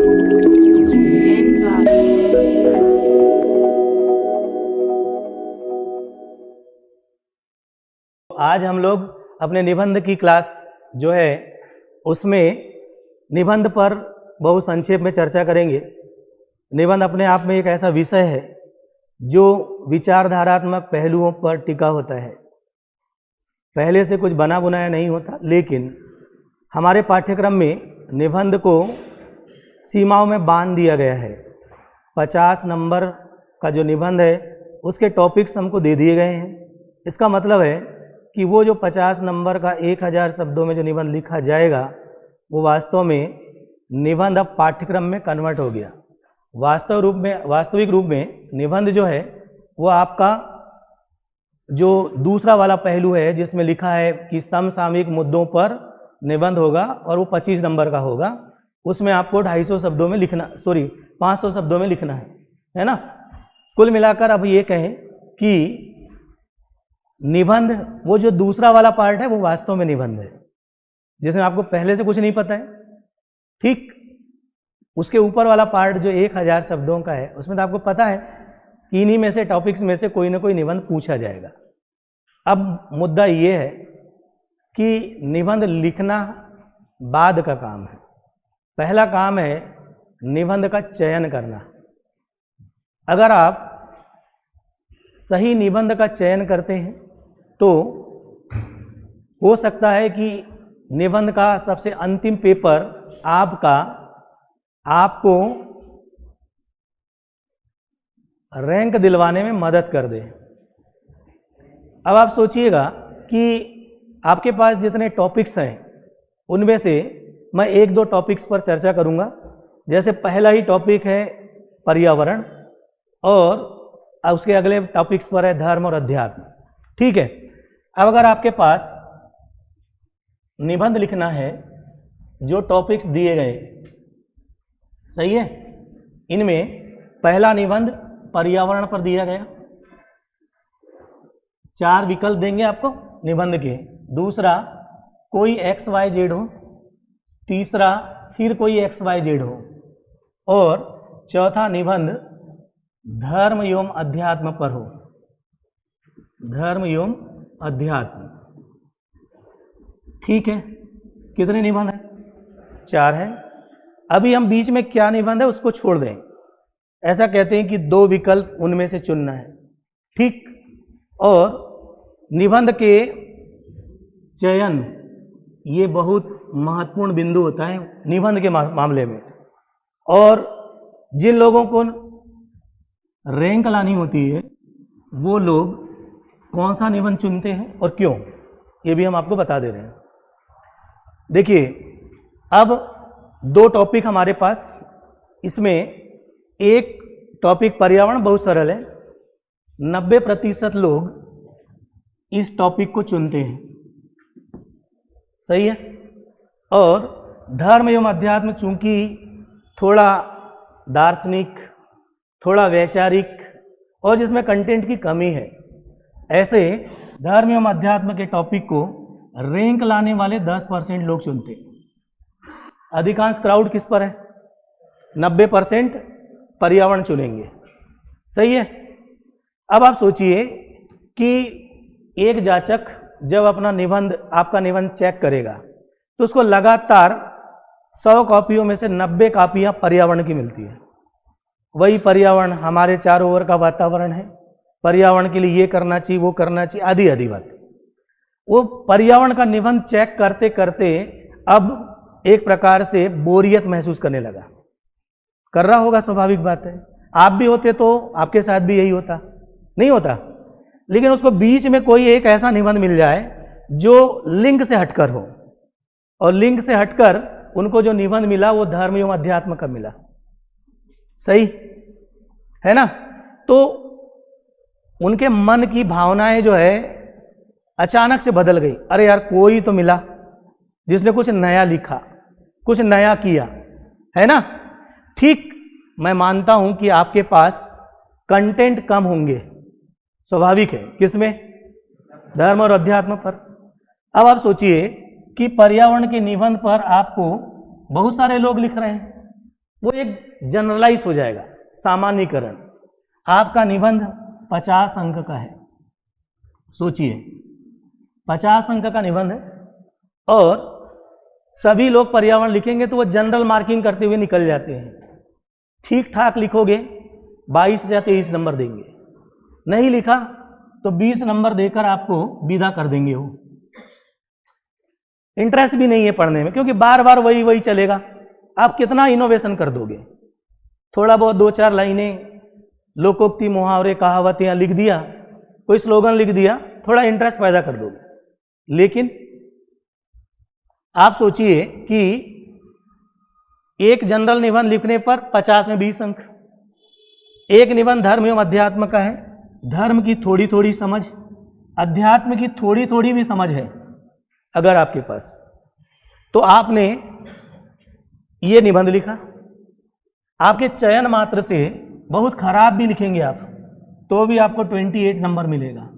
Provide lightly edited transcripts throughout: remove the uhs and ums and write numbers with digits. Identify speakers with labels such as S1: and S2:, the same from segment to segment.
S1: आज हम लोग अपने निबंध की क्लास जो है उसमें निबंध पर बहुत संक्षेप में चर्चा करेंगे। निबंध अपने आप में एक ऐसा विषय है जो विचारधारात्मक पहलुओं पर टिका होता है। पहले से कुछ बना बुनाया नहीं होता, लेकिन हमारे पाठ्यक्रम में निबंध को सीमाओं में बांध दिया गया है। 50 नंबर का जो निबंध है उसके टॉपिक्स हमको दे दिए गए हैं। इसका मतलब है कि वो जो 50 नंबर का 1000 शब्दों में जो निबंध लिखा जाएगा वो वास्तव में निबंध अब पाठ्यक्रम में कन्वर्ट हो गया। वास्तविक रूप में निबंध जो है वो आपका जो दूसरा वाला पहलू है जिसमें लिखा है कि समसामयिक मुद्दों पर निबंध होगा और वो 25 नंबर का होगा, उसमें आपको 250 शब्दों में लिखना 500 शब्दों में लिखना है ना। कुल मिलाकर अब ये कहें कि निबंध वो जो दूसरा वाला पार्ट है वो वास्तव में निबंध है, जिसमें आपको पहले से कुछ नहीं पता है। ठीक उसके ऊपर वाला पार्ट जो 1000 शब्दों का है उसमें तो आपको पता है कि इन्हीं में से टॉपिक्स में से कोई ना कोई निबंध पूछा जाएगा। अब मुद्दा ये है कि निबंध लिखना बाद का काम है। पहला काम है निबंध का चयन करना। अगर आप सही निबंध का चयन करते हैं तो हो सकता है कि निबंध का सबसे अंतिम पेपर आपको रैंक दिलवाने में मदद कर दे। अब आप सोचिएगा कि आपके पास जितने टॉपिक्स हैं उनमें से मैं 1-2 टॉपिक्स पर चर्चा करूंगा। जैसे पहला ही टॉपिक है पर्यावरण और उसके अगले टॉपिक्स पर है धर्म और अध्यात्म। ठीक है। अब अगर आपके पास निबंध लिखना है, जो टॉपिक्स दिए गए सही है, इनमें पहला निबंध पर्यावरण पर दिया गया, 4 विकल्प देंगे आपको निबंध के। दूसरा कोई XYZ हो, तीसरा फिर कोई XYZ हो, और चौथा निबंध धर्म एवं अध्यात्म पर हो। धर्म एवं अध्यात्म। ठीक है। कितने निबंध है? 4 है। अभी हम बीच में क्या निबंध है उसको छोड़ दें। ऐसा कहते हैं कि 2 विकल्प उनमें से चुनना है। ठीक। और निबंध के चयन ये बहुत महत्वपूर्ण बिंदु होता है निबंध के मामले में। और जिन लोगों को रैंक लानी होती है वो लोग कौन सा निबंध चुनते हैं और क्यों, ये भी हम आपको बता दे रहे हैं। देखिए, अब 2 टॉपिक हमारे पास, इसमें एक टॉपिक पर्यावरण बहुत सरल है, 90% लोग इस टॉपिक को चुनते हैं। सही है। और धर्म एवं अध्यात्म चूंकि थोड़ा दार्शनिक, थोड़ा वैचारिक और जिसमें कंटेंट की कमी है, ऐसे धर्म एवं अध्यात्म के टॉपिक को रैंक लाने वाले 10% लोग चुनते हैं। अधिकांश क्राउड किस पर है? 90% पर्यावरण चुनेंगे। सही है। अब आप सोचिए कि एक जांचक जब आपका निबंध चेक करेगा तो उसको लगातार 100 कॉपियों में से 90 कॉपियां पर्यावरण की मिलती है। वही पर्यावरण हमारे चारों ओर का वातावरण है, पर्यावरण के लिए ये करना चाहिए, वो करना चाहिए, आदि आदि बात। वो पर्यावरण का निबंध चेक करते करते अब एक प्रकार से बोरियत महसूस करने लगा। कर रहा होगा, स्वाभाविक बात है। आप भी होते तो आपके साथ भी यही होता, नहीं होता? लेकिन उसको बीच में कोई एक ऐसा निबंध मिल जाए जो लिंक से हटकर हो, और लिंक से हटकर उनको जो निबंध मिला वो धर्म एवं अध्यात्म का मिला। सही है ना? तो उनके मन की भावनाएं जो है अचानक से बदल गई। अरे यार, कोई तो मिला जिसने कुछ नया लिखा, कुछ नया किया, है ना? ठीक, मैं मानता हूं कि आपके पास कंटेंट कम होंगे, स्वाभाविक है। किसमें? धर्म और अध्यात्म पर। अब आप सोचिए कि पर्यावरण के निबंध पर आपको बहुत सारे लोग लिख रहे हैं, वो एक जनरलाइज हो जाएगा, सामान्यीकरण। आपका निबंध 50 अंक का है, सोचिए 50 अंक का निबंध है, और सभी लोग पर्यावरण लिखेंगे तो वो जनरल मार्किंग करते हुए निकल जाते हैं। ठीक ठाक लिखोगे 22 या 23 नंबर देंगे, नहीं लिखा तो 20 नंबर देकर आपको विदा कर देंगे। वो इंटरेस्ट भी नहीं है पढ़ने में, क्योंकि बार बार वही वही चलेगा। आप कितना इनोवेशन कर दोगे? थोड़ा बहुत 2-4 लाइनें लोकोक्ति, मुहावरे, कहावतें लिख दिया, कोई स्लोगन लिख दिया, थोड़ा इंटरेस्ट पैदा कर दोगे। लेकिन आप सोचिए कि एक जनरल निबंध लिखने पर 50 में 20 अंक। एक निबंध धर्म एवं अध्यात्म का है, धर्म की थोड़ी थोड़ी समझ, अध्यात्म की थोड़ी थोड़ी भी समझ है अगर आपके पास, तो आपने ये निबंध लिखा। आपके चयन मात्र से बहुत खराब भी लिखेंगे आप, तो भी आपको 28 नंबर मिलेगा,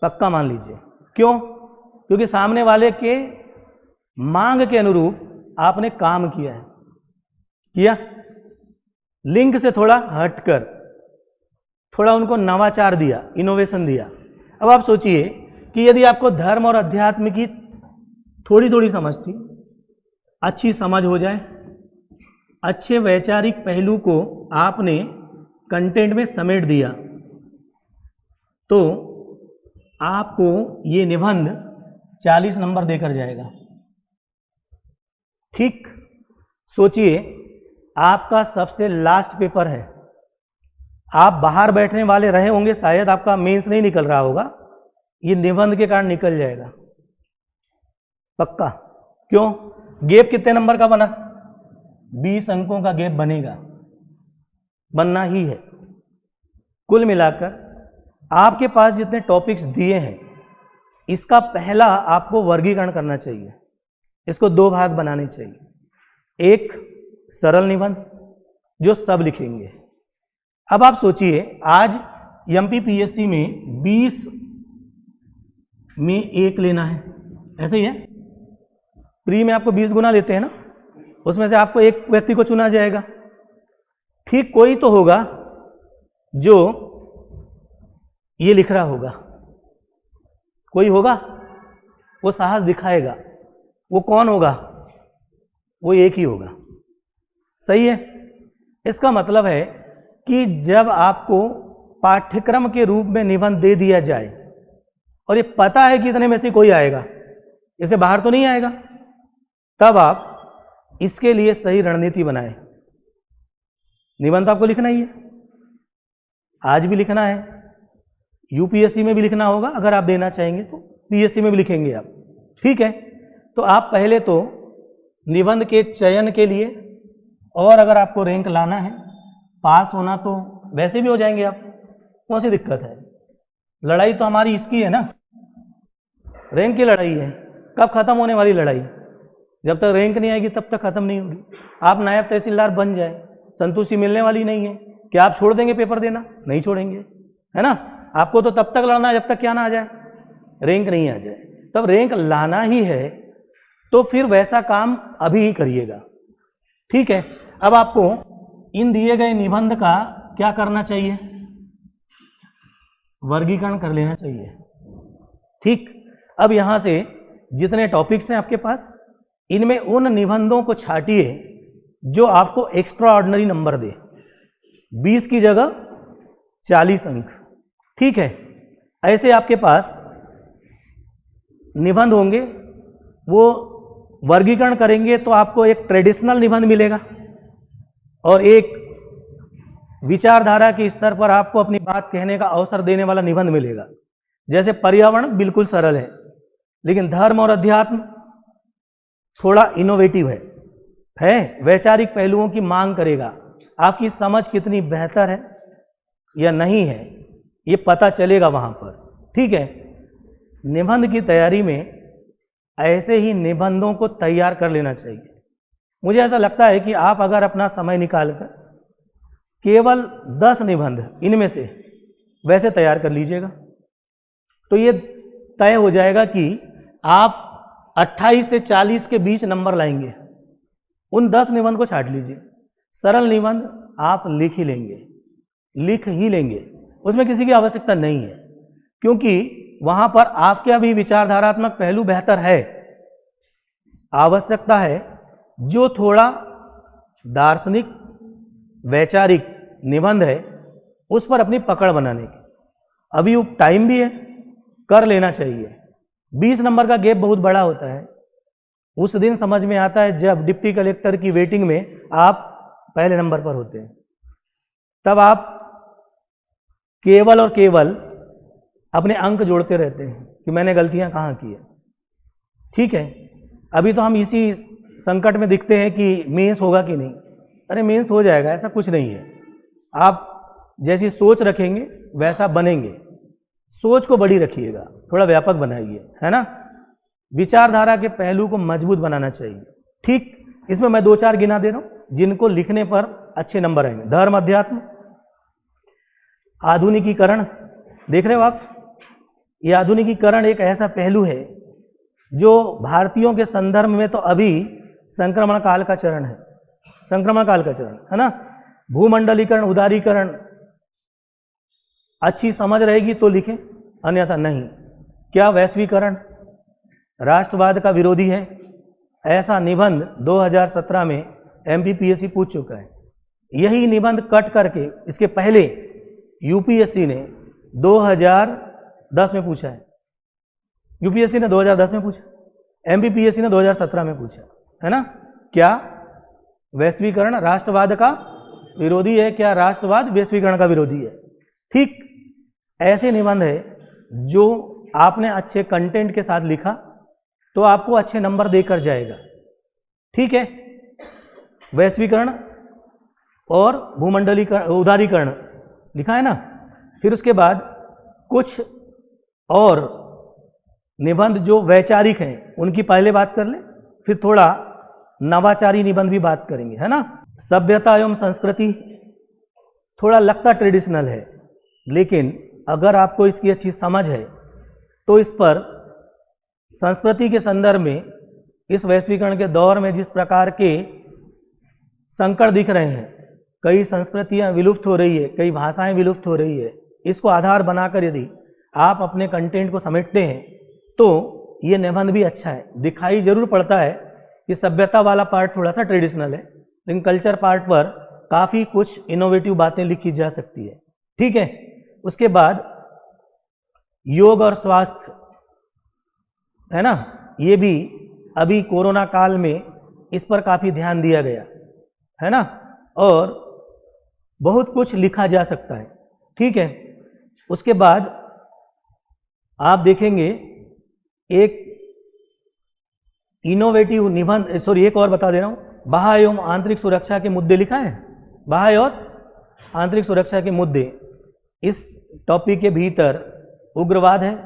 S1: पक्का मान लीजिए। क्यों? क्योंकि सामने वाले के मांग के अनुरूप आपने काम किया है, किया लिंक से थोड़ा हटकर, थोड़ा उनको नवाचार दिया, इनोवेशन दिया। अब आप सोचिए कि यदि आपको धर्म और अध्यात्म की थोड़ी थोड़ी समझ थी, अच्छी समझ हो जाए, अच्छे वैचारिक पहलू को आपने कंटेंट में समेट दिया, तो आपको ये निबंध 40 नंबर देकर जाएगा। ठीक सोचिए, आपका सबसे लास्ट पेपर है, आप बाहर बैठने वाले रहे होंगे, शायद आपका मेंस नहीं निकल रहा होगा, ये निबंध के कारण निकल जाएगा पक्का। क्यों? गैप कितने नंबर का बना? 20 अंकों का गैप बनेगा, बनना ही है। कुल मिलाकर आपके पास जितने टॉपिक्स दिए हैं, इसका पहला आपको वर्गीकरण करना चाहिए। इसको 2 भाग बनाने चाहिए। एक सरल निबंध जो सब लिखेंगे। अब आप सोचिए, आज एमपीपीएससी में 20 में 1 लेना है, ऐसे ही है। प्री में आपको 20 गुना लेते हैं ना, उसमें से आपको एक व्यक्ति को चुना जाएगा। ठीक कोई तो होगा जो ये लिख रहा होगा, कोई होगा वो साहस दिखाएगा। वो कौन होगा? वो एक ही होगा। सही है। इसका मतलब है कि जब आपको पाठ्यक्रम के रूप में निबंध दे दिया जाए और ये पता है कि इतने में से कोई आएगा, इसे बाहर तो नहीं आएगा, तब आप इसके लिए सही रणनीति बनाएं। निबंध आपको लिखना ही है, आज भी लिखना है, यूपीएससी में भी लिखना होगा, अगर आप देना चाहेंगे तो पीएससी में भी लिखेंगे आप। ठीक है, तो आप पहले तो निबंध के चयन के लिए, और अगर आपको रैंक लाना है, पास होना, तो वैसे भी हो जाएंगे आप, कौन सी दिक्कत है। लड़ाई तो हमारी इसकी है ना, रैंक की लड़ाई है। कब खत्म होने वाली लड़ाई? जब तक रैंक नहीं आएगी तब तक खत्म नहीं होगी। आप नायब तहसीलदार बन जाए, संतुष्टि मिलने वाली नहीं है। क्या आप छोड़ देंगे पेपर देना? नहीं छोड़ेंगे, है ना। आपको तो तब तक लड़ना है जब तक क्या ना आ जाए, रैंक नहीं आ जाए। तब रैंक लाना ही है तो फिर वैसा काम अभी ही करिएगा। ठीक है, अब आपको इन दिए गए निबंध का क्या करना चाहिए? वर्गीकरण कर लेना चाहिए। ठीक, अब यहां से जितने टॉपिक्स हैं आपके पास, इनमें उन निबंधों को छाटिए जो आपको एक्स्ट्रा ऑर्डिनरी नंबर दे, 20 की जगह 40 अंक। ठीक है, ऐसे आपके पास निबंध होंगे, वो वर्गीकरण करेंगे तो आपको एक ट्रेडिशनल निबंध मिलेगा और एक विचारधारा के स्तर पर आपको अपनी बात कहने का अवसर देने वाला निबंध मिलेगा। जैसे पर्यावरण बिल्कुल सरल है, लेकिन धर्म और अध्यात्म थोड़ा इनोवेटिव है, वैचारिक पहलुओं की मांग करेगा। आपकी समझ कितनी बेहतर है या नहीं है, ये पता चलेगा वहां पर। ठीक है, निबंध की तैयारी में ऐसे ही निबंधों को तैयार कर लेना चाहिए। मुझे ऐसा लगता है कि आप अगर अपना समय निकालकर केवल 10 निबंध इनमें से वैसे तैयार कर लीजिएगा, तो ये तय हो जाएगा कि आप 28 से 40 के बीच नंबर लाएंगे। उन 10 निबंध को छाट लीजिए। सरल निबंध आप लिख ही लेंगे, उसमें किसी की आवश्यकता नहीं है, क्योंकि वहां पर आपका भी विचारधारात्मक पहलू बेहतर है। आवश्यकता है जो थोड़ा दार्शनिक वैचारिक निबंध है उस पर अपनी पकड़ बनाने की। अभी टाइम भी है, कर लेना चाहिए। 20 नंबर का गैप बहुत बड़ा होता है। उस दिन समझ में आता है जब डिप्टी कलेक्टर की वेटिंग में आप पहले नंबर पर होते हैं, तब आप केवल और केवल अपने अंक जोड़ते रहते हैं कि मैंने गलतियां कहाँ की है। ठीक है, अभी तो हम इसी संकट में दिखते हैं कि मेंस होगा कि नहीं। अरे मेंस हो जाएगा, ऐसा कुछ नहीं है। आप जैसी सोच रखेंगे वैसा बनेंगे। सोच को बड़ी रखिएगा, थोड़ा व्यापक बनाइए, है ना। विचारधारा के पहलू को मजबूत बनाना चाहिए। ठीक, इसमें मैं 2-4 गिना दे रहा हूं जिनको लिखने पर अच्छे नंबर आएंगे। धर्म अध्यात्म, आधुनिकीकरण, देख रहे हो आप, ये आधुनिकीकरण एक ऐसा पहलू है जो भारतीयों के संदर्भ में तो अभी संक्रमण काल का चरण है, है ना। भूमंडलीकरण, उदारीकरण, अच्छी समझ रहेगी तो लिखें, अन्यथा नहीं। क्या वैश्वीकरण राष्ट्रवाद का विरोधी है? ऐसा निबंध 2017 में MPPSC पूछ चुका है। यही निबंध कट करके इसके पहले यूपीएससी ने 2010 में पूछा है। यूपीएससी ने 2010 में पूछा, MPPSC ने 2017 में पूछा, है ना। क्या वैश्वीकरण राष्ट्रवाद का विरोधी है? क्या राष्ट्रवाद वैश्वीकरण का विरोधी है? ठीक ऐसे निबंध है जो आपने अच्छे कंटेंट के साथ लिखा तो आपको अच्छे नंबर देकर जाएगा। ठीक है, वैश्वीकरण और भूमंडलीकरण, उदारीकरण लिखा है ना। फिर उसके बाद कुछ और निबंध जो वैचारिक हैं उनकी पहले बात कर लें, फिर थोड़ा नवाचारी निबंध भी बात करेंगे, है ना। सभ्यता एवं संस्कृति थोड़ा लगता ट्रेडिशनल है, लेकिन अगर आपको इसकी अच्छी समझ है तो इस पर संस्कृति के संदर्भ में इस वैश्वीकरण के दौर में जिस प्रकार के संकट दिख रहे हैं, कई संस्कृतियां विलुप्त हो रही है, कई भाषाएं विलुप्त हो रही है, इसको आधार बनाकर यदि आप अपने कंटेंट को समेटते हैं तो ये निबंध भी अच्छा है। दिखाई जरूर पड़ता है कि सभ्यता वाला पार्ट थोड़ा सा ट्रेडिशनल है, लेकिन कल्चर पार्ट पर काफ़ी कुछ इनोवेटिव बातें लिखी जा सकती है। ठीक है, उसके बाद योग और स्वास्थ्य, है ना, ये भी अभी कोरोना काल में इस पर काफ़ी ध्यान दिया गया, है ना, और बहुत कुछ लिखा जा सकता है। ठीक है, उसके बाद आप देखेंगे एक इनोवेटिव निबंध, एक और बता दे रहा हूँ, बाह्य एवं आंतरिक सुरक्षा के मुद्दे लिखा है। बाह्य और आंतरिक सुरक्षा के मुद्दे, इस टॉपिक के भीतर उग्रवाद है,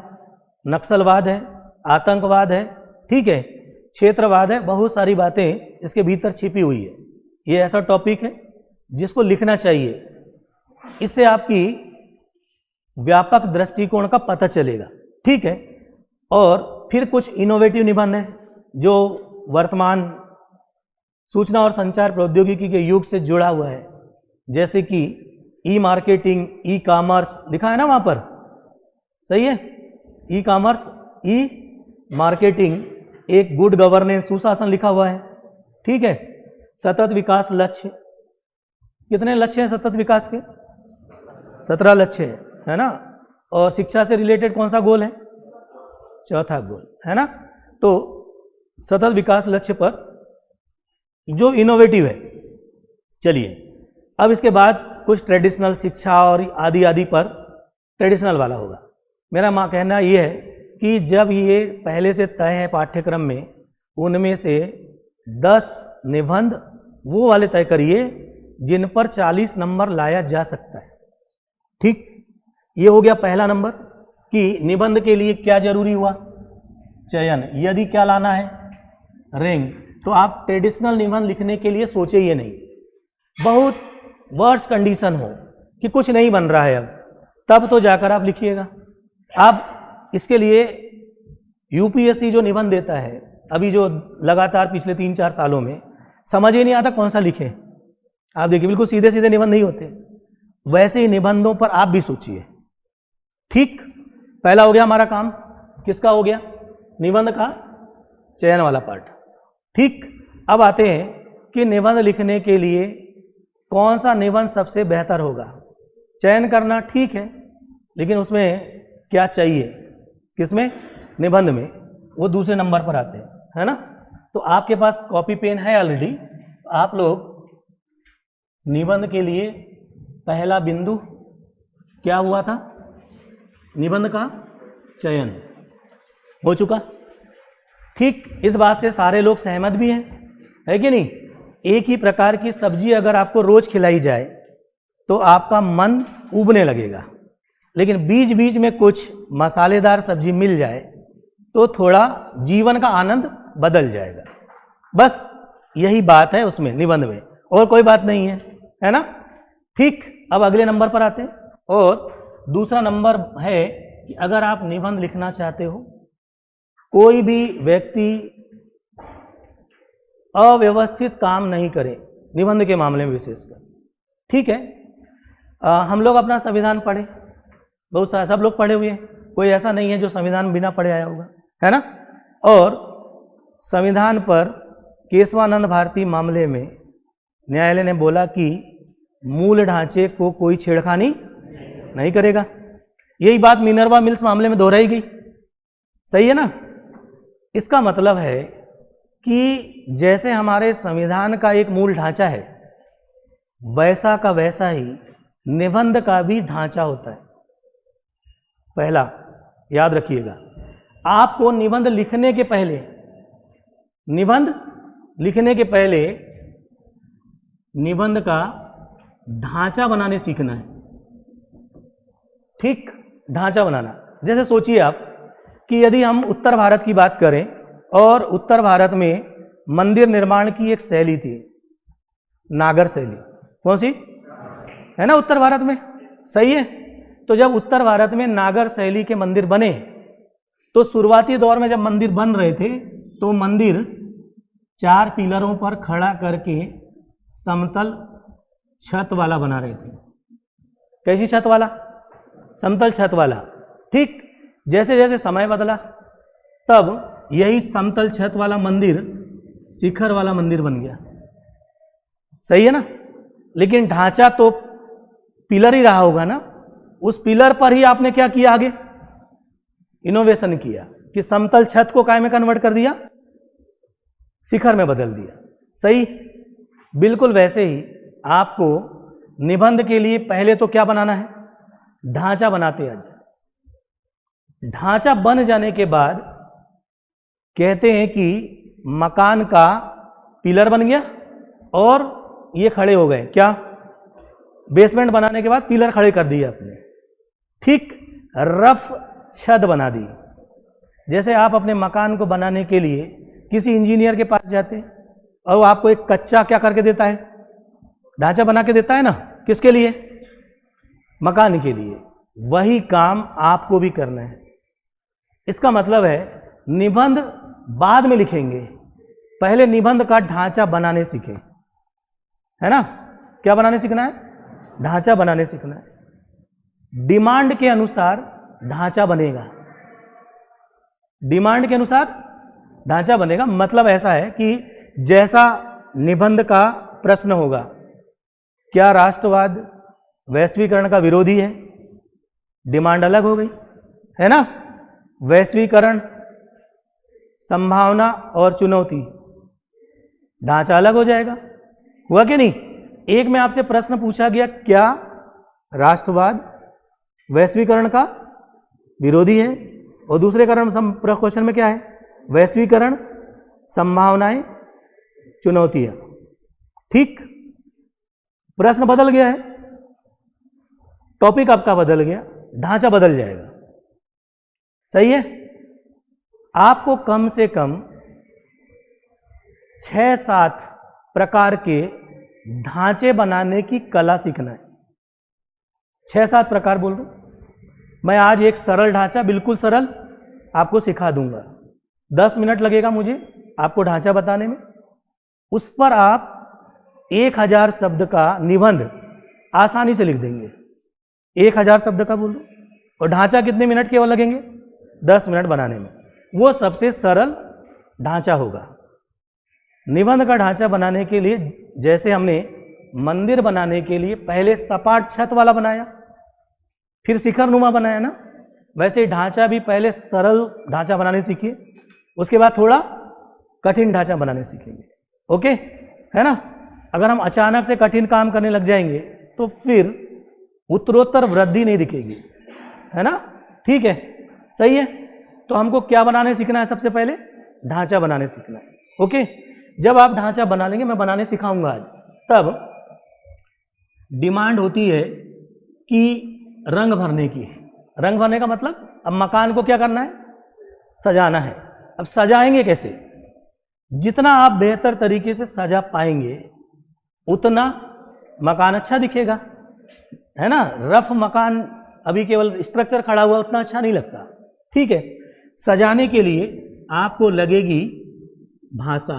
S1: नक्सलवाद है, आतंकवाद है, ठीक है, क्षेत्रवाद है, बहुत सारी बातें इसके भीतर छिपी हुई है। ये ऐसा टॉपिक है जिसको लिखना चाहिए, इससे आपकी व्यापक दृष्टिकोण का पता चलेगा। ठीक है, और फिर कुछ इनोवेटिव निबंध है जो वर्तमान सूचना और संचार प्रौद्योगिकी के युग से जुड़ा हुआ है, जैसे कि ई मार्केटिंग, ई कॉमर्स लिखा है ना वहाँ पर, सही है, ई कॉमर्स, ई मार्केटिंग, एक गुड गवर्नेंस, सुशासन लिखा हुआ है। ठीक है, सतत विकास लक्ष्य, कितने लक्ष्य हैं सतत विकास के? 17 लक्ष्य है ना। और शिक्षा से रिलेटेड कौन सा गोल है? चौथा गोल, है ना। तो सतत विकास लक्ष्य पर जो इनोवेटिव है। चलिए, अब इसके बाद कुछ ट्रेडिशनल शिक्षा और आदि आदि पर ट्रेडिशनल वाला होगा। मेरा कहना ये है कि जब ये पहले से तय है पाठ्यक्रम में, उनमें से 10 निबंध वो वाले तय करिए जिन पर 40 नंबर लाया जा सकता है। ठीक, ये हो गया पहला नंबर कि निबंध के लिए क्या जरूरी हुआ? चयन। यदि क्या लाना है? रैंक। तो आप ट्रेडिशनल निबंध लिखने के लिए सोचे ही नहीं। बहुत वर्स कंडीशन हो कि कुछ नहीं बन रहा है अब, तब तो जाकर आप लिखिएगा। आप इसके लिए यूपीएससी जो निबंध देता है, अभी जो लगातार पिछले 3-4 सालों में समझ ही नहीं आता कौन सा लिखें। आप देखिए बिल्कुल सीधे सीधे निबंध नहीं होते, वैसे ही निबंधों पर आप भी सोचिए। ठीक, पहला हो गया हमारा काम, किसका हो गया? निबंध का चयन वाला पार्ट। ठीक, अब आते हैं कि निबंध लिखने के लिए कौन सा निबंध सबसे बेहतर होगा। चयन करना ठीक है, लेकिन उसमें क्या चाहिए? किसमें? निबंध में। वो दूसरे नंबर पर आते हैं, है ना। तो आपके पास कॉपी पेन है ऑलरेडी, आप लोग निबंध के लिए पहला बिंदु क्या हुआ था? निबंध का चयन हो चुका। ठीक, इस बात से सारे लोग सहमत भी हैं, है कि नहीं? एक ही प्रकार की सब्जी अगर आपको रोज खिलाई जाए तो आपका मन उबने लगेगा, लेकिन बीच बीच में कुछ मसालेदार सब्जी मिल जाए तो थोड़ा जीवन का आनंद बदल जाएगा। बस यही बात है उसमें, निबंध में, और कोई बात नहीं है ना। ठीक, अब अगले नंबर पर आते हैं, और दूसरा नंबर है कि अगर आप निबंध लिखना चाहते हो, कोई भी व्यक्ति अव्यवस्थित काम नहीं करे, निबंध के मामले में विशेषकर। ठीक है, हम लोग अपना संविधान पढ़े, बहुत सारे सब लोग पढ़े हुए हैं, कोई ऐसा नहीं है जो संविधान बिना पढ़े आया होगा, है ना। और संविधान पर केशवानंद भारती मामले में न्यायालय ने बोला कि मूल ढांचे को कोई छेड़खानी नहीं करेगा। यही बात मिनर्वा मिल्स मामले में दोहराई गई, सही है ना। इसका मतलब है कि जैसे हमारे संविधान का एक मूल ढांचा है, वैसा का वैसा ही निबंध का भी ढांचा होता है। पहला याद रखिएगा, आपको निबंध लिखने के पहले निबंध का ढांचा बनाने सीखना है। ठीक, ढांचा बनाना। जैसे सोचिए आप कि यदि हम उत्तर भारत की बात करें, और उत्तर भारत में मंदिर निर्माण की एक शैली थी, नागर शैली। कौन सी है ना? उत्तर भारत में, सही है। तो जब उत्तर भारत में नागर शैली के मंदिर बने, तो शुरुआती दौर में जब मंदिर बन रहे थे तो मंदिर 4 पिलरों पर खड़ा करके समतल छत वाला बना रहे थे। कैसी छत वाला? समतल छत वाला। ठीक, जैसे जैसे समय बदला, तब यही समतल छत वाला मंदिर शिखर वाला मंदिर बन गया, सही है ना। लेकिन ढांचा तो पिलर ही रहा होगा ना। उस पिलर पर ही आपने क्या किया? आगे इनोवेशन किया कि समतल छत को काय में कन्वर्ट कर दिया, शिखर में बदल दिया, सही। बिल्कुल वैसे ही आपको निबंध के लिए पहले तो क्या बनाना है? ढांचा बनाते आ जाए। ढांचा बन जाने के बाद कहते हैं कि मकान का पिलर बन गया और ये खड़े हो गए। क्या? बेसमेंट बनाने के बाद पिलर खड़े कर दिए आपने। ठीक, रफ छत बना दी। जैसे आप अपने मकान को बनाने के लिए किसी इंजीनियर के पास जाते हैं और वो आपको एक कच्चा क्या करके देता है? ढांचा बना के देता है ना। किसके लिए? मकान के लिए। वही काम आपको भी करना है। इसका मतलब है निबंध बाद में लिखेंगे, पहले निबंध का ढांचा बनाने सीखें, है ना। क्या बनाने सीखना है? ढांचा बनाने सीखना है। डिमांड के अनुसार ढांचा बनेगा। डिमांड के अनुसार ढांचा बनेगा, मतलब ऐसा है कि जैसा निबंध का प्रश्न होगा, क्या राष्ट्रवाद वैश्वीकरण का विरोधी है? डिमांड अलग हो गई, है ना। वैश्वीकरण, संभावना और चुनौती, ढांचा अलग हो जाएगा। हुआ कि नहीं? एक में आपसे प्रश्न पूछा गया, क्या राष्ट्रवाद वैश्वीकरण का विरोधी है? और दूसरे क्वेश्चन में क्या है? वैश्वीकरण, संभावनाएं, चुनौतियां। ठीक, प्रश्न बदल गया है, टॉपिक आपका बदल गया, ढांचा बदल जाएगा, सही है। आपको कम से कम 6-7 प्रकार के ढांचे बनाने की कला सीखना है। 6-7 प्रकार बोल रहा हूं मैं। आज एक सरल ढांचा, बिल्कुल सरल आपको सिखा दूंगा। 10 मिनट लगेगा मुझे आपको ढांचा बताने में। उस पर आप 1000 शब्द का निबंध आसानी से लिख देंगे। 1000 शब्द का बोल दो, और ढांचा कितने मिनट केवल लगेंगे? 10 मिनट बनाने में। वो सबसे सरल ढांचा होगा। निबंध का ढांचा बनाने के लिए जैसे हमने मंदिर बनाने के लिए पहले सपाट छत वाला बनाया, फिर शिखरनुमा बनाया ना, वैसे ही ढांचा भी पहले सरल ढांचा बनाने सीखिए, उसके बाद थोड़ा कठिन ढांचा बनाने सीखेंगे। ओके, है ना? अगर हम अचानक से कठिन काम करने लग जाएंगे तो फिर उत्तरोत्तर वृद्धि नहीं दिखेगी, है ना? ठीक है, सही है। तो हमको क्या बनाने सीखना है? सबसे पहले ढांचा बनाने सीखना है। ओके, जब आप ढांचा बना लेंगे, मैं बनाने सिखाऊंगा आज, तब डिमांड होती है कि रंग भरने की। रंग भरने का मतलब अब मकान को क्या करना है? सजाना है। अब सजाएंगे कैसे? जितना आप बेहतर तरीके से सजा पाएंगे उतना मकान अच्छा दिखेगा, है ना? रफ मकान अभी केवल स्ट्रक्चर खड़ा हुआ उतना अच्छा नहीं लगता। ठीक है, सजाने के लिए आपको लगेगी भाषा।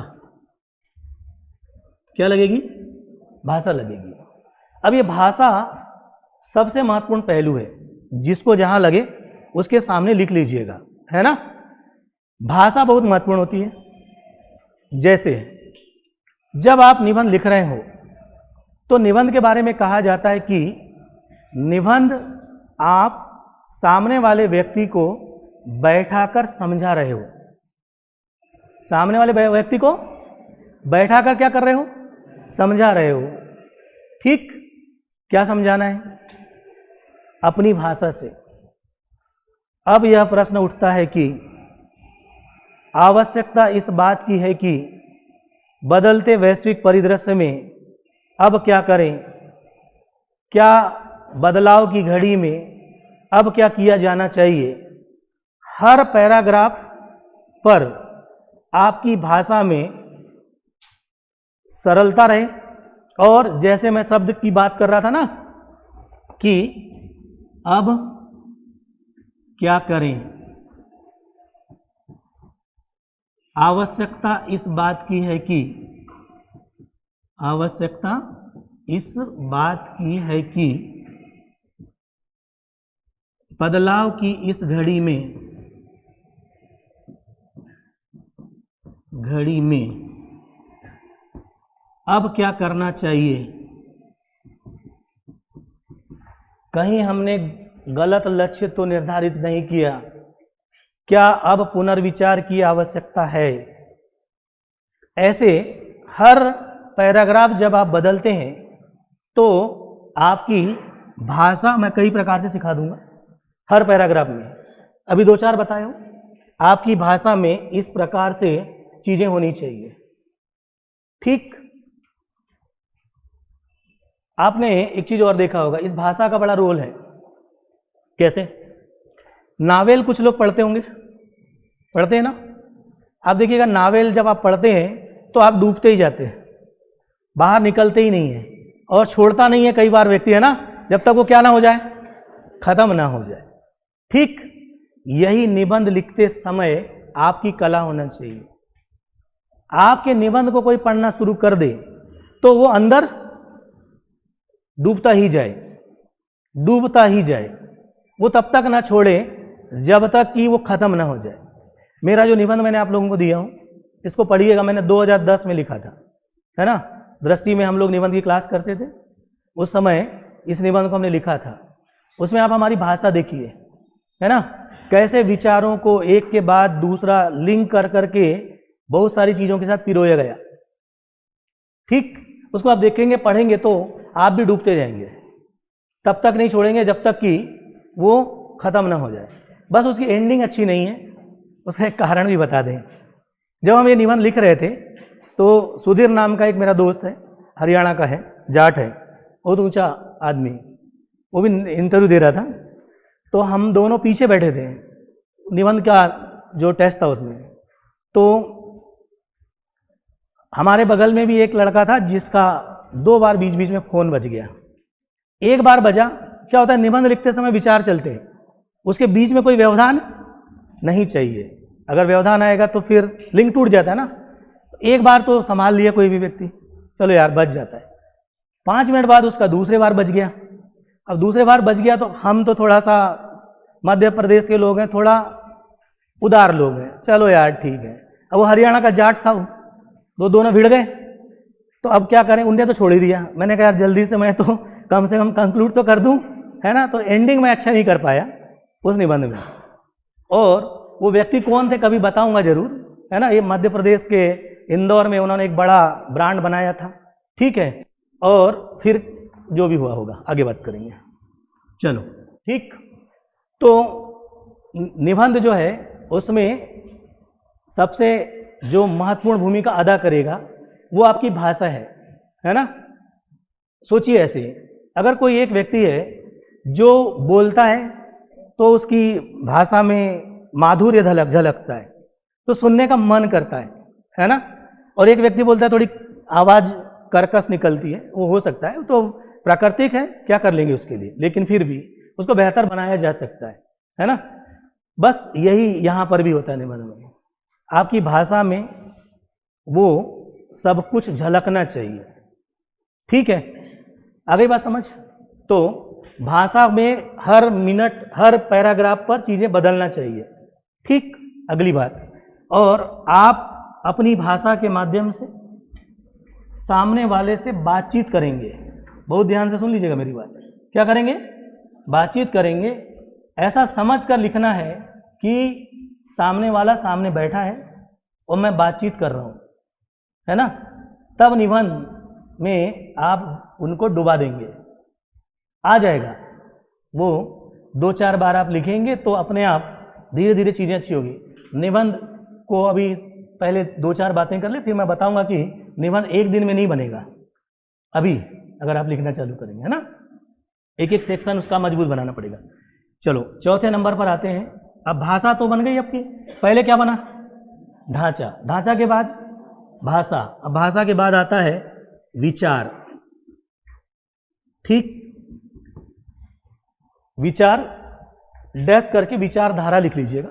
S1: क्या लगेगी? भाषा लगेगी। अब ये भाषा सबसे महत्वपूर्ण पहलू है, जिसको जहां लगे उसके सामने लिख लीजिएगा, है ना? भाषा बहुत महत्वपूर्ण होती है। जैसे जब आप निबंध लिख रहे हो तो निबंध के बारे में कहा जाता है कि निबंध आप सामने वाले व्यक्ति को बैठाकर समझा रहे हो। सामने वाले व्यक्ति को बैठाकर क्या कर रहे हो? समझा रहे हो। ठीक, क्या समझाना है? अपनी भाषा से। अब यह प्रश्न उठता है कि आवश्यकता इस बात की है कि बदलते वैश्विक परिदृश्य में अब क्या करें? क्या बदलाव की घड़ी में अब क्या किया जाना चाहिए? हर पैराग्राफ पर आपकी भाषा में सरलता रहे। और जैसे मैं शब्द की बात कर रहा था ना कि अब क्या करें, आवश्यकता इस बात की है कि आवश्यकता इस बात की है कि बदलाव की इस घड़ी में अब क्या करना चाहिए? कहीं हमने गलत लक्ष्य तो निर्धारित नहीं किया? क्या अब पुनर्विचार की आवश्यकता है? ऐसे हर पैराग्राफ जब आप बदलते हैं तो आपकी भाषा मैं कई प्रकार से सिखा दूंगा। हर पैराग्राफ में अभी 2-4 बताए हो। आपकी भाषा में इस प्रकार से चीजें होनी चाहिए। ठीक, आपने एक चीज और देखा होगा, इस भाषा का बड़ा रोल है। कैसे? नावेल कुछ लोग पढ़ते होंगे, पढ़ते हैं ना? आप देखिएगा, नावेल जब आप पढ़ते हैं तो आप डूबते ही जाते हैं, बाहर निकलते ही नहीं है, और छोड़ता नहीं है कई बार व्यक्ति, है ना, जब तक वो क्या ना हो जाए, खत्म ना हो जाए। ठीक, यही निबंध लिखते समय आपकी कला होना चाहिए। आपके निबंध को कोई पढ़ना शुरू कर दे तो वो अंदर डूबता ही जाए, डूबता ही जाए, वो तब तक ना छोड़े जब तक कि वो खत्म ना हो जाए। मेरा जो निबंध मैंने आप लोगों को दिया हूँ, इसको पढ़िएगा। मैंने 2010 में लिखा था, है ना? दृष्टि में हम लोग निबंध की क्लास करते थे, उस समय इस निबंध को हमने लिखा था। उसमें आप हमारी भाषा देखिए, है ना, कैसे विचारों को एक के बाद दूसरा लिंक कर करके बहुत सारी चीज़ों के साथ पिरोया गया। ठीक, उसको आप देखेंगे, पढ़ेंगे तो आप भी डूबते जाएंगे, तब तक नहीं छोड़ेंगे जब तक कि वो खत्म ना हो जाए। बस उसकी एंडिंग अच्छी नहीं है, उसका एक कारण भी बता दें। जब हम ये निबंध लिख रहे थे तो सुधीर नाम का एक मेरा दोस्त है, हरियाणा का है, जाट है, बहुत ऊंचा आदमी, वो भी इंटरव्यू दे रहा था। तो हम दोनों पीछे बैठे थे निबंध का जो टेस्ट था उसमें। तो हमारे बगल में भी एक लड़का था जिसका 2 बार बीच बीच में फ़ोन बज गया। एक बार बजा, क्या होता है, निबंध लिखते समय विचार चलते हैं, उसके बीच में कोई व्यवधान नहीं चाहिए। अगर व्यवधान आएगा तो फिर लिंक टूट जाता है ना। एक बार तो संभाल लिया कोई भी व्यक्ति, चलो यार बच जाता है, 5 मिनट बाद उसका दूसरे बार बच गया। अब दूसरे बार बच गया तो हम तो थोड़ा सा मध्य प्रदेश के लोग हैं, थोड़ा उदार लोग हैं, चलो यार ठीक है। अब वो हरियाणा का जाट था, वो दोनों भिड़ गए, तो अब क्या करें, उनने तो छोड़ ही दिया। मैंने कहा यार जल्दी से मैं तो कम से कम कंक्लूड तो कर दूं, है ना। तो एंडिंग में अच्छा नहीं कर पाया उस निबंध में। और वो व्यक्ति कौन थे कभी बताऊंगा जरूर, है ना। ये मध्य प्रदेश के इंदौर में उन्होंने एक बड़ा ब्रांड बनाया था, ठीक है। और फिर जो भी हुआ होगा आगे बात करेंगे, चलो ठीक। तो निबंध जो है उसमें सबसे जो महत्वपूर्ण भूमिका अदा करेगा वो आपकी भाषा है ना। सोचिए ऐसे, अगर कोई एक व्यक्ति है जो बोलता है तो उसकी भाषा में माधुर्य झलकता है, तो सुनने का मन करता है ना। और एक व्यक्ति बोलता है थोड़ी आवाज़ कर्कश निकलती है, वो हो सकता है, तो प्राकृतिक है, क्या कर लेंगे उसके लिए, लेकिन फिर भी उसको बेहतर बनाया जा सकता है ना। बस यही यहाँ पर भी होता है निबंध में, आपकी भाषा में वो सब कुछ झलकना चाहिए, ठीक है। आगे बात समझ। तो भाषा में हर मिनट हर पैराग्राफ पर चीज़ें बदलना चाहिए, ठीक। अगली बात, और आप अपनी भाषा के माध्यम से सामने वाले से बातचीत करेंगे। बहुत ध्यान से सुन लीजिएगा मेरी बात। क्या करेंगे, बातचीत करेंगे। ऐसा समझ कर लिखना है कि सामने वाला सामने बैठा है और मैं बातचीत कर रहा हूँ, है ना। तब निबंध में आप उनको डुबा देंगे, आ जाएगा वो। 2-4 बार आप लिखेंगे तो अपने आप धीरे धीरे चीज़ें अच्छी होगी। निबंध को अभी पहले 2-4 बातें कर ले, फिर मैं बताऊंगा कि निबंध एक दिन में नहीं बनेगा अभी, अगर आप लिखना चालू करेंगे, है ना। एक एक सेक्शन उसका मजबूत बनाना पड़ेगा। चलो चौथे नंबर पर आते हैं। अब भाषा तो बन गई आपकी, पहले क्या बना, ढांचा। ढांचा के बाद भाषा। अब भाषा के बाद आता है विचार, ठीक। विचार डैश करके विचारधारा लिख लीजिएगा,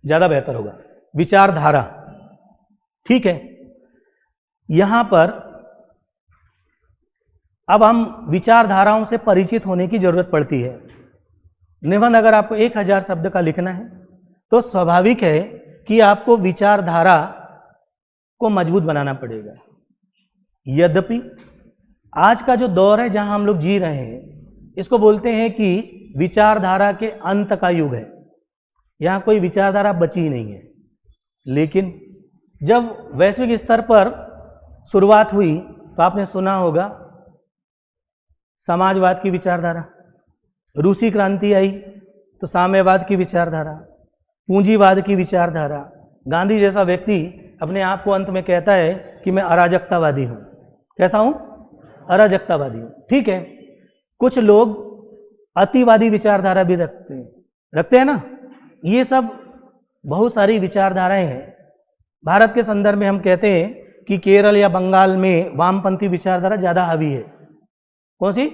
S1: ज़्यादा बेहतर होगा। विचारधारा, ठीक है। यहां पर अब हम विचारधाराओं से परिचित होने की जरूरत पड़ती है। निबंध अगर आपको 1000 शब्द का लिखना है तो स्वाभाविक है कि आपको विचारधारा को मजबूत बनाना पड़ेगा। यद्यपि आज का जो दौर है जहां हम लोग जी रहे हैं, इसको बोलते हैं कि विचारधारा के अंत का युग है। यहाँ कोई विचारधारा बची ही नहीं है। लेकिन जब वैश्विक स्तर पर शुरुआत हुई तो आपने सुना होगा समाजवाद की विचारधारा, रूसी क्रांति आई तो साम्यवाद की विचारधारा, पूंजीवाद की विचारधारा। गांधी जैसा व्यक्ति अपने आप को अंत में कहता है कि मैं अराजकतावादी हूँ। कैसा हूँ, अराजकतावादी हूँ, ठीक है। कुछ लोग अतिवादी विचारधारा भी रखते हैं ना। ये सब बहुत सारी विचारधाराएं हैं। भारत के संदर्भ में हम कहते हैं कि केरल या बंगाल में वामपंथी विचारधारा ज़्यादा हावी है। कौन सी,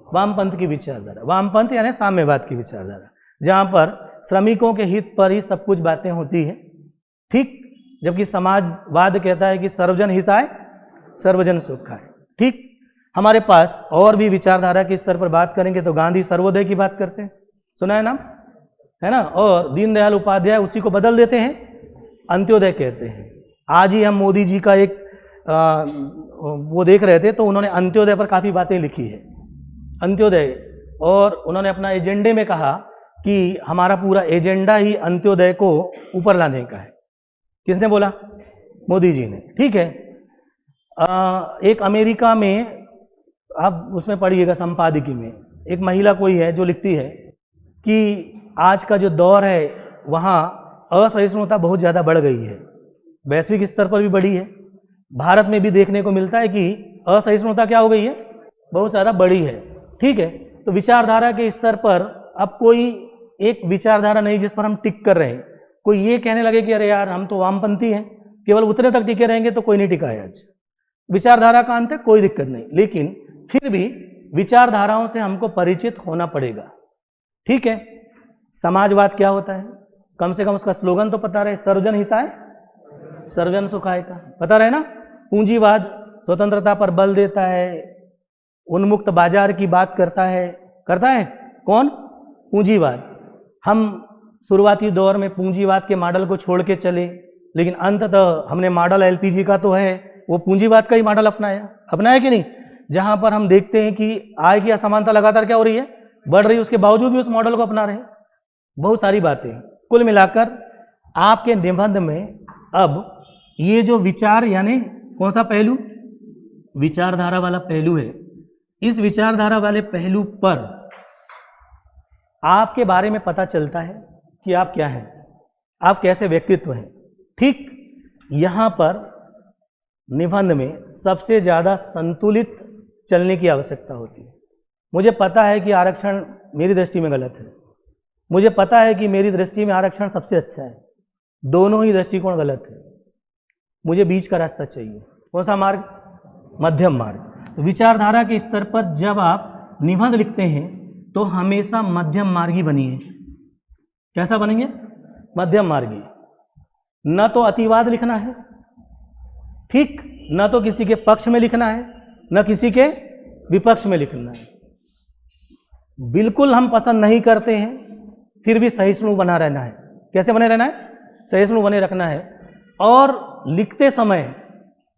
S1: वामपंथ की विचारधारा। वामपंथ यानी साम्यवाद की विचारधारा, जहाँ पर श्रमिकों के हित पर ही सब कुछ बातें होती हैं, ठीक। जबकि समाजवाद कहता है कि सर्वजन हिताय सर्वजन सुखाय, ठीक। हमारे पास और भी विचारधारा के स्तर पर बात करेंगे तो गांधी सर्वोदय की बात करते हैं, सुना है नाम, है ना। और दीनदयाल उपाध्याय उसी को बदल देते हैं, अंत्योदय कहते हैं। आज ही हम मोदी जी का एक वो देख रहे थे तो उन्होंने अंत्योदय पर काफ़ी बातें लिखी है, अंत्योदय। और उन्होंने अपना एजेंडे में कहा कि हमारा पूरा एजेंडा ही अंत्योदय को ऊपर लाने का है। किसने बोला, मोदी जी ने, ठीक है। एक अमेरिका में आप उसमें पढ़िएगा संपादकी में, एक महिला कोई है जो लिखती है कि आज का जो दौर है वहाँ असहिष्णुता बहुत ज़्यादा बढ़ गई है। वैश्विक स्तर पर भी बढ़ी है, भारत में भी देखने को मिलता है कि असहिष्णुता क्या हो गई है, बहुत ज़्यादा बढ़ी है, ठीक है। तो विचारधारा के स्तर पर अब कोई एक विचारधारा नहीं जिस पर हम टिक कर रहे हैं। कोई ये कहने लगे कि अरे यार हम तो वामपंथी हैं, केवल उतने तक टिके रहेंगे तो कोई नहीं टिका है। आज विचारधारा का अंत है, कोई दिक्कत नहीं, लेकिन फिर भी विचारधाराओं से हमको परिचित होना पड़ेगा, ठीक है। समाजवाद क्या होता है, कम से कम उसका स्लोगन तो पता रहे, सर्वजन हिताय सर्वम सुखाय का, पता रहे ना। पूंजीवाद स्वतंत्रता पर बल देता है, उन्मुक्त बाजार की बात करता है कौन? पूंजीवाद। हम शुरुआती दौर में पूंजीवाद के मॉडल को छोड़ के चले, लेकिन अंततः हमने मॉडल एलपीजी का तो है, वो पूंजीवाद का ही मॉडल अपनाया कि नहीं, जहां पर हम देखते हैं कि आय की असमानता लगातार क्या हो रही है, बढ़ रही है, उसके बावजूद भी उस मॉडल को अपना रहे हैं। बहुत सारी बातें कुल मिलाकर आपके निबंध में अब ये जो विचार यानी कौन सा पहलू, विचारधारा वाला पहलू है, इस विचारधारा वाले पहलू पर आपके बारे में पता चलता है कि आप क्या हैं, आप कैसे व्यक्तित्व हैं। ठीक यहां पर निबंध में सबसे ज़्यादा संतुलित चलने की आवश्यकता होती है। मुझे पता है कि आरक्षण मेरी दृष्टि में गलत है, मुझे पता है कि मेरी दृष्टि में आरक्षण सबसे अच्छा है, दोनों ही दृष्टिकोण गलत है। मुझे बीच का रास्ता चाहिए। कौन सा मार्ग? मध्यम मार्ग। तो विचारधारा के स्तर पर जब आप निबंध लिखते हैं तो हमेशा मध्यम मार्गी बनिए। कैसा बनेंगे? मध्यम मार्गी। न तो अतिवाद लिखना है, ठीक, न तो किसी के पक्ष में लिखना है, न किसी के विपक्ष में लिखना है। बिल्कुल हम पसंद नहीं करते हैं, फिर भी सहिष्णु बना रहना है। कैसे बने रहना है? सहिष्णु बने रखना है। और लिखते समय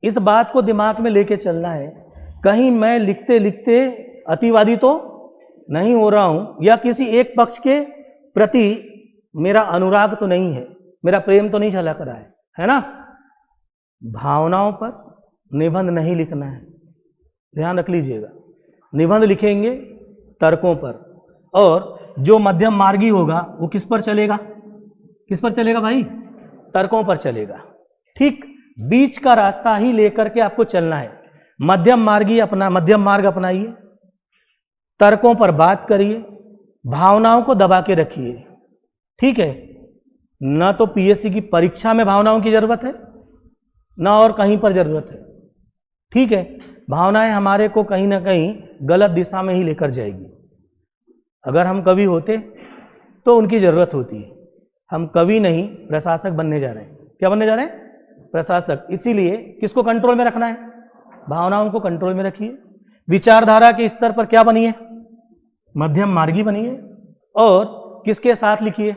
S1: इस बात को दिमाग में लेके चलना है, कहीं मैं लिखते लिखते अतिवादी तो नहीं हो रहा हूं, या किसी एक पक्ष के प्रति मेरा अनुराग तो नहीं है, मेरा प्रेम तो नहीं झलक रहा है ना। भावनाओं पर निबंध नहीं लिखना है, ध्यान रख लीजिएगा। निबंध लिखेंगे तर्कों पर, और जो मध्यम मार्गी होगा वो किस पर चलेगा? किस पर चलेगा भाई? तर्कों पर चलेगा। ठीक, बीच का रास्ता ही लेकर के आपको चलना है। मध्यम मार्ग अपनाइए, तर्कों पर बात करिए, भावनाओं को दबा के रखिए। ठीक है, न तो पीएससी की परीक्षा में भावनाओं की जरूरत है, न और कहीं पर जरूरत है। ठीक है, भावनाएं हमारे को कहीं ना कहीं गलत दिशा में ही लेकर जाएगी। अगर हम कवि होते तो उनकी जरूरत होती है। हम कवि नहीं, प्रशासक बनने जा रहे हैं। क्या बनने जा रहे हैं? प्रशासक। इसीलिए किसको कंट्रोल में रखना है? भावनाओं को कंट्रोल में रखिए। विचारधारा के स्तर पर क्या बनिए? मध्यम मार्गी बनिए। और किसके साथ लिखिए?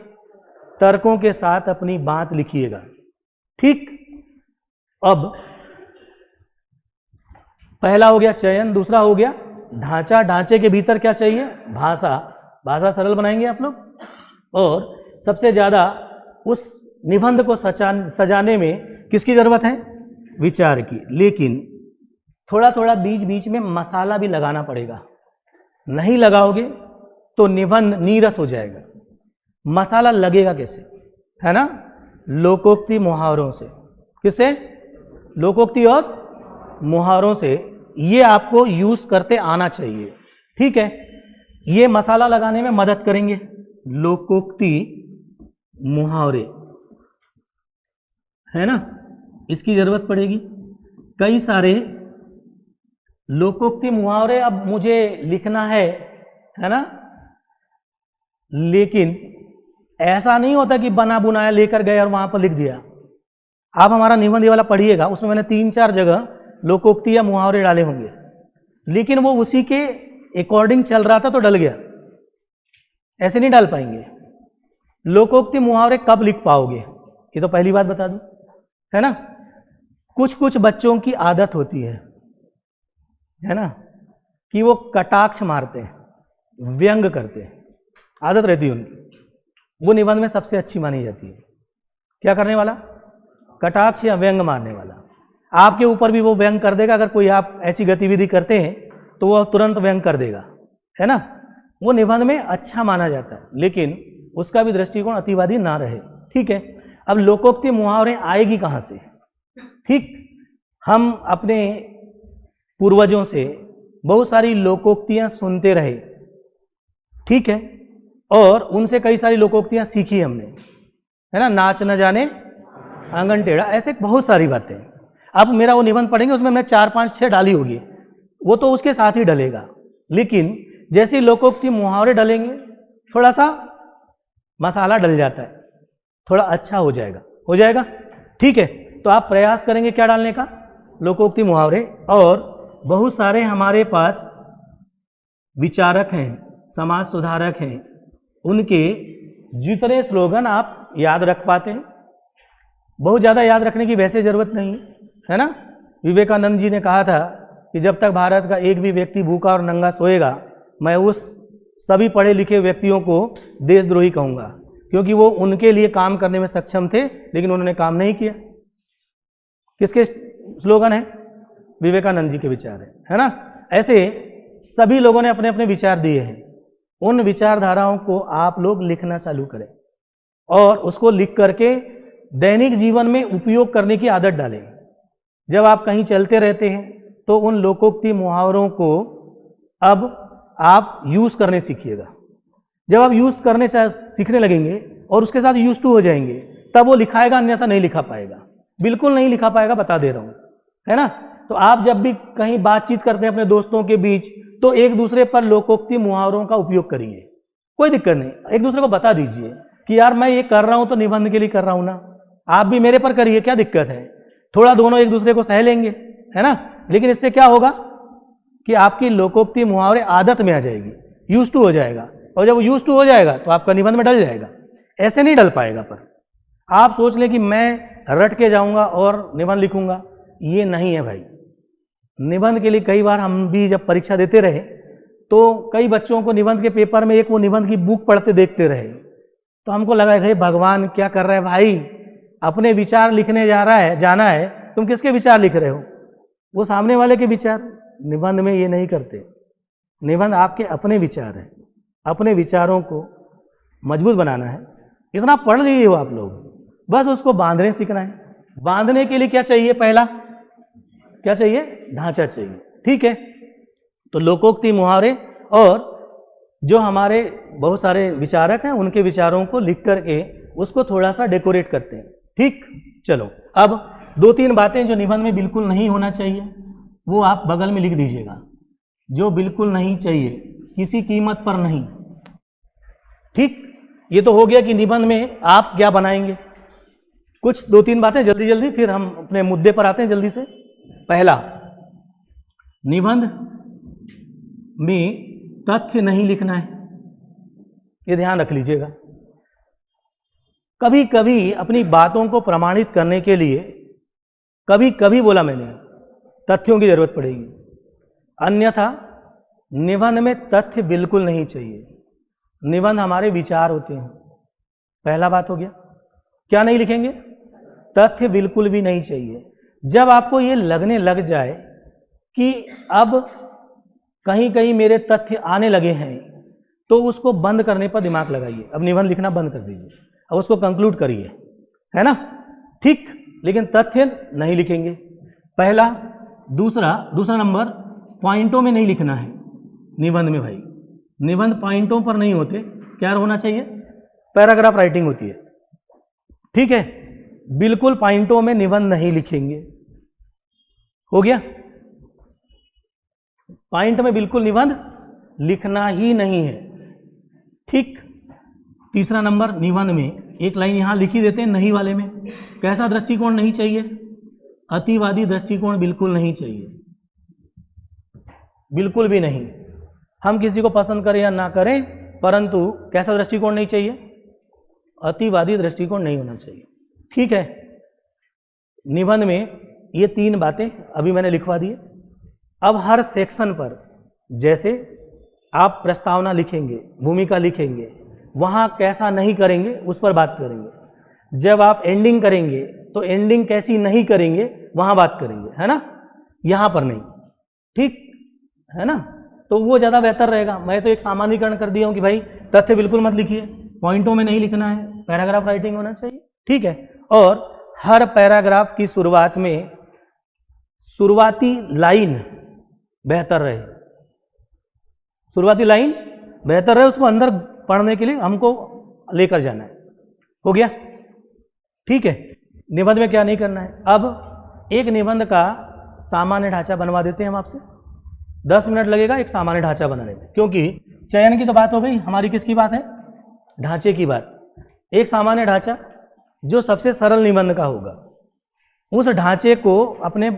S1: तर्कों के साथ अपनी बात लिखिएगा। ठीक, अब पहला हो गया चयन, दूसरा हो गया ढांचा। ढांचे के भीतर क्या चाहिए? भाषा सरल बनाएंगे आप लोग। और सबसे ज्यादा उस निबंध को सजाने में किसकी जरूरत है? विचार की। लेकिन थोड़ा थोड़ा बीच बीच में मसाला भी लगाना पड़ेगा, नहीं लगाओगे तो निबंध नीरस हो जाएगा। मसाला लगेगा कैसे? है ना, लोकोक्ति मुहावरों से। किससे? लोकोक्ति और मुहावरों से। ये आपको यूज करते आना चाहिए। ठीक है, ये मसाला लगाने में मदद करेंगे लोकोक्ति मुहावरे, है ना, इसकी जरूरत पड़ेगी। कई सारे लोकोक्ति मुहावरे अब मुझे लिखना है ना, लेकिन ऐसा नहीं होता कि बना बुनाया लेकर गए और वहां पर लिख दिया। आप हमारा निबंध वाला पढ़िएगा, उसमें मैंने 3-4 जगह लोकोक्ति या मुहावरे डाले होंगे, लेकिन वो उसी के अकॉर्डिंग चल रहा था तो डल गया। ऐसे नहीं डाल पाएंगे। लोकोक्ति मुहावरे कब लिख पाओगे? ये तो पहली बात बता दूं, है ना। कुछ कुछ बच्चों की आदत होती है ना, कि वो कटाक्ष मारते हैं, व्यंग करते हैं, आदत रहती है उनकी। वो निबंध में सबसे अच्छी मानी जाती है। क्या करने वाला? कटाक्ष या व्यंग मारने वाला। आपके ऊपर भी वो व्यंग कर देगा। अगर कोई आप ऐसी गतिविधि करते हैं तो वो तुरंत व्यंग कर देगा, है ना। वो निबंध में अच्छा माना जाता है, लेकिन उसका भी दृष्टिकोण अतिवादी ना रहे। ठीक है, अब लोकोक्ति मुहावरे आएगी कहाँ से? ठीक, हम अपने पूर्वजों से बहुत सारी लोकोक्तियां सुनते रहे, ठीक है, और उनसे कई सारी लोकोक्तियां सीखी हमने, है ना। नाच न जाने आंगन टेढ़ा, ऐसे बहुत सारी बातें। अब मेरा वो निबंध पढ़ेंगे, उसमें मैंने 4, 5, 6 डाली होगी, वो तो उसके साथ ही डलेगा। लेकिन जैसे लोकोक्ति मुहावरे डलेंगे, थोड़ा सा मसाला डल जाता है, थोड़ा अच्छा हो जाएगा। ठीक है, तो आप प्रयास करेंगे क्या डालने का, लोकोक्ति मुहावरे। और बहुत सारे हमारे पास विचारक हैं, समाज सुधारक हैं, उनके जितने स्लोगन आप याद रख पाते हैं, बहुत ज़्यादा याद रखने की वैसे ज़रूरत नहीं है ना। विवेकानंद जी ने कहा था कि जब तक भारत का एक भी व्यक्ति भूखा और नंगा सोएगा, मैं उस सभी पढ़े लिखे व्यक्तियों को देशद्रोही कहूँगा, क्योंकि वो उनके लिए काम करने में सक्षम थे लेकिन उन्होंने काम नहीं किया। किसके स्लोगन है? विवेकानंद जी के विचार है ना। ऐसे सभी लोगों ने अपने अपने विचार दिए हैं। उन विचारधाराओं को आप लोग लिखना चालू करें और उसको लिख करके दैनिक जीवन में उपयोग करने की आदत डालें। जब आप कहीं चलते रहते हैं तो उन लोकोक्ति मुहावरों को अब आप यूज़ करने सीखिएगा। जब आप यूज़ करने सीखने लगेंगे और उसके साथ यूज टू हो जाएंगे, तब वो लिखाएगा, अन्यथा नहीं लिखा पाएगा, बिल्कुल नहीं लिखा पाएगा, बता दे रहा हूँ, है ना। तो आप जब भी कहीं बातचीत करते हैं अपने दोस्तों के बीच, तो एक दूसरे पर लोकोक्ति मुहावरों का उपयोग करिए, कोई दिक्कत नहीं। एक दूसरे को बता दीजिए कि यार मैं ये कर रहा हूँ तो निबंध के लिए कर रहा हूँ ना, आप भी मेरे पर करिए, क्या दिक्कत है। थोड़ा दोनों एक दूसरे को सह लेंगे, है ना। लेकिन इससे क्या होगा कि आपकी लोकोक्ति मुहावरे आदत में आ जाएगी, यूज टू हो जाएगा, और जब यूज टू हो जाएगा तो आपका निबंध में डल जाएगा। ऐसे नहीं डल पाएगा। पर आप सोच लें कि मैं रट के जाऊंगा और निबंध लिखूंगा, ये नहीं है भाई। निबंध के लिए कई बार हम भी जब परीक्षा देते रहे तो कई बच्चों को निबंध के पेपर में एक वो निबंध की बुक पढ़ते देखते रहे, तो हमको लगा है भगवान क्या कर रहा है भाई, अपने विचार लिखने जाना है, तुम किसके विचार लिख रहे हो? वो सामने वाले के विचार। निबंध में ये नहीं करते। निबंध आपके अपने विचार हैं, अपने विचारों को मजबूत बनाना है। इतना पढ़ लीजिए हो आप लोग, बस उसको बांधने सीखना है। बांधने के लिए क्या चाहिए? पहला क्या चाहिए? ढांचा चाहिए, ठीक है। तो लोकोक्ति मुहावरे और जो हमारे बहुत सारे विचारक हैं उनके विचारों को लिख करके उसको थोड़ा सा डेकोरेट करते हैं, ठीक। चलो अब 2-3 बातें जो निबंध में बिल्कुल नहीं होना चाहिए वो आप बगल में लिख दीजिएगा। जो बिल्कुल नहीं चाहिए, किसी कीमत पर नहीं, ठीक। ये तो हो गया कि निबंध में आप क्या बनाएंगे। कुछ 2-3 बातें जल्दी जल्दी, फिर हम अपने मुद्दे पर आते हैं जल्दी से। पहला, निबंध में तथ्य नहीं लिखना है, ये ध्यान रख लीजिएगा। कभी कभी अपनी बातों को प्रमाणित करने के लिए, कभी कभी बोला मैंने, तथ्यों की जरूरत पड़ेगी, अन्यथा निबंध में तथ्य बिल्कुल नहीं चाहिए। निबंध हमारे विचार होते हैं, पहला बात हो गया। क्या नहीं लिखेंगे? तथ्य बिल्कुल भी नहीं चाहिए। जब आपको ये लगने लग जाए कि अब कहीं कहीं मेरे तथ्य आने लगे हैं, तो उसको बंद करने पर दिमाग लगाइए। अब निबंध लिखना बंद कर दीजिए, अब उसको कंक्लूड करिए, है ना, ठीक। लेकिन तथ्य नहीं लिखेंगे, पहला। दूसरा नंबर, पॉइंटों में नहीं लिखना है निबंध में भाई। निबंध पॉइंटों पर नहीं होते, क्या होना चाहिए? पैराग्राफ राइटिंग होती है, ठीक है। बिल्कुल पॉइंटों में निबंध नहीं लिखेंगे, हो गया। पॉइंट में बिल्कुल निबंध लिखना ही नहीं है, ठीक। तीसरा नंबर, निबंध में एक लाइन यहां लिखी देते हैं नहीं वाले में। कैसा दृष्टिकोण नहीं चाहिए? अतिवादी दृष्टिकोण बिल्कुल नहीं चाहिए, बिल्कुल भी नहीं। हम किसी को पसंद करें या ना करें, परंतु कैसा दृष्टिकोण नहीं चाहिए? अतिवादी दृष्टिकोण नहीं होना चाहिए, ठीक है। निबंध में ये 3 बातें अभी मैंने लिखवा दी। अब हर सेक्शन पर, जैसे आप प्रस्तावना लिखेंगे, भूमिका लिखेंगे, वहां कैसा नहीं करेंगे उस पर बात करेंगे। जब आप एंडिंग करेंगे तो एंडिंग कैसी नहीं करेंगे वहां बात करेंगे, है ना, यहां पर नहीं, ठीक है ना। तो वो ज़्यादा बेहतर रहेगा। मैं तो एक सामान्यीकरण कर दिया हूं कि भाई तथ्य बिल्कुल मत लिखिए, पॉइंटों में नहीं लिखना है, पैराग्राफ राइटिंग होना चाहिए, ठीक है। और हर पैराग्राफ की शुरुआत में शुरुआती लाइन बेहतर रहे, शुरुआती लाइन बेहतर रहे, उसको अंदर पढ़ने के लिए हमको लेकर जाना है, हो गया, ठीक है। निबंध में क्या नहीं करना है। अब एक निबंध का सामान्य ढांचा बनवा देते हैं हम आपसे। 10 मिनट लगेगा एक सामान्य ढांचा बनाने में, क्योंकि चयन की तो बात हो गई, हमारी किसकी बात है? ढांचे की बात। एक सामान्य ढांचा जो सबसे सरल निबंध का होगा, उस ढांचे को अपने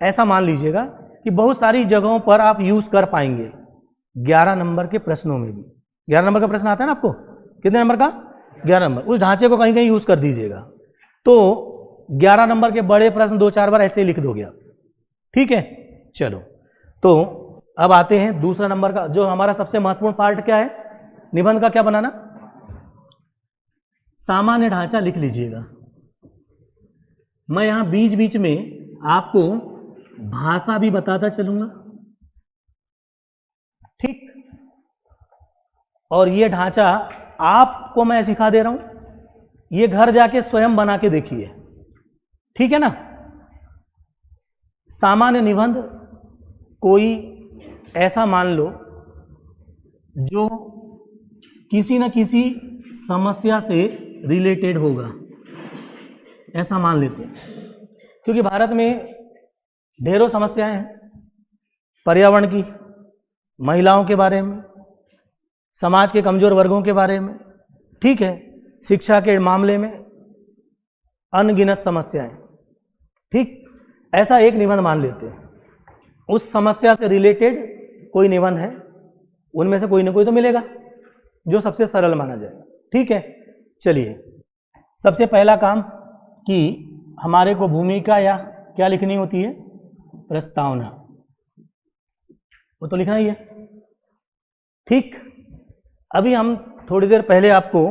S1: ऐसा मान लीजिएगा कि बहुत सारी जगहों पर आप यूज कर पाएंगे। 11 नंबर के प्रश्नों में भी 11 नंबर का प्रश्न आता है ना आपको, कितने नंबर का? 11 नंबर। उस ढांचे को कहीं कहीं यूज कर दीजिएगा तो 11 नंबर के बड़े प्रश्न 2-4 बार ऐसे ही लिख दोगे आप। ठीक है, चलो तो अब आते हैं दूसरा नंबर का, जो हमारा सबसे महत्वपूर्ण पार्ट क्या है, निबंध का क्या बनाना। सामान्य ढांचा लिख लीजिएगा। मैं यहां बीच बीच में आपको भाषा भी बताता चलूंगा, ठीक। और ये ढांचा आपको मैं सिखा दे रहा हूं, ये घर जाके स्वयं बना के देखिए, ठीक है ना। सामान्य निबंध कोई ऐसा मान लो जो किसी न किसी समस्या से रिलेटेड होगा, ऐसा मान लेते हैं, क्योंकि भारत में ढेरों समस्याएं हैं, पर्यावरण की, महिलाओं के बारे में, समाज के कमजोर वर्गों के बारे में, ठीक है, शिक्षा के मामले में अनगिनत समस्याएं, ठीक। ऐसा एक निबंध मान लेते हैं, उस समस्या से रिलेटेड कोई निबंध है, उनमें से कोई ना कोई तो मिलेगा जो सबसे सरल माना जाएगा, ठीक है। चलिए, सबसे पहला काम कि हमारे को भूमिका या क्या लिखनी होती है, प्रस्तावना, वो तो लिखना ही है, ठीक। अभी हम थोड़ी देर पहले आपको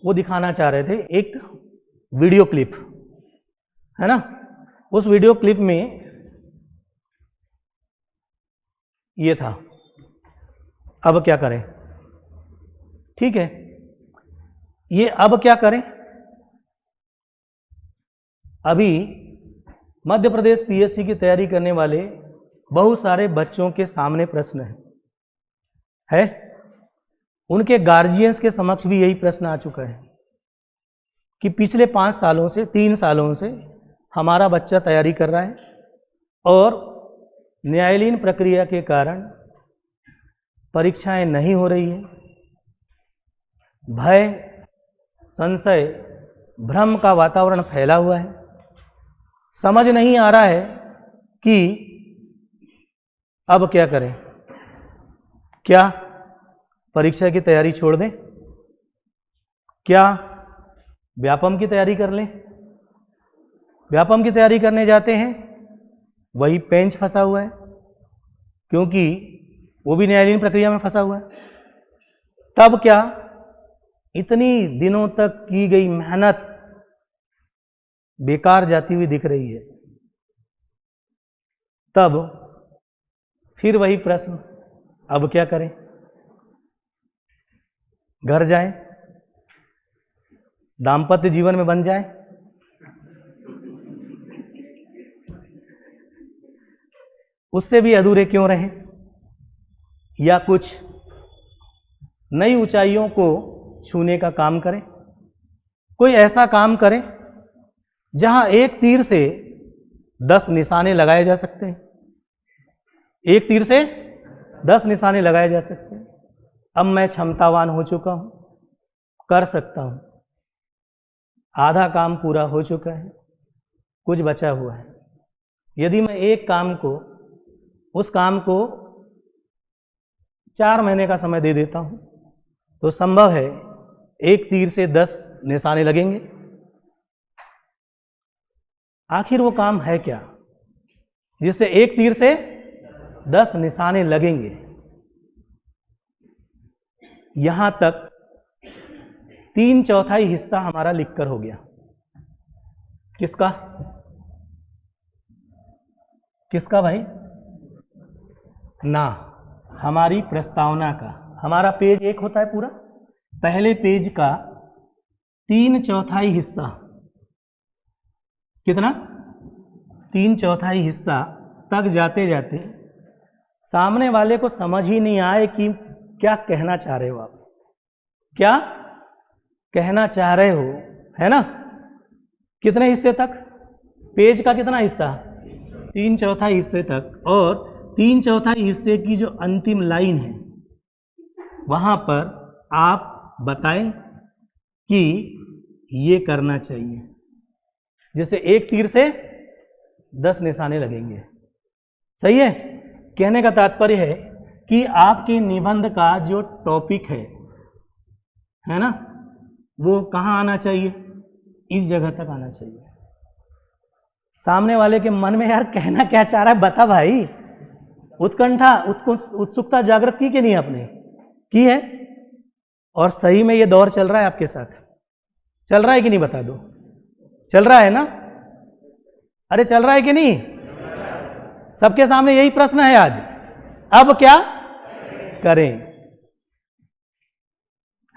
S1: वो दिखाना चाह रहे थे, एक वीडियो क्लिप है ना। उस वीडियो क्लिप में ये था, अब क्या करें, ठीक है। ये अब क्या करें, अभी मध्य प्रदेश पीएससी की तैयारी करने वाले बहुत सारे बच्चों के सामने प्रश्न है, उनके गार्जियंस के समक्ष भी यही प्रश्न आ चुका है कि पिछले 5 सालों से 3 सालों से हमारा बच्चा तैयारी कर रहा है और न्यायालयीन प्रक्रिया के कारण परीक्षाएं नहीं हो रही है, भय, संशय, भ्रम का वातावरण फैला हुआ है, समझ नहीं आ रहा है कि अब क्या करें, क्या परीक्षा की तैयारी छोड़ दें, क्या व्यापम की तैयारी कर लें। व्यापम की तैयारी करने जाते हैं, वही पेंच फंसा हुआ है, क्योंकि वो भी न्यायालयीन प्रक्रिया में फंसा हुआ है। तब क्या इतनी दिनों तक की गई मेहनत बेकार जाती हुई दिख रही है। तब फिर वही प्रश्न, अब क्या करें, घर जाएं, दाम्पत्य जीवन में बन जाएं, उससे भी अधूरे क्यों रहें, या कुछ नई ऊंचाइयों को छूने का काम करें, कोई ऐसा काम करें जहां एक तीर से 10 निशाने लगाए जा सकते हैं, एक तीर से 10 निशाने लगाए जा सकते हैं। अब मैं क्षमतावान हो चुका हूं, कर सकता हूं, आधा काम पूरा हो चुका है, कुछ बचा हुआ है। यदि मैं एक काम को, उस काम को 4 महीने का समय दे देता हूं तो संभव है एक तीर से 10 निशाने लगेंगे। आखिर वो काम है क्या जिससे एक तीर से 10 निशाने लगेंगे। यहां तक 3/4 हिस्सा हमारा लिखकर हो गया। किसका किसका भाई? ना, हमारी प्रस्तावना का। हमारा पेज 1 होता है पूरा, पहले पेज का 3/4 हिस्सा, कितना? 3/4 हिस्सा तक जाते जाते सामने वाले को समझ ही नहीं आए कि क्या कहना चाह रहे हो आप, क्या कहना चाह रहे हो, है ना। कितने हिस्से तक? पेज का कितना हिस्सा? 3/4 हिस्से तक। और 3/4 हिस्से की जो अंतिम लाइन है वहां पर आप बताएं कि ये करना चाहिए। जैसे एक तीर से 10 निशाने लगेंगे। सही है। कहने का तात्पर्य है कि आपके निबंध का जो टॉपिक है ना, वो कहाँ आना चाहिए, इस जगह तक आना चाहिए। सामने वाले के मन में यार कहना क्या चाह रहा है बता भाई। उत्कंठा उत्सुकता जागृत की कि नहीं आपने, की है। और सही में ये दौर चल रहा है आपके साथ, चल रहा है कि नहीं बता दो, चल रहा है ना। अरे चल रहा है कि नहीं, सबके सामने यही प्रश्न है आज, अब क्या करें,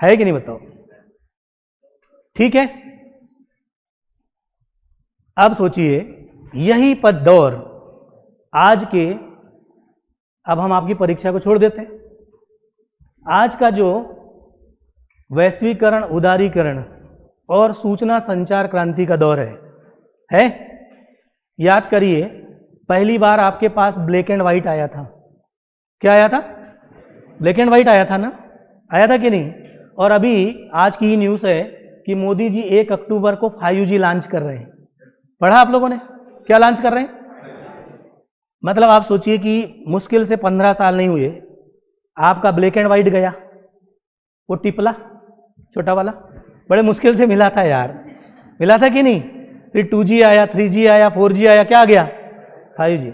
S1: है कि नहीं बताओ। ठीक है, अब सोचिए यही पर दौर आज के, अब हम आपकी परीक्षा को छोड़ देते हैं। आज का जो वैश्वीकरण, उदारीकरण और सूचना संचार क्रांति का दौर है? याद करिए, पहली बार आपके पास ब्लैक एंड व्हाइट आया था। क्या आया था? ब्लैक एंड व्हाइट आया था ना, आया था कि नहीं। और अभी आज की ही न्यूज़ है कि मोदी जी 1 अक्टूबर को 5G लॉन्च कर रहे हैं। पढ़ा आप लोगों ने? क्या लॉन्च कर रहे हैं? मतलब आप सोचिए कि मुश्किल से 15 साल नहीं हुए, आपका ब्लैक एंड व्हाइट गया, वो टिपला छोटा वाला बड़े मुश्किल से मिला था यार, मिला था कि नहीं। फिर 2G आया, 3G आया, 4G आया, क्या आ गया? 5G।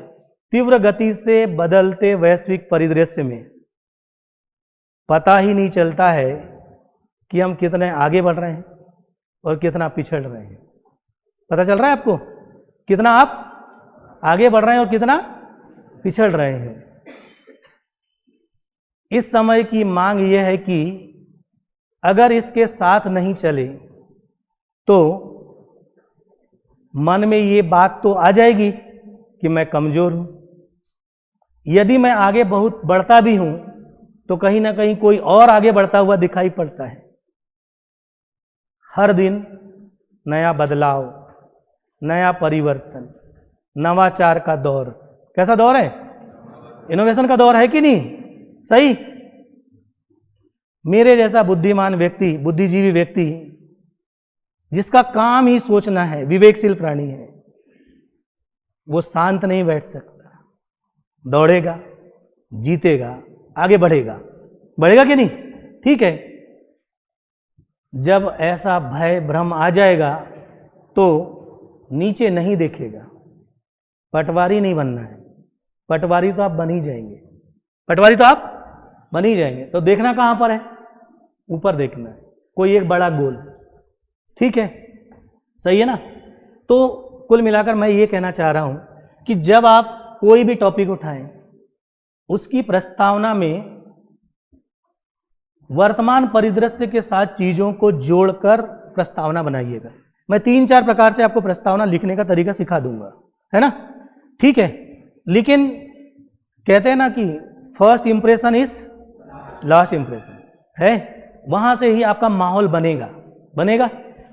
S1: तीव्र गति से बदलते वैश्विक परिदृश्य में पता ही नहीं चलता है कि हम कितने आगे बढ़ रहे हैं और कितना पिछड़ रहे हैं। पता चल रहा है आपको कितना आप आगे बढ़ रहे हैं और कितना पिछड़ रहे हैं। इस समय की मांग यह है कि अगर इसके साथ नहीं चले तो मन में ये बात तो आ जाएगी कि मैं कमजोर हूं। यदि मैं आगे बहुत बढ़ता भी हूं तो कहीं ना कहीं कोई और आगे बढ़ता हुआ दिखाई पड़ता है। हर दिन नया बदलाव, नया परिवर्तन, नवाचार का दौर। कैसा दौर है? इनोवेशन का दौर है कि नहीं? सही। मेरे जैसा बुद्धिमान व्यक्ति, बुद्धिजीवी व्यक्ति, जिसका काम ही सोचना है, विवेकशील प्राणी है, वो शांत नहीं बैठ सकता, दौड़ेगा, जीतेगा, आगे बढ़ेगा। बढ़ेगा कि नहीं? ठीक है। जब ऐसा भय भ्रम आ जाएगा तो नीचे नहीं देखेगा। पटवारी नहीं बनना है, पटवारी तो आप बन ही जाएंगे, पटवारी तो आप बन ही जाएंगे। तो देखना कहां पर है? ऊपर देखना है, कोई एक बड़ा गोल। ठीक है, सही है ना। तो कुल मिलाकर मैं ये कहना चाह रहा हूं कि जब आप कोई भी टॉपिक उठाएं, उसकी प्रस्तावना में वर्तमान परिदृश्य के साथ चीजों को जोड़कर प्रस्तावना बनाइएगा। मैं 3-4 प्रकार से आपको प्रस्तावना लिखने का तरीका सिखा दूंगा, है ना। ठीक है, लेकिन कहते हैं ना कि first impression is last impression है, वहां से ही आपका माहौल बनेगा।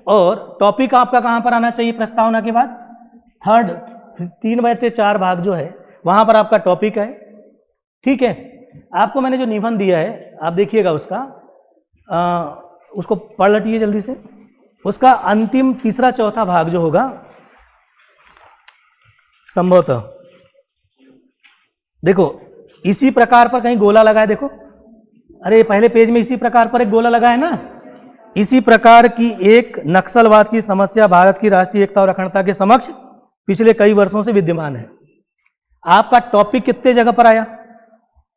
S1: और टॉपिक आपका कहां पर आना चाहिए प्रस्तावना के बाद? 3/4 भाग जो है वहां पर आपका टॉपिक है। ठीक है, आपको मैंने जो निबंध दिया है आप देखिएगा उसको पढ़ लटिए जल्दी से। उसका अंतिम 3-4 भाग जो होगा संभवतः, देखो इसी प्रकार पर कहीं गोला लगा है, देखो, अरे पहले पेज में इसी प्रकार पर एक गोला लगा है ना। इसी प्रकार की एक नक्सलवाद की समस्या भारत की राष्ट्रीय एकता और अखंडता के समक्ष पिछले कई वर्षों से विद्यमान है। आपका टॉपिक कितने जगह पर आया?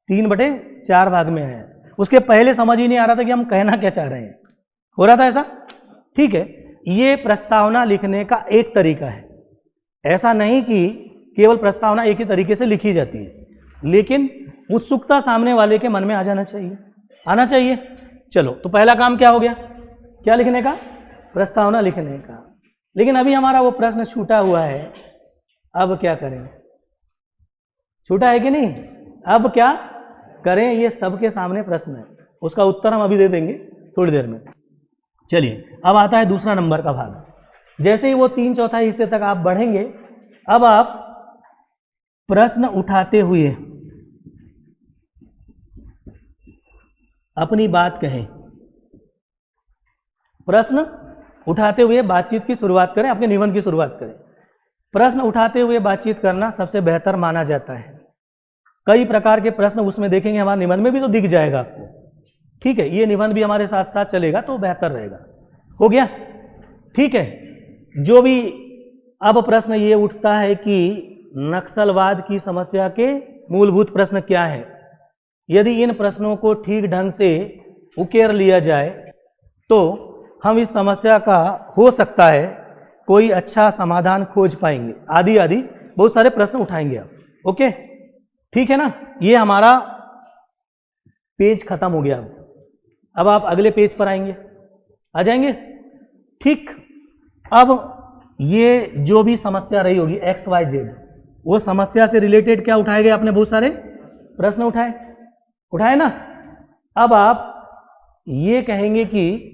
S1: 3/4 भाग में आया। उसके पहले समझ ही नहीं आ रहा था कि हम कहना क्या चाह रहे हैं, हो रहा था ऐसा। ठीक है, ये प्रस्तावना लिखने का एक तरीका है। ऐसा नहीं कि केवल प्रस्तावना एक ही तरीके से लिखी जाती है, लेकिन उत्सुकता सामने वाले के मन में आ जाना चाहिए, आना चाहिए। चलो, तो पहला काम क्या हो गया? क्या लिखने का? प्रस्तावना लिखने का। लेकिन अभी हमारा वो प्रश्न छूटा हुआ है, अब क्या करें? छूटा है कि नहीं? अब क्या करें, ये सबके सामने प्रश्न है। उसका उत्तर हम अभी दे देंगे थोड़ी देर में। चलिए, अब आता है दूसरा नंबर का भाग। जैसे ही वो 3/4 हिस्से तक आप बढ़ेंगे, अब आप प्रश्न उठाते हुए अपनी बात कहें, प्रश्न उठाते हुए बातचीत की शुरुआत करें, अपने निबंध की शुरुआत करें। प्रश्न उठाते हुए बातचीत करना सबसे बेहतर माना जाता है। कई प्रकार के प्रश्न उसमें देखेंगे, हमारे निबंध में भी तो दिख जाएगा आपको, ठीक है। ये निबंध भी हमारे साथ साथ चलेगा तो बेहतर रहेगा। हो गया, ठीक है। जो भी अब प्रश्न ये उठता है कि नक्सलवाद की समस्या के मूलभूत प्रश्न क्या है। यदि इन प्रश्नों को ठीक ढंग से उकेर लिया जाए तो हम इस समस्या का हो सकता है कोई अच्छा समाधान खोज पाएंगे। आदि आदि बहुत सारे प्रश्न उठाएंगे आप, ओके, ठीक है ना। ये हमारा पेज खत्म हो गया। अब आप अगले पेज पर आएंगे, आ जाएंगे, ठीक। अब ये जो भी समस्या रही होगी XYZ, वो समस्या से रिलेटेड क्या उठाए गए आपने, बहुत सारे प्रश्न उठाए ना। अब आप ये कहेंगे कि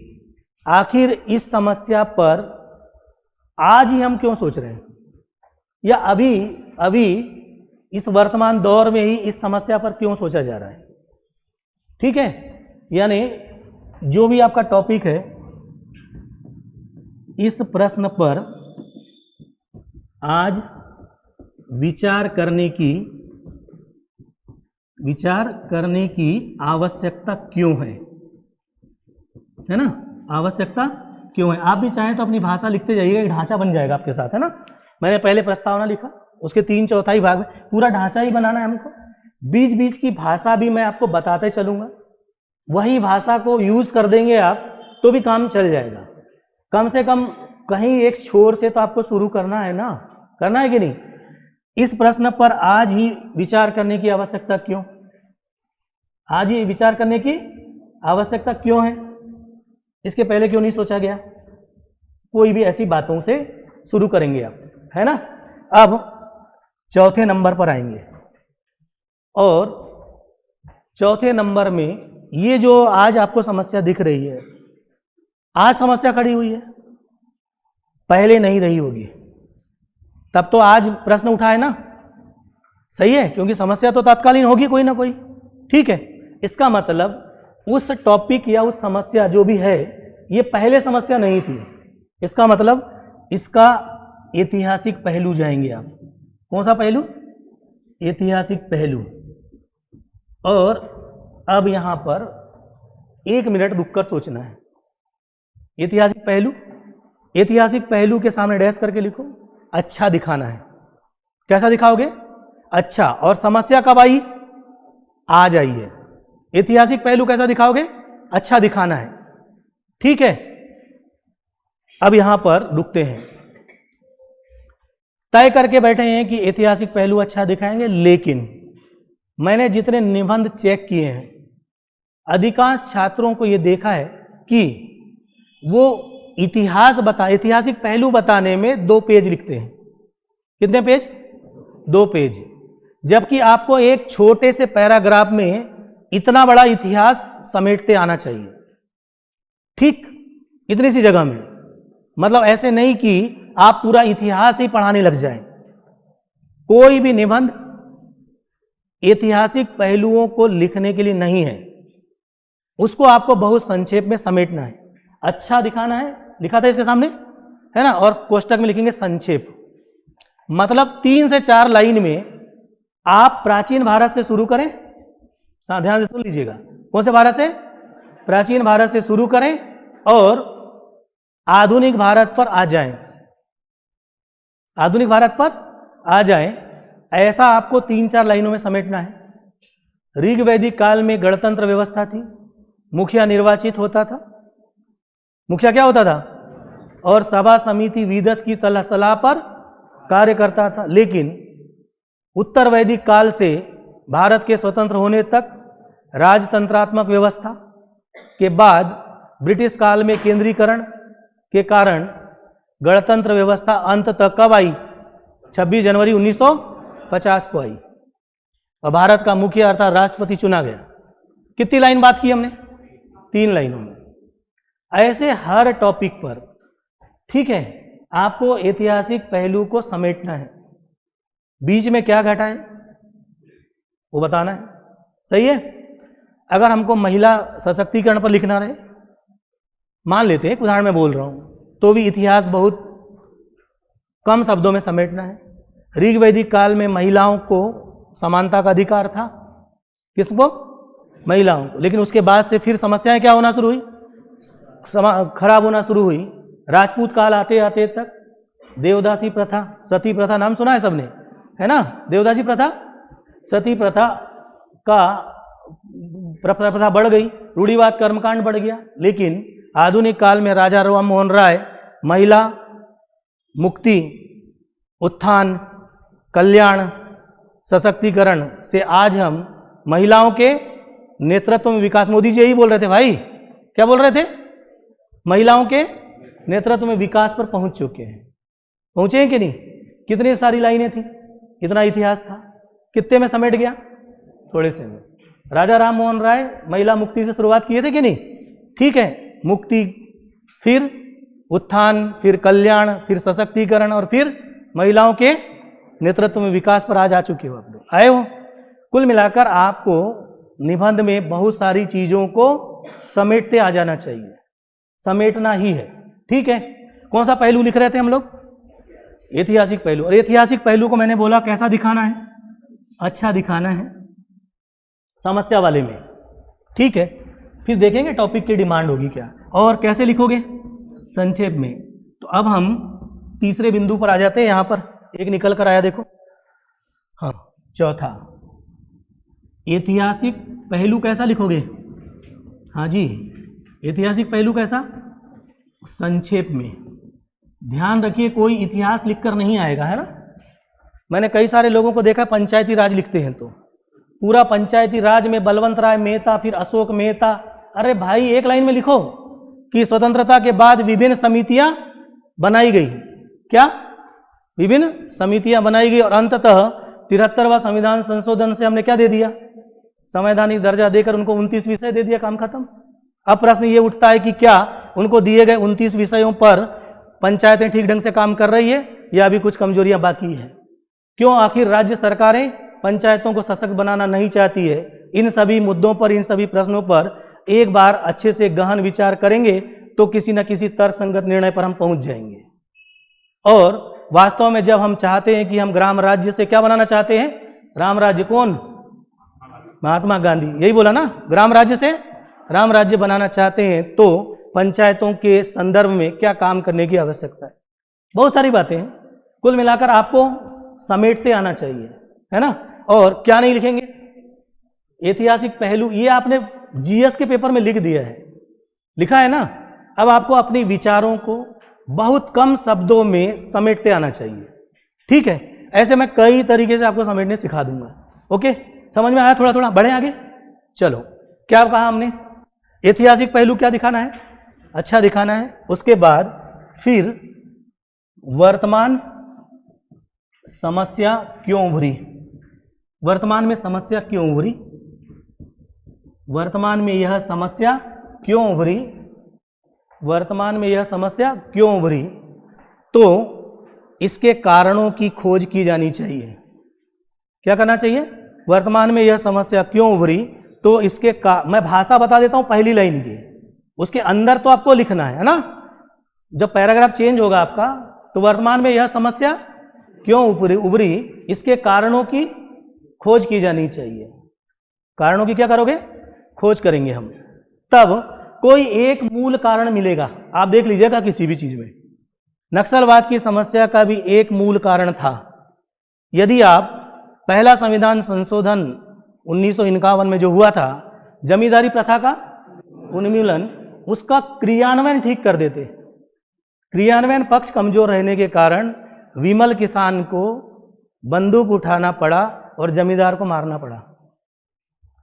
S1: आखिर इस समस्या पर आज ही हम क्यों सोच रहे हैं, या अभी इस वर्तमान दौर में ही इस समस्या पर क्यों सोचा जा रहा है, ठीक है। यानी जो भी आपका टॉपिक है, इस प्रश्न पर आज विचार करने की आवश्यकता क्यों है ना। आवश्यकता क्यों है। आप भी चाहें तो अपनी भाषा लिखते जाइएगा, एक ढांचा बन जाएगा आपके साथ, है ना। मैंने पहले प्रस्तावना लिखा, उसके 3/4 भाग में पूरा ढांचा ही बनाना है हमको। बीच बीच की भाषा भी मैं आपको बताते चलूंगा, वही भाषा को यूज कर देंगे आप तो भी काम चल जाएगा। कम से कम कहीं एक छोर से तो आपको शुरू करना है ना, करना है कि नहीं। इस प्रश्न पर आज ही विचार करने की आवश्यकता क्यों, आज ही विचार करने की आवश्यकता क्यों है, इसके पहले क्यों नहीं सोचा गया। कोई भी ऐसी बातों से शुरू करेंगे आप, है ना। अब चौथे नंबर पर आएंगे, और चौथे नंबर में ये जो आज आपको समस्या दिख रही है, आज समस्या खड़ी हुई है, पहले नहीं रही होगी, तब तो आज प्रश्न उठा है ना, सही है, क्योंकि समस्या तो तत्कालीन होगी कोई ना कोई, ठीक है। इसका मतलब उस टॉपिक या उस समस्या जो भी है, ये पहले समस्या नहीं थी। इसका मतलब इसका ऐतिहासिक पहलू जाएंगे आप। कौन सा पहलू, ऐतिहासिक पहलू। और अब यहां पर 1 मिनट रुककर सोचना है। ऐतिहासिक पहलू, ऐतिहासिक पहलू के सामने डैश करके लिखो, अच्छा दिखाना है। कैसा दिखाओगे, अच्छा। और समस्या कब आई, आज आई है। ऐतिहासिक पहलू कैसा दिखाओगे, अच्छा दिखाना है, ठीक है। अब यहां पर रुकते हैं, तय करके बैठे हैं कि ऐतिहासिक पहलू अच्छा दिखाएंगे, लेकिन मैंने जितने निबंध चेक किए हैं, अधिकांश छात्रों को यह देखा है कि वो ऐतिहासिक पहलू बताने में 2 पेज लिखते हैं। कितने पेज, 2 पेज। जबकि आपको एक छोटे से पैराग्राफ में इतना बड़ा इतिहास समेटते आना चाहिए, ठीक, इतनी सी जगह में। मतलब ऐसे नहीं कि आप पूरा इतिहास ही पढ़ाने लग जाएं। कोई भी निबंध ऐतिहासिक पहलुओं को लिखने के लिए नहीं है, उसको आपको बहुत संक्षेप में समेटना है, अच्छा दिखाना है। लिखा था इसके सामने, है ना, और कोष्टक में लिखेंगे संक्षेप। मतलब 3 से 4 लाइन में आप प्राचीन भारत से शुरू करें, ध्यान से सुन लीजिएगा, कौन से भारत से, प्राचीन भारत से शुरू करें और आधुनिक भारत पर आ जाएं, आधुनिक भारत पर आ जाएं। ऐसा आपको 3-4 लाइनों में समेटना है। ऋग वैदिक काल में गणतंत्र व्यवस्था थी, मुखिया निर्वाचित होता था, मुखिया क्या होता था, और सभा समिति विदत की सलाह पर कार्य करता था। लेकिन उत्तर वैदिक काल से भारत के स्वतंत्र होने तक राजतंत्रात्मक व्यवस्था के बाद ब्रिटिश काल में केंद्रीकरण के कारण गणतंत्र व्यवस्था अंत तक कब आई, 26 जनवरी 1950 को आई, और भारत का मुखिया अर्थात राष्ट्रपति चुना गया। कितनी लाइन बात की हमने, 3 लाइनों में। ऐसे हर टॉपिक पर, ठीक है, आपको ऐतिहासिक पहलू को समेटना है, बीच में क्या घटा है वो बताना है, सही है। अगर हमको महिला सशक्तिकरण पर लिखना रहे, मान लेते हैं, उदाहरण में बोल रहा हूं, तो भी इतिहास बहुत कम शब्दों में समेटना है। ऋग वैदिक काल में महिलाओं को समानता का अधिकार था, किसको? महिलाओं को। लेकिन उसके बाद से फिर समस्याएं क्या होना शुरू हुई? खराब होना शुरू हुई। राजपूत काल आते आते तक देवदासी प्रथा, सती प्रथा, नाम सुना है सबने, है ना? देवदासी प्रथा, सती प्रथा का प्रथा बढ़ गई, रूढ़िवाद कर्मकांड बढ़ गया। लेकिन आधुनिक काल में राजा राम मोहन राय महिला मुक्ति, उत्थान, कल्याण, सशक्तिकरण से आज हम महिलाओं के नेतृत्व में विकास, मोदी जी यही बोल रहे थे भाई, क्या बोल रहे थे? महिलाओं के नेतृत्व में विकास पर पहुंच चुके हैं। पहुंचे हैं कि नहीं? कितनी सारी लाइनें थी, कितना इतिहास था, कितने में समेट गया? थोड़े से में। राजा राम मोहन राय महिला मुक्ति से शुरुआत किए थे कि नहीं? ठीक है, मुक्ति, फिर उत्थान, फिर कल्याण, फिर सशक्तिकरण और फिर महिलाओं के नेतृत्व में विकास पर आज आ चुके हो आप लोग, आए हो। कुल मिलाकर आपको निबंध में बहुत सारी चीजों को समेटते आ जाना चाहिए, समेटना ही है। ठीक है, कौन सा पहलू लिख रहे थे हम लोग? ऐतिहासिक पहलू। और ऐतिहासिक पहलू को मैंने बोला कैसा दिखाना है? अच्छा दिखाना है, समस्या वाले में। ठीक है, फिर देखेंगे टॉपिक की डिमांड होगी क्या और कैसे लिखोगे, संक्षेप में। तो अब हम तीसरे बिंदु पर आ जाते हैं। यहां पर एक निकल कर आया, देखो। हाँ, चौथा, ऐतिहासिक पहलू कैसा लिखोगे? हाँ जी, ऐतिहासिक पहलू कैसा? संक्षेप में। ध्यान रखिए, कोई इतिहास लिखकर नहीं आएगा, है ना? मैंने कई सारे लोगों को देखा पंचायती राज लिखते हैं, तो पूरा पंचायती राज में बलवंत राय मेहता, फिर अशोक मेहता। अरे भाई, एक लाइन में लिखो कि स्वतंत्रता के बाद विभिन्न समितियां बनाई गई। क्या? विभिन्न समितियां बनाई गई और अंततः 73वां संविधान संशोधन से हमने क्या दे दिया? संवैधानिक दर्जा देकर उनको 29 विषय दे दिया, काम खत्म। अब प्रश्न ये उठता है कि क्या उनको दिए गए 29 विषयों पर पंचायतें ठीक ढंग से काम कर रही है या अभी कुछ कमजोरियां बाकी है? क्यों आखिर राज्य सरकारें पंचायतों को सशक्त बनाना नहीं चाहती है? इन सभी मुद्दों पर, इन सभी प्रश्नों पर एक बार अच्छे से गहन विचार करेंगे तो किसी न किसी तर्कसंगत निर्णय पर हम पहुंच जाएंगे। और वास्तव में जब हम चाहते हैं कि हम ग्राम राज्य से क्या बनाना चाहते हैं? राम राज्य। कौन? महात्मा गांधी, यही बोला ना, ग्राम राज्य से राम राज्य बनाना चाहते हैं तो पंचायतों के संदर्भ में क्या काम करने की आवश्यकता है? बहुत सारी बातें हैं। कुल मिलाकर आपको समेटते आना चाहिए, है ना? और क्या नहीं लिखेंगे? ऐतिहासिक पहलू, ये आपने जीएस के पेपर में लिख दिया है, लिखा है ना? अब आपको अपने विचारों को बहुत कम शब्दों में समेटते आना चाहिए। ठीक है, ऐसे मैं कई तरीके से आपको समेटने सिखा दूंगा। ओके, समझ में आया? थोड़ा थोड़ा बढ़े आगे। चलो, क्या कहा हमने? ऐतिहासिक पहलू क्या दिखाना है? अच्छा दिखाना है। उसके बाद फिर वर्तमान समस्या क्यों उभरी? वर्तमान में समस्या क्यों उभरी? वर्तमान में यह समस्या क्यों उभरी? वर्तमान में यह समस्या क्यों उभरी? तो इसके कारणों की खोज की जानी चाहिए। क्या करना चाहिए? वर्तमान में यह समस्या क्यों उभरी, तो इसके मैं भाषा बता देता हूं पहली लाइन की, उसके अंदर तो आपको लिखना है ना? जब पैराग्राफ चेंज होगा आपका, तो वर्तमान में यह समस्या क्यों उभरी, इसके कारणों की खोज की जानी चाहिए। कारणों की क्या करोगे? खोज करेंगे हम, तब कोई एक मूल कारण मिलेगा। आप देख लीजिएगा किसी भी चीज में, नक्सलवाद की समस्या का भी एक मूल कारण था। यदि आप पहला संविधान संशोधन 1951 में जो हुआ था, जमींदारी प्रथा का उन्मूलन, उसका क्रियान्वयन ठीक कर देते। क्रियान्वयन पक्ष कमजोर रहने के कारण विमल किसान को बंदूक उठाना पड़ा और जमींदार को मारना पड़ा।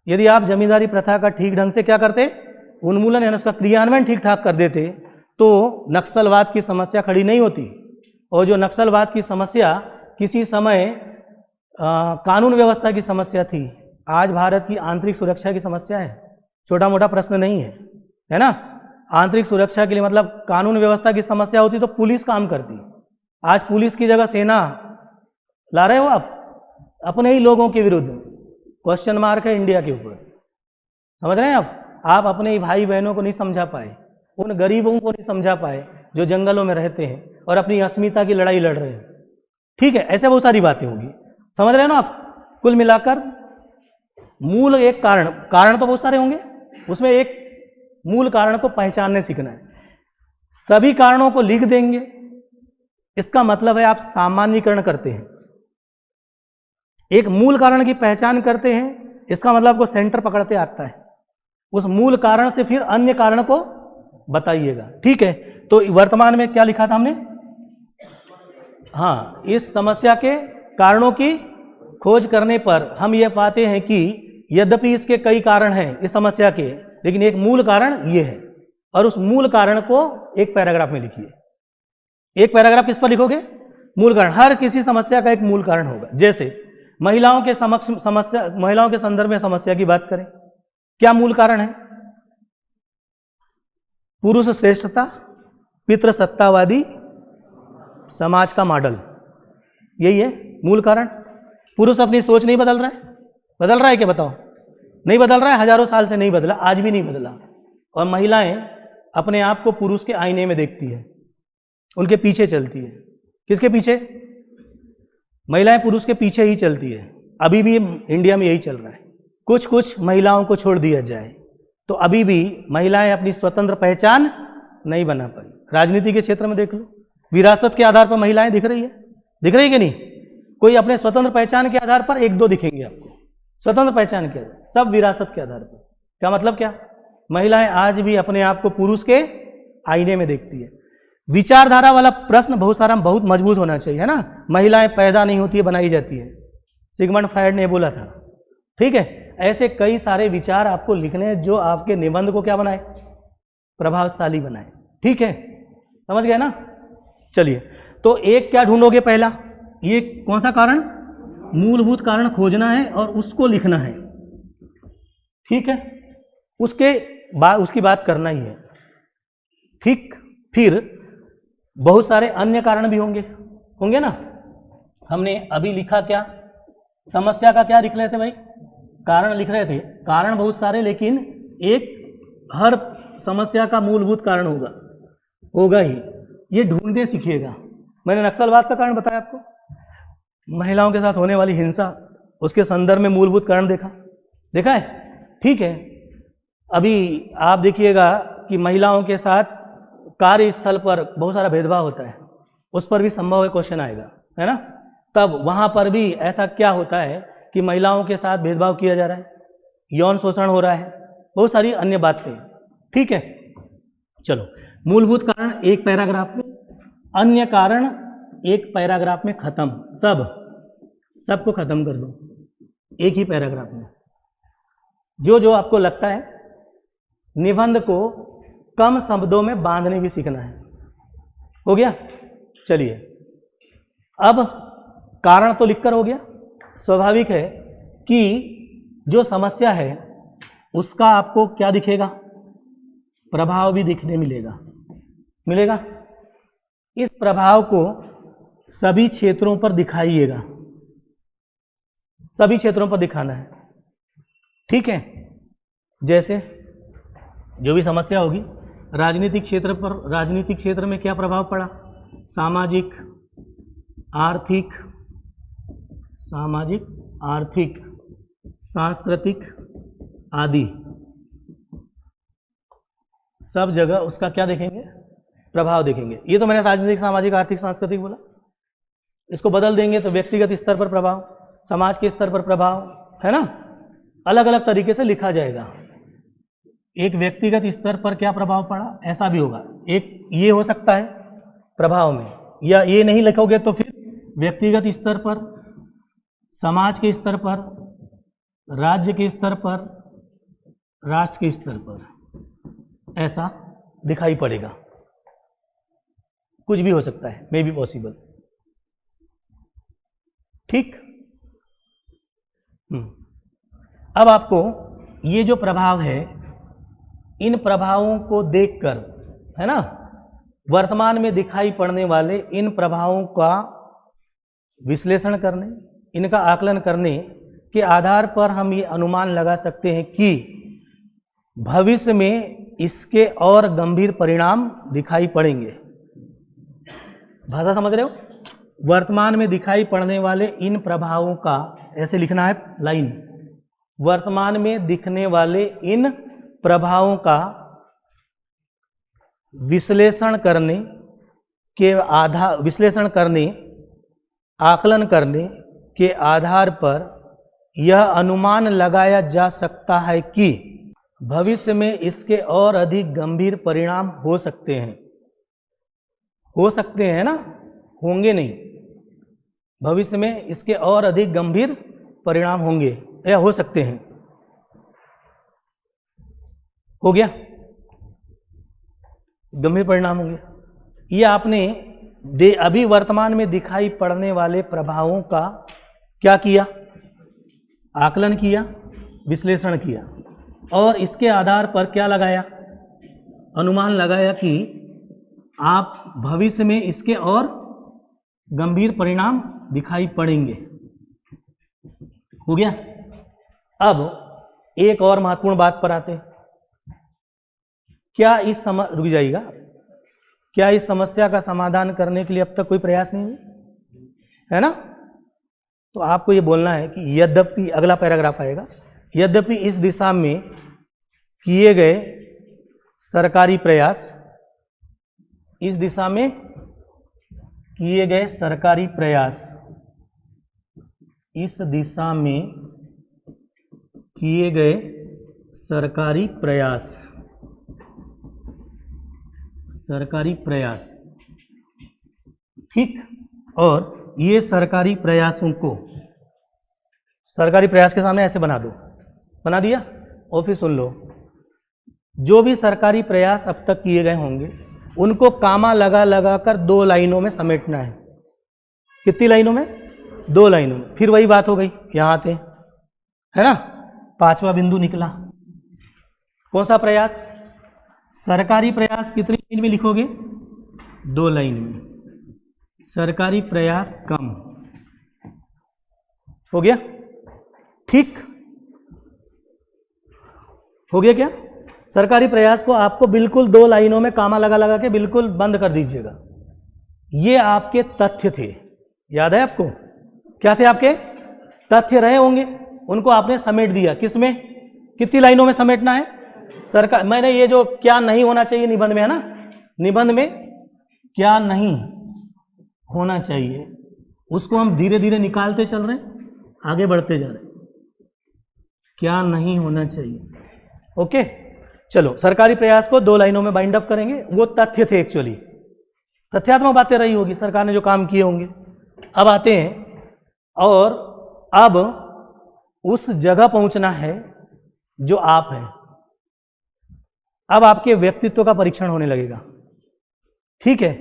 S1: यदि आप जमींदारी प्रथा का ठीक ढंग से क्या करते, उन्मूलन यानी उसका क्रियान्वयन ठीक ठाक कर देते, तो नक्सलवाद की समस्या खड़ी नहीं होती। और जो नक्सलवाद की समस्या किसी समय कानून व्यवस्था की समस्या थी, आज भारत की आंतरिक सुरक्षा की समस्या है। छोटा मोटा प्रश्न नहीं है, है ना? आंतरिक सुरक्षा के लिए मतलब कानून व्यवस्था की समस्या होती तो पुलिस काम करती। आज पुलिस की जगह सेना ला रहे हो आप अपने ही लोगों के विरुद्ध। क्वेश्चन मार्क है इंडिया के ऊपर, समझ रहे हैं आप अपने ही भाई बहनों को नहीं समझा पाए, उन गरीबों को नहीं समझा पाए जो जंगलों में रहते हैं और अपनी अस्मिता की लड़ाई लड़ रहे हैं। ठीक है, ऐसे बहुत सारी बातें होंगी, समझ रहे हो ना आप। कुल मिलाकर मूल एक कारण तो बहुत सारे होंगे, उसमें एक मूल कारण को पहचानने सीखना है। सभी कारणों को लिख देंगे, इसका मतलब है आप सामान्यीकरण करते हैं। एक मूल कारण की पहचान करते हैं, इसका मतलब आपको सेंटर पकड़ते आता है, उस मूल कारण से फिर अन्य कारण को बताइएगा। ठीक है, तो वर्तमान में क्या लिखा था हमने? हाँ, इस समस्या के कारणों की खोज करने पर हम यह पाते हैं कि यद्यपि इसके कई कारण हैं इस समस्या के, लेकिन एक मूल कारण ये है, और उस मूल कारण को एक पैराग्राफ में लिखिए। एक पैराग्राफ किस पर लिखोगे? मूल कारण। हर किसी समस्या का एक मूल कारण होगा। जैसे महिलाओं के महिलाओं के संदर्भ में समस्या की बात करें, क्या मूल कारण है? पुरुष श्रेष्ठता, पितृसत्तावादी समाज का मॉडल, यही है मूल कारण। पुरुष अपनी सोच नहीं बदल रहा है, बदल रहा है क्या बताओ? नहीं बदल रहा है, हजारों साल से नहीं बदला, आज भी नहीं बदला। और महिलाएं अपने आप को पुरुष के आईने में देखती है, उनके पीछे चलती है। किसके पीछे? महिलाएं पुरुष के पीछे ही चलती है। अभी भी इंडिया में यही चल रहा है। कुछ कुछ महिलाओं को छोड़ दिया जाए तो अभी भी महिलाएं अपनी स्वतंत्र पहचान नहीं बना पाई। राजनीति के क्षेत्र में देख लो, विरासत के आधार पर महिलाएं दिख रही है, दिख रही है कि नहीं? कोई अपने स्वतंत्र पहचान के आधार पर एक दो दिखेंगे आपको, स्वतंत्र पहचान के आधार, सब विरासत के आधार पर। क्या मतलब? क्या महिलाएं आज भी अपने आप को पुरुष के आईने में देखती है। विचारधारा वाला प्रश्न बहुत मजबूत होना चाहिए, है ना। महिलाएं पैदा नहीं होती है, बनाई जाती है, सिगमंड फ्रायड ने बोला था। ठीक है, ऐसे कई सारे विचार आपको लिखने हैं जो आपके निबंध को क्या बनाए? प्रभावशाली बनाए। ठीक है, समझ गए ना। चलिए, तो एक क्या ढूंढोगे? पहला, ये कौन सा कारण? मूलभूत कारण खोजना है और उसको लिखना है। ठीक है, उसकी बात करना ही है। ठीक, फिर बहुत सारे अन्य कारण भी होंगे ना। हमने अभी लिखा क्या? समस्या का क्या लिख रहे थे भाई? कारण लिख रहे थे। कारण बहुत सारे, लेकिन एक हर समस्या का मूलभूत कारण होगा ही। ये ढूंढने सीखिएगा। मैंने नक्सलवाद का कारण बताया आपको, महिलाओं के साथ होने वाली हिंसा, उसके संदर्भ में मूलभूत कारण देखा है। ठीक है, अभी आप देखिएगा कि महिलाओं के साथ कार्यस्थल पर बहुत सारा भेदभाव होता है, उस पर भी संभव है क्वेश्चन आएगा, है ना। तब वहां पर भी ऐसा क्या होता है कि महिलाओं के साथ भेदभाव किया जा रहा है, यौन शोषण हो रहा है, बहुत सारी अन्य बातें। ठीक है, चलो, मूलभूत कारण एक पैराग्राफ में, अन्य कारण एक पैराग्राफ में खत्म। सबको खत्म कर दो एक ही पैराग्राफ में। जो आपको लगता है, निबंध को कम शब्दों में बांधने भी सीखना है। हो गया? चलिए, अब कारण तो लिखकर हो गया। स्वाभाविक है कि जो समस्या है उसका आपको क्या दिखेगा? प्रभाव भी दिखने मिलेगा। इस प्रभाव को सभी क्षेत्रों पर दिखाइएगा, सभी क्षेत्रों पर दिखाना है। ठीक है, जैसे जो भी समस्या होगी, राजनीतिक क्षेत्र में क्या प्रभाव पड़ा? सामाजिक, आर्थिक, सांस्कृतिक आदि सब जगह उसका क्या देखेंगे? प्रभाव देखेंगे। ये तो मैंने राजनीतिक, सामाजिक, आर्थिक, सांस्कृतिक बोला। इसको बदल देंगे तो व्यक्तिगत स्तर पर प्रभाव, समाज के स्तर पर प्रभाव, है ना। अलग अलग तरीके से लिखा जाएगा। एक व्यक्तिगत स्तर पर क्या प्रभाव पड़ा, ऐसा भी होगा। एक ये हो सकता है प्रभाव में, या ये नहीं लिखोगे तो फिर व्यक्तिगत स्तर पर, समाज के स्तर पर, राज्य के स्तर पर, राष्ट्र के स्तर पर, ऐसा दिखाई पड़ेगा। कुछ भी हो सकता है, मे बी पॉसिबल। ठीक। अब आपको ये जो प्रभाव है, इन प्रभावों को देखकर, है ना, वर्तमान में दिखाई पड़ने वाले इन प्रभावों का विश्लेषण करने, इनका आकलन करने के आधार पर हम ये अनुमान लगा सकते हैं कि भविष्य में इसके और गंभीर परिणाम दिखाई पड़ेंगे। भाषा समझ रहे हो? वर्तमान में दिखाई पड़ने वाले इन प्रभावों का, ऐसे लिखना है लाइन, वर्तमान में दिखने वाले इन प्रभावों का विश्लेषण करने, आकलन करने के आधार पर यह अनुमान लगाया जा सकता है कि भविष्य में इसके और अधिक गंभीर परिणाम हो सकते हैं। हो सकते हैं ना, होंगे नहीं। भविष्य में इसके और अधिक गंभीर परिणाम होंगे या हो सकते हैं। हो गया, गंभीर परिणाम होंगे। ये आपने अभी वर्तमान में दिखाई पड़ने वाले प्रभावों का क्या किया, आकलन किया, विश्लेषण किया, और इसके आधार पर क्या लगाया, अनुमान लगाया कि आप भविष्य में इसके और गंभीर परिणाम दिखाई पड़ेंगे। हो गया। अब एक और महत्वपूर्ण बात पर आते हैं। रुक जाइएगा, क्या इस समस्या का समाधान करने के लिए अब तक कोई प्रयास नहीं है ना? तो आपको ये बोलना है कि यद्यपि, अगला पैराग्राफ आएगा, यद्यपि इस दिशा में किए गए सरकारी प्रयास, इस दिशा में किए गए सरकारी प्रयास, इस दिशा में किए गए सरकारी प्रयास, ठीक, और ये सरकारी प्रयासों को, सरकारी प्रयास के सामने ऐसे बना दो, बना दिया, और फिर सुन लो, जो भी सरकारी प्रयास अब तक किए गए होंगे उनको कामा लगा लगा कर 2 लाइनों में समेटना है। कितनी लाइनों में? 2 लाइनों में। फिर वही बात हो गई, यहां आते हैं, है ना, 5वां बिंदु निकला। कौन सा प्रयास? सरकारी प्रयास कितनी लाइन में लिखोगे? 2 लाइन में। सरकारी प्रयास कम। हो गया, ठीक, हो गया क्या? सरकारी प्रयास को आपको बिल्कुल 2 लाइनों में कामा लगा लगा के बिल्कुल बंद कर दीजिएगा। ये आपके तथ्य थे, याद है आपको? क्या थे आपके तथ्य? रहे होंगे, उनको आपने समेट दिया। किसमें? कितनी लाइनों में समेटना है? सरकार, मैंने ये जो क्या नहीं होना चाहिए निबंध में, है ना, निबंध में क्या नहीं होना चाहिए, उसको हम धीरे धीरे निकालते चल रहे हैं, आगे बढ़ते जा रहे हैं। क्या नहीं होना चाहिए, ओके। चलो, सरकारी प्रयास को 2 लाइनों में बाइंड अप करेंगे। वो तथ्य थे, एक्चुअली तथ्यात्मक बातें रही होगी, सरकार ने जो काम किए होंगे। अब आते हैं, और अब उस जगह पहुंचना है जो आप हैं। अब आपके व्यक्तित्व का परीक्षण होने लगेगा, ठीक है।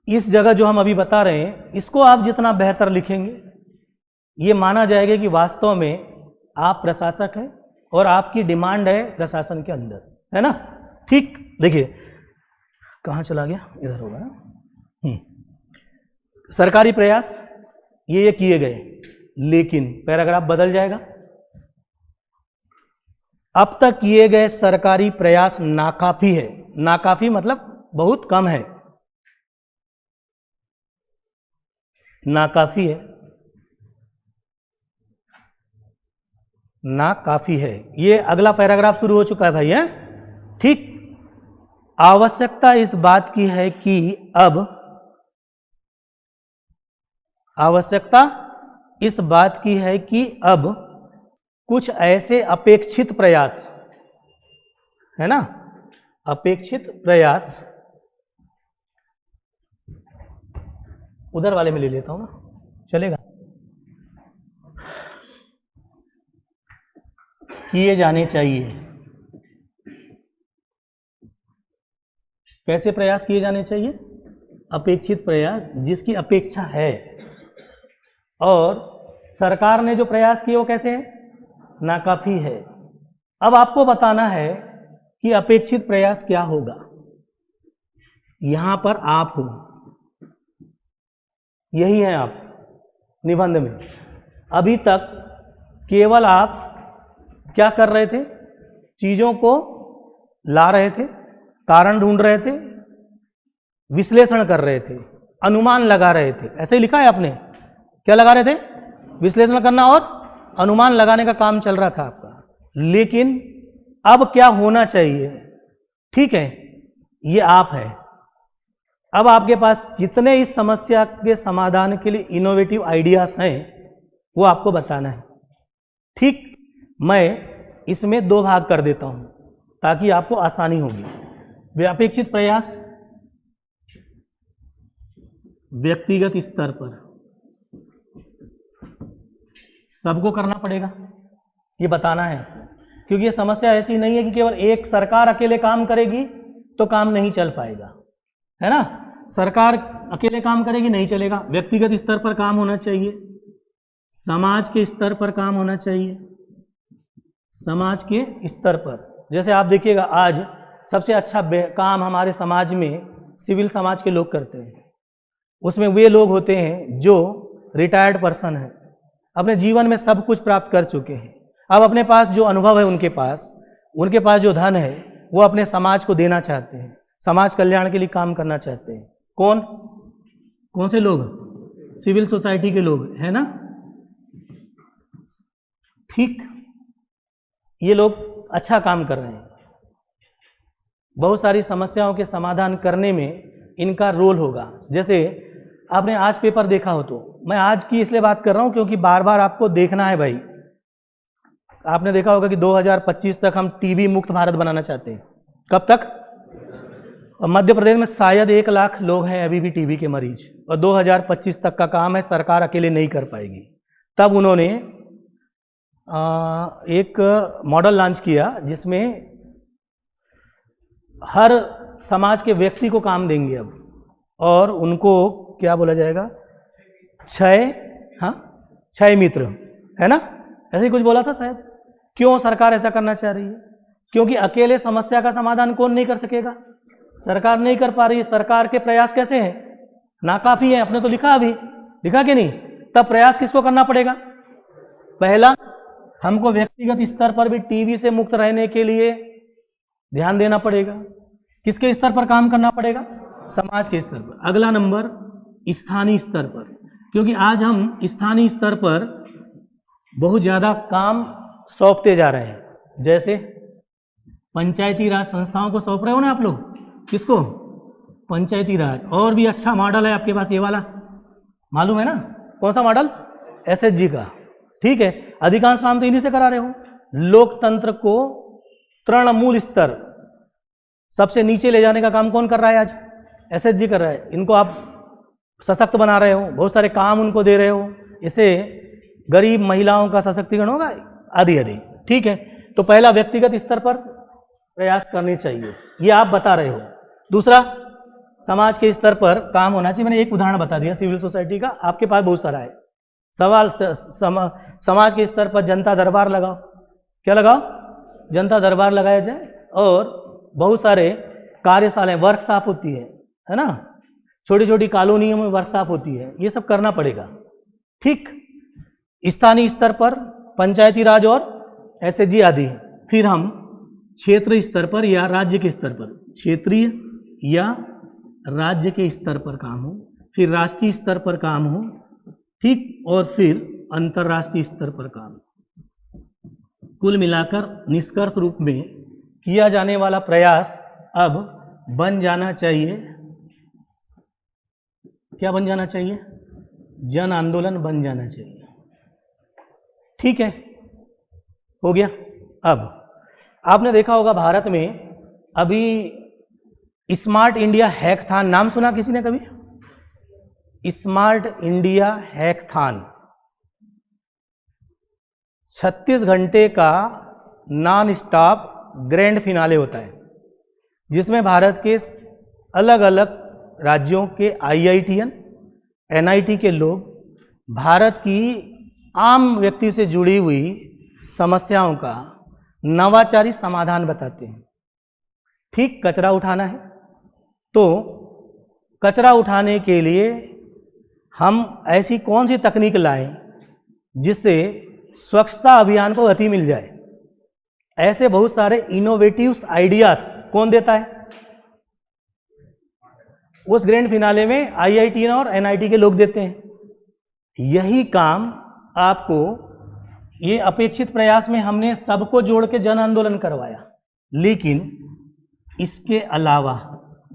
S1: इस जगह जो हम अभी बता रहे हैं, इसको आप जितना बेहतर लिखेंगे, ये माना जाएगा कि वास्तव में आप प्रशासक हैं और आपकी डिमांड है प्रशासन के अंदर, है ना, ठीक। देखिए कहाँ चला गया, इधर होगा ना। सरकारी प्रयास ये किए गए, लेकिन पैराग्राफ बदल जाएगा। अब तक किए गए सरकारी प्रयास नाकाफी है। नाकाफी मतलब बहुत कम है, नाकाफी है, नाकाफी है। ये अगला पैराग्राफ शुरू हो चुका है भाई, है ठीक। आवश्यकता इस बात की है कि अब, आवश्यकता इस बात की है कि अब कुछ ऐसे अपेक्षित प्रयास, है ना, अपेक्षित प्रयास, उधर वाले में ले लेता हूं ना, चलेगा, किए जाने चाहिए। कैसे प्रयास किए जाने चाहिए? अपेक्षित प्रयास, जिसकी अपेक्षा है। और सरकार ने जो प्रयास किए वो कैसे हैं? नाकाफी है। अब आपको बताना है कि अपेक्षित प्रयास क्या होगा। यहां पर आप हो, यही है आप निबंध में। अभी तक केवल आप क्या कर रहे थे? चीजों को ला रहे थे, कारण ढूंढ रहे थे, विश्लेषण कर रहे थे, अनुमान लगा रहे थे, ऐसे ही लिखा है आपने, क्या लगा रहे थे? विश्लेषण करना और अनुमान लगाने का काम चल रहा था आपका। लेकिन अब क्या होना चाहिए? ठीक है, ये आप है, अब आपके पास कितने इस समस्या के समाधान के लिए इनोवेटिव आइडियाज हैं वो आपको बताना है। ठीक, मैं इसमें 2 भाग कर देता हूं ताकि आपको आसानी होगी। व्यापेक्षित प्रयास व्यक्तिगत स्तर पर सबको करना पड़ेगा, ये बताना है, क्योंकि ये समस्या ऐसी नहीं है कि केवल एक सरकार अकेले काम करेगी तो काम नहीं चल पाएगा, है ना। सरकार अकेले काम करेगी नहीं चलेगा, व्यक्तिगत स्तर पर काम होना चाहिए, समाज के स्तर पर काम होना चाहिए, समाज के स्तर पर। जैसे आप देखिएगा आज सबसे अच्छा काम हमारे समाज में सिविल समाज के लोग करते हैं। उसमें वे लोग होते हैं जो रिटायर्ड पर्सन हैं, अपने जीवन में सब कुछ प्राप्त कर चुके हैं, अब अपने पास जो अनुभव है उनके पास जो धन है वो अपने समाज को देना चाहते हैं, समाज कल्याण के लिए काम करना चाहते हैं। कौन से लोग? सिविल सोसाइटी के लोग, है ना। ठीक, ये लोग अच्छा काम कर रहे हैं, बहुत सारी समस्याओं के समाधान करने में इनका रोल होगा। जैसे आपने आज पेपर देखा हो, तो मैं आज की इसलिए बात कर रहा हूं क्योंकि बार बार आपको देखना है भाई। आपने देखा होगा कि 2025 तक हम टीबी मुक्त भारत बनाना चाहते हैं। कब तक? और मध्य प्रदेश में शायद 1 लाख लोग हैं अभी भी टीबी के मरीज, और 2025 तक का काम है, सरकार अकेले नहीं कर पाएगी। तब उन्होंने एक मॉडल लॉन्च किया जिसमें हर समाज के व्यक्ति को काम देंगे अब, और उनको क्या बोला जाएगा? क्षय मित्र, है ना, ऐसे ही कुछ बोला था शायद। क्यों सरकार ऐसा करना चाह रही है? क्योंकि अकेले समस्या का समाधान कौन नहीं कर सकेगा? सरकार नहीं कर पा रही है। सरकार के प्रयास कैसे हैं? नाकाफी है। अपने तो लिखा, अभी लिखा कि नहीं? तब प्रयास किसको करना पड़ेगा? पहला, हमको व्यक्तिगत स्तर पर भी टीबी से मुक्त रहने के लिए ध्यान देना पड़ेगा। किसके स्तर पर काम करना पड़ेगा? समाज के स्तर पर। अगला नंबर स्थानीय स्तर पर, क्योंकि आज हम स्थानीय स्तर पर बहुत ज़्यादा काम सौंपते जा रहे हैं। जैसे पंचायती राज संस्थाओं को सौंप रहे हो ना आप लोग, किसको? पंचायती राज। और भी अच्छा मॉडल है आपके पास, ये वाला मालूम है ना? कौन सा मॉडल? एसएचजी का। ठीक है, अधिकांश काम तो इन्हीं से करा रहे हो। लोकतंत्र को तृणमूल स्तर, सबसे नीचे ले जाने का काम कौन कर रहा है आज? एसएचजी कर रहा है। इनको आप सशक्त बना रहे हो, बहुत सारे काम उनको दे रहे हो, इससे गरीब महिलाओं का सशक्तिकरण होगा आदि आदि। ठीक है, तो पहला व्यक्तिगत स्तर पर प्रयास करने चाहिए, ये आप बता रहे हो। दूसरा, समाज के स्तर पर काम होना चाहिए। मैंने एक उदाहरण बता दिया सिविल सोसाइटी का, आपके पास बहुत सारा है। सवाल समाज के स्तर पर जनता दरबार लगाओ। क्या लगाओ? जनता दरबार लगाया जाए, और बहुत सारे कार्यशालाएं, वर्कशॉप होती है ना, छोटी छोटी कॉलोनियों में वर्कशॉप होती है, ये सब करना पड़ेगा। ठीक, स्थानीय स्तर पर पंचायती राज और एसएचजी आदि। फिर हम क्षेत्र स्तर पर या राज्य के स्तर पर, क्षेत्रीय या राज्य के स्तर पर काम हो, फिर राष्ट्रीय स्तर पर काम हो, ठीक, और फिर अंतर्राष्ट्रीय स्तर पर काम। कुल मिलाकर निष्कर्ष रूप में किया जाने वाला प्रयास अब बन जाना चाहिए, क्या बन जाना चाहिए? जन आंदोलन बन जाना चाहिए। ठीक है, हो गया। अब आपने देखा होगा भारत में अभी स्मार्ट इंडिया हैकथॉन, नाम सुना किसी ने कभी? स्मार्ट इंडिया हैकथॉन 36 घंटे का नॉन स्टॉप ग्रैंड फिनाले होता है, जिसमें भारत के अलग अलग राज्यों के IITian, NIT के लोग भारत की आम व्यक्ति से जुड़ी हुई समस्याओं का नवाचारी समाधान बताते हैं। ठीक, कचरा उठाना है तो कचरा उठाने के लिए हम ऐसी कौन सी तकनीक लाएं जिससे स्वच्छता अभियान को गति मिल जाए। ऐसे बहुत सारे इनोवेटिव आइडियाज कौन देता है? उस ग्रैंड फिनाले में IIT और NIT के लोग देते हैं। यही काम आपको ये अपेक्षित प्रयास में हमने सबको जोड़ के जन आंदोलन करवाया, लेकिन इसके अलावा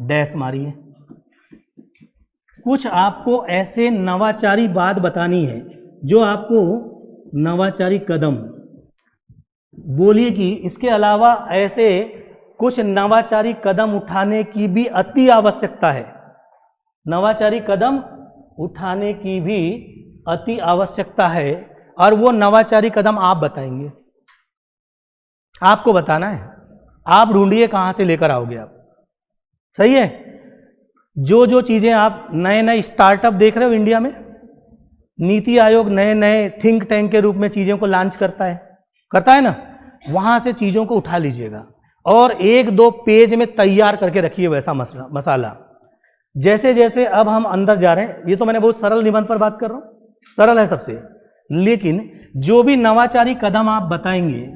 S1: डैश मारिए, कुछ आपको ऐसे नवाचारी बात बतानी है जो आपको नवाचारी कदम बोलिए कि इसके अलावा ऐसे कुछ नवाचारी कदम उठाने की भी अति आवश्यकता है। नवाचारी कदम उठाने की भी अति आवश्यकता है और वो नवाचारी कदम आप बताएंगे, आपको बताना है। आप ढूंढिए कहाँ से लेकर आओगे आप, सही है। जो जो चीज़ें आप नए नए स्टार्टअप देख रहे हो इंडिया में, नीति आयोग नए नए थिंक टैंक के रूप में चीज़ों को लॉन्च करता है ना, वहाँ से चीज़ों को उठा लीजिएगा और 1-2 पेज में तैयार करके रखिए वैसा मसाला। जैसे जैसे अब हम अंदर जा रहे हैं, ये तो मैंने बहुत सरल निबंध पर बात कर रहा हूँ, सरल है सबसे, लेकिन जो भी नवाचारी कदम आप बताएंगे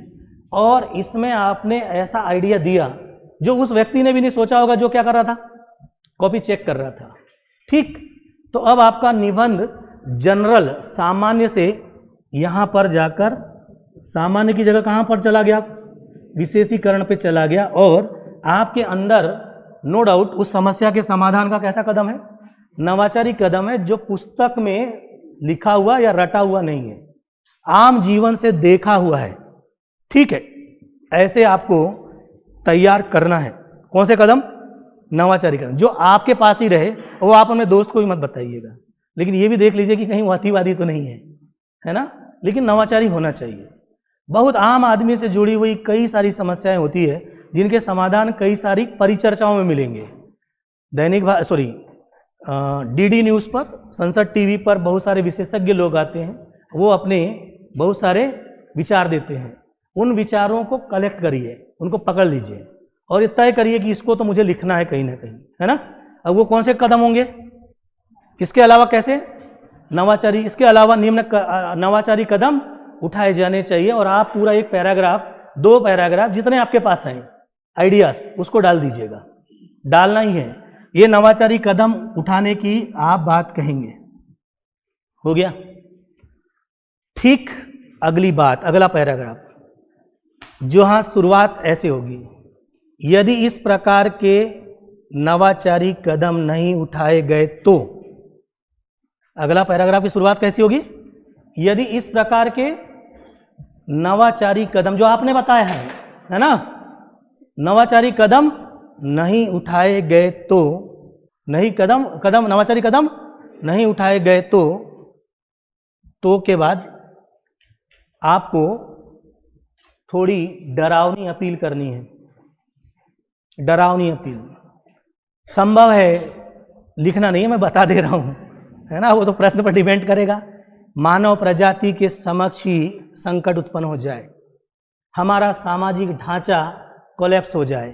S1: और इसमें आपने ऐसा आइडिया दिया जो उस व्यक्ति ने भी नहीं सोचा होगा, जो क्या कर रहा था, कॉपी चेक कर रहा था, ठीक। तो अब आपका निबंध जनरल सामान्य से यहाँ पर जाकर सामान्य की जगह कहाँ पर चला गया, विशेषीकरण पे चला गया और आपके अंदर नो डाउट उस समस्या के समाधान का कैसा कदम है, नवाचारी कदम है, जो पुस्तक में लिखा हुआ या रटा हुआ नहीं है, आम जीवन से देखा हुआ है, ठीक है। ऐसे आपको तैयार करना है। कौन से कदम, नवाचारी कदम, जो आपके पास ही रहे, वो आप अपने दोस्त को भी मत बताइएगा, लेकिन ये भी देख लीजिए कि कहीं वो अतिवादी तो नहीं है ना, लेकिन नवाचारी होना चाहिए। बहुत आम आदमी से जुड़ी हुई कई सारी समस्याएं होती है जिनके समाधान कई सारी परिचर्चाओं में मिलेंगे। DD न्यूज़ पर, संसद टीवी पर बहुत सारे विशेषज्ञ लोग आते हैं, वो अपने बहुत सारे विचार देते हैं। उन विचारों को कलेक्ट करिए, उनको पकड़ लीजिए और ये तय करिए कि इसको तो मुझे लिखना है कहीं ना कहीं, है ना। अब वो कौन से कदम होंगे, इसके अलावा कैसे नवाचारी, इसके अलावा निम्न नवाचारी कदम उठाए जाने चाहिए और आप पूरा 1 पैराग्राफ 2 पैराग्राफ जितने आपके पास हैं आइडियाज, उसको डाल दीजिएगा, डालना ही है। ये नवाचारी कदम उठाने की आप बात कहेंगे, हो गया, ठीक। अगली बात, अगला पैराग्राफ, जहाँ शुरुआत ऐसे होगी, यदि इस प्रकार के नवाचारी कदम नहीं उठाए गए तो, अगला पैराग्राफ की शुरुआत कैसी होगी, यदि इस प्रकार के नवाचारी कदम जो आपने बताया है ना, नवाचारी कदम नहीं उठाए गए तो, नवाचारी कदम नहीं उठाए गए तो के बाद आपको थोड़ी डरावनी अपील करनी है। डरावनी अपील संभव है, लिखना नहीं है, मैं बता दे रहा हूँ, है ना, वो तो प्रश्न पर डिपेंड करेगा। मानव प्रजाति के समक्ष ही संकट उत्पन्न हो जाए, हमारा सामाजिक ढांचा कोलैप्स हो जाए,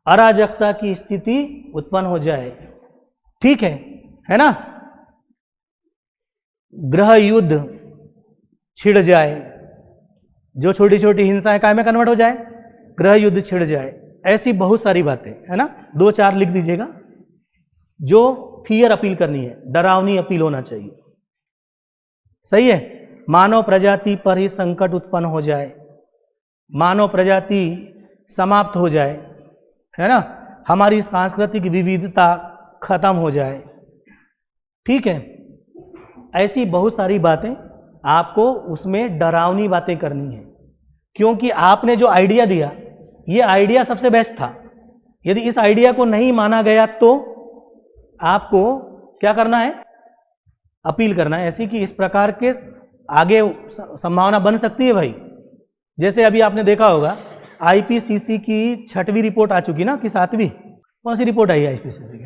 S1: अराजकता की स्थिति उत्पन्न हो जाए, ठीक है ना, गृह युद्ध छिड़ जाए, जो छोटी छोटी हिंसाएं काय में कन्वर्ट हो जाए, गृह युद्ध छिड़ जाए, ऐसी बहुत सारी बातें, है ना। 2-4 लिख दीजिएगा जो फियर अपील करनी है, डरावनी अपील होना चाहिए, सही है। मानव प्रजाति पर ही संकट उत्पन्न हो जाए, मानव प्रजाति समाप्त हो जाए, है ना, हमारी सांस्कृतिक विविधता खत्म हो जाए, ठीक है। ऐसी बहुत सारी बातें आपको उसमें डरावनी बातें करनी है, क्योंकि आपने जो आइडिया दिया, ये आइडिया सबसे बेस्ट था। यदि इस आइडिया को नहीं माना गया तो आपको क्या करना है, अपील करना है ऐसी कि इस प्रकार के आगे संभावना बन सकती है भाई। जैसे अभी आपने देखा होगा IPCC की 6वीं रिपोर्ट आ चुकी ना, कि 7वीं, कौन सी रिपोर्ट आई है IPCC की?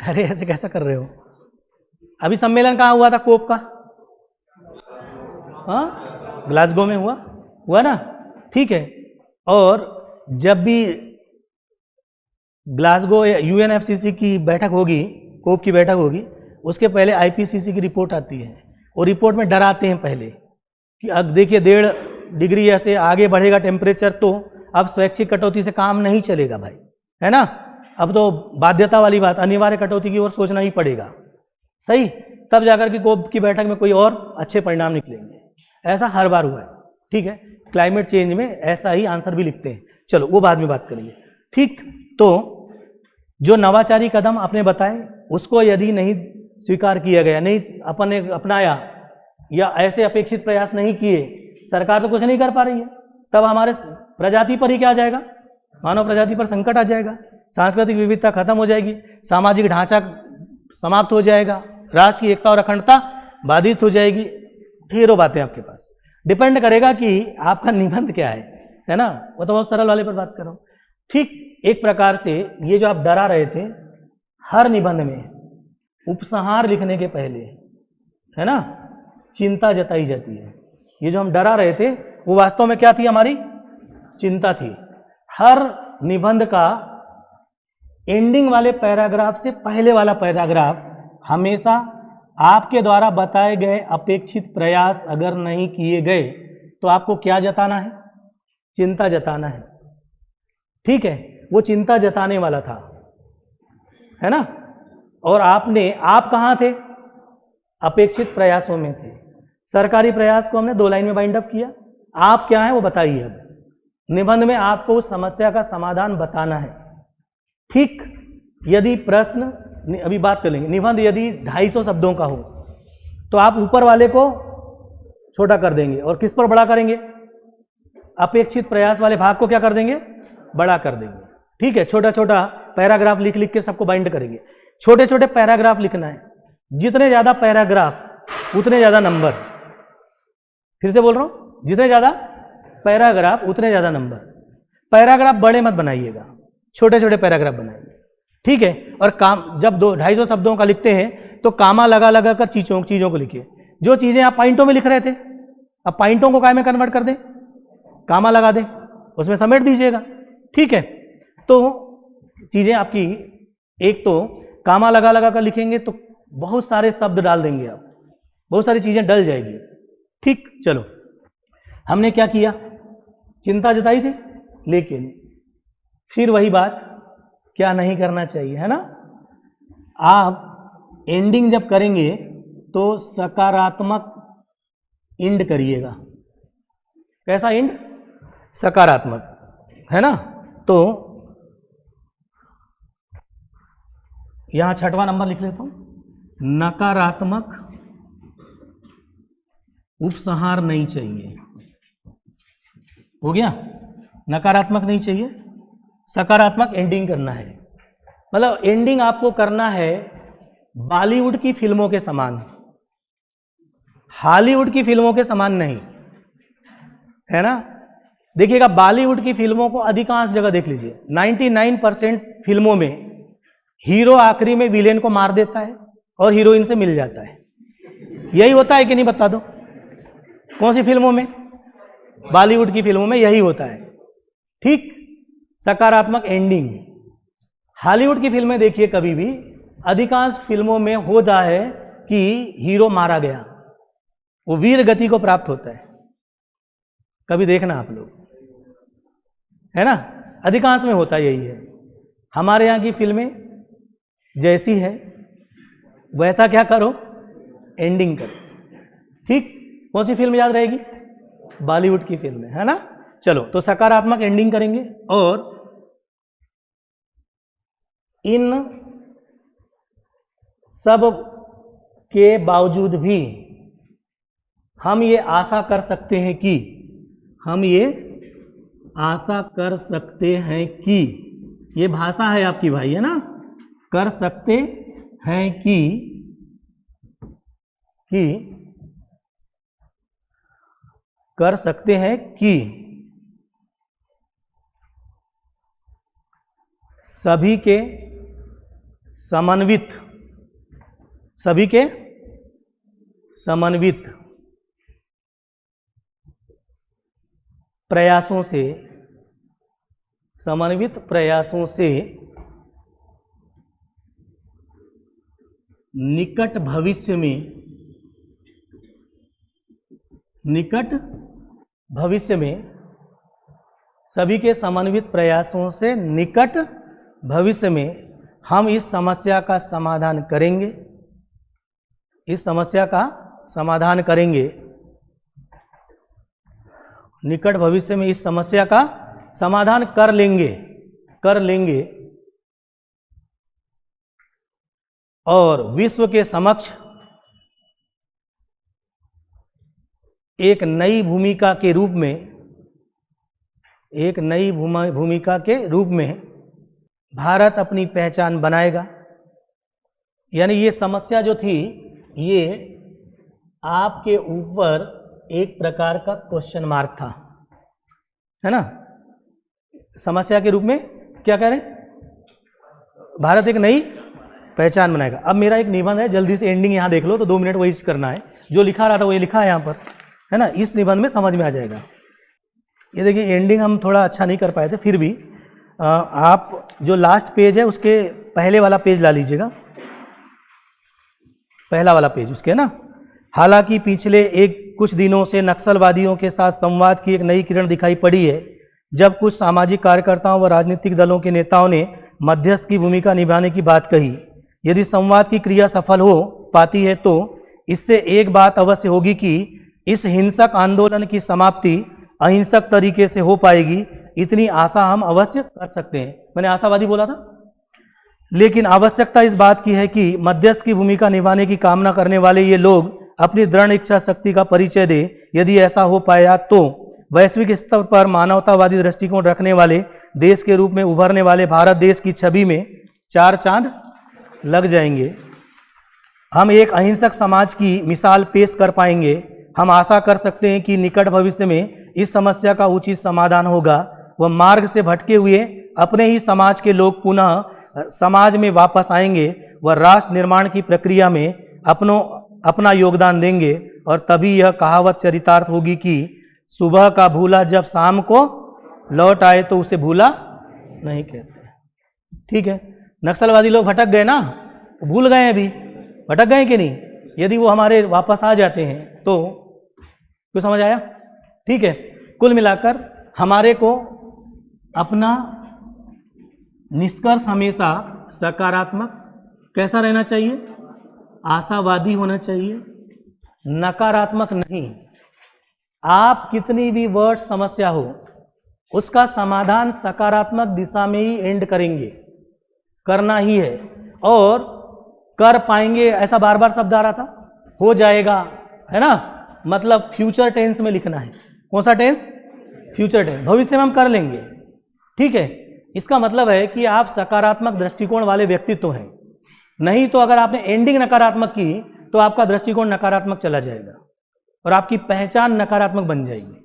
S1: अरे ऐसे कैसा कर रहे हो, अभी सम्मेलन कहाँ हुआ था कोप का, हाँ ग्लासगो में हुआ ना, ठीक है। और जब भी ग्लासगो UNFCCC की बैठक होगी, कोप की बैठक होगी, उसके पहले IPCC की रिपोर्ट आती है और रिपोर्ट में डराते हैं पहले कि अब देखिए 1.5 डिग्री ऐसे आगे बढ़ेगा टेम्परेचर, तो अब स्वैच्छिक कटौती से काम नहीं चलेगा भाई, है ना। अब तो बाध्यता वाली बात, अनिवार्य कटौती की ओर सोचना ही पड़ेगा, सही, तब जाकर के कोप की बैठक में कोई और अच्छे परिणाम निकलेंगे। ऐसा हर बार हुआ है, ठीक है। क्लाइमेट चेंज में ऐसा ही आंसर भी लिखते हैं, चलो वो बाद में बात करेंगे, ठीक। तो जो नवाचारी कदम आपने बताए उसको यदि नहीं स्वीकार किया गया, नहीं अपन ने अपनाया या ऐसे अपेक्षित प्रयास नहीं किए, सरकार तो कुछ नहीं कर पा रही है, तब हमारे प्रजाति पर ही क्या आ जाएगा, मानव प्रजाति पर संकट आ जाएगा, सांस्कृतिक विविधता खत्म हो जाएगी, सामाजिक ढांचा समाप्त हो जाएगा, राष्ट्र की एकता और अखंडता बाधित हो जाएगी। ढेरों बातें आपके पास, डिपेंड करेगा कि आपका निबंध क्या है ना। वो तो बहुत सरल वाले पर बात कर रहा हूँ, ठीक। एक प्रकार से ये जो आप डरा रहे थे, हर निबंध में उपसंहार लिखने के पहले, है ना, चिंता जताई जाती है। ये जो हम डरा रहे थे वो वास्तव में क्या थी, हमारी चिंता थी। हर निबंध का एंडिंग वाले पैराग्राफ से पहले वाला पैराग्राफ हमेशा आपके द्वारा बताए गए अपेक्षित प्रयास अगर नहीं किए गए तो आपको क्या जताना है, चिंता जताना है, ठीक है। वो चिंता जताने वाला था, है ना। और आप कहाँ थे, अपेक्षित प्रयासों में थे। सरकारी प्रयास को हमने 2 लाइन में बाइंड अप किया, आप क्या हैं वो बताइए। अब निबंध में आपको उस समस्या का समाधान बताना है, ठीक। यदि प्रश्न, अभी बात कर लेंगे, निबंध यदि 250 शब्दों का हो तो आप ऊपर वाले को छोटा कर देंगे और किस पर बड़ा करेंगे, अपेक्षित प्रयास वाले भाग को क्या कर देंगे, बड़ा कर देंगे, ठीक है। छोटा छोटा पैराग्राफ लिख लिख के सबको बाइंड करेंगे। छोटे छोटे पैराग्राफ लिखना है, जितने ज्यादा पैराग्राफ उतने ज्यादा नंबर। फिर से बोल रहा हूं, जितने ज्यादा पैराग्राफ उतने ज्यादा नंबर। पैराग्राफ बड़े मत बनाइएगा, छोटे छोटे पैराग्राफ बनाइए, ठीक है। और काम जब 250 शब्दों का लिखते हैं तो कामा लगा लगा कर चीजों को लिखिए। जो चीजें आप पॉइंटों में लिख रहे थे, अब पॉइंटों को काय में कन्वर्ट कर दें, कामा लगा दें, उसमें समेट दीजिएगा, ठीक है। तो चीजें आपकी, एक तो कामा लगा लगा कर लिखेंगे तो बहुत सारे शब्द डाल देंगे आप, बहुत सारी चीजें डल जाएगी, ठीक। चलो, हमने क्या किया, चिंता जताई थी, लेकिन फिर वही बात, क्या नहीं करना चाहिए, है ना। आप एंडिंग जब करेंगे तो सकारात्मक एंड करिएगा। कैसा एंड, सकारात्मक, है ना। तो यहां 6वां नंबर लिख लेता हूं, नकारात्मक उपसंहार नहीं चाहिए। हो गया, नकारात्मक नहीं चाहिए, सकारात्मक एंडिंग करना है। मतलब एंडिंग आपको करना है बॉलीवुड की फिल्मों के समान, हॉलीवुड की फिल्मों के समान नहीं, है ना। देखिएगा, बॉलीवुड की फिल्मों को अधिकांश जगह देख लीजिए, 99% फिल्मों में हीरो आखिरी में विलेन को मार देता है और हीरोइन से मिल जाता है। यही होता है कि नहीं, बता दो कौन सी फिल्मों में, बॉलीवुड की फिल्मों में यही होता है, ठीक। सकारात्मक एंडिंग। हॉलीवुड की फिल्में देखिए, कभी भी अधिकांश फिल्मों में होता है कि हीरो मारा गया, वो वीर गति को प्राप्त होता है। कभी देखना आप लोग, है ना, अधिकांश में होता यही है। हमारे यहाँ की फिल्में जैसी है वैसा क्या करो, एंडिंग करो, ठीक। कौन सी फिल्म याद रहेगी, बॉलीवुड की फिल्म है ना। चलो, तो सकारात्मक एंडिंग करेंगे। और इन सब के बावजूद भी हम ये आशा कर सकते हैं कि, हम ये आशा कर सकते हैं कि, ये भाषा है आपकी भाई, है ना, कर सकते हैं कि कर सकते हैं कि सभी के समन्वित प्रयासों से निकट भविष्य में सभी के समन्वित प्रयासों से निकट भविष्य में हम इस समस्या का समाधान करेंगे, इस समस्या का समाधान करेंगे, निकट भविष्य में इस समस्या का समाधान कर लेंगे और विश्व के समक्ष एक नई भूमिका के रूप में भारत अपनी पहचान बनाएगा। यानी ये समस्या जो थी ये आपके ऊपर एक प्रकार का क्वेश्चन मार्क था, है ना। समस्या के रूप में क्या कह रहे हैं, भारत एक नई पहचान बनाएगा। अब मेरा एक निबंध है, जल्दी से एंडिंग यहाँ देख लो, तो 2 मिनट वही करना है, जो लिखा रहा था वो ये लिखा है यहाँ पर, है ना। इस निबंध में समझ में आ जाएगा। ये देखिए एंडिंग हम थोड़ा अच्छा नहीं कर पाए थे, फिर भी आप जो लास्ट पेज है उसके पहले वाला पेज ला लीजिएगा, पहला वाला पेज उसके, ना। हालांकि पिछले कुछ दिनों से नक्सलवादियों के साथ संवाद की एक नई किरण दिखाई पड़ी है, जब कुछ सामाजिक कार्यकर्ताओं व राजनीतिक दलों के नेताओं ने मध्यस्थ की भूमिका निभाने की बात कही। यदि संवाद की क्रिया सफल हो पाती है तो इससे एक बात अवश्य होगी कि इस हिंसक आंदोलन की समाप्ति अहिंसक तरीके से हो पाएगी। इतनी आशा हम अवश्य कर सकते हैं। मैंने आशावादी बोला था, लेकिन आवश्यकता इस बात की है कि मध्यस्थ की भूमिका निभाने की कामना करने वाले ये लोग अपनी दृढ़ इच्छा शक्ति का परिचय दें। यदि ऐसा हो पाया तो वैश्विक स्तर पर मानवतावादी दृष्टिकोण रखने वाले देश के रूप में उभरने वाले भारत देश की छवि में 4 चांद लग जाएंगे। हम एक अहिंसक समाज की मिसाल पेश कर पाएंगे। हम आशा कर सकते हैं कि निकट भविष्य में इस समस्या का उचित समाधान होगा। वह मार्ग से भटके हुए अपने ही समाज के लोग पुनः समाज में वापस आएंगे। वह राष्ट्र निर्माण की प्रक्रिया में अपना योगदान देंगे और तभी यह कहावत चरितार्थ होगी कि सुबह का भूला जब शाम को लौट आए तो उसे भूला नहीं कहते। ठीक है, नक्सलवादी लोग भटक गए ना, भूल गए, अभी भटक गए कि नहीं। यदि वो हमारे वापस आ जाते हैं तो कुछ समझ आया। ठीक है, कुल मिलाकर हमारे को अपना निष्कर्ष हमेशा सकारात्मक कैसा रहना चाहिए, आशावादी होना चाहिए, नकारात्मक नहीं। आप कितनी भी वर्ड समस्या हो उसका समाधान सकारात्मक दिशा में ही एंड करेंगे, करना ही है और कर पाएंगे। ऐसा बार बार शब्द आ रहा था, हो जाएगा, है ना, मतलब फ्यूचर टेंस में लिखना है। कौन सा टेंस? Future tense. भविष्य में हम कर लेंगे। ठीक है, इसका मतलब है कि आप सकारात्मक दृष्टिकोण वाले व्यक्तित्व हैं। नहीं तो अगर आपने एंडिंग नकारात्मक की तो आपका दृष्टिकोण नकारात्मक चला जाएगा और आपकी पहचान नकारात्मक बन जाएगी।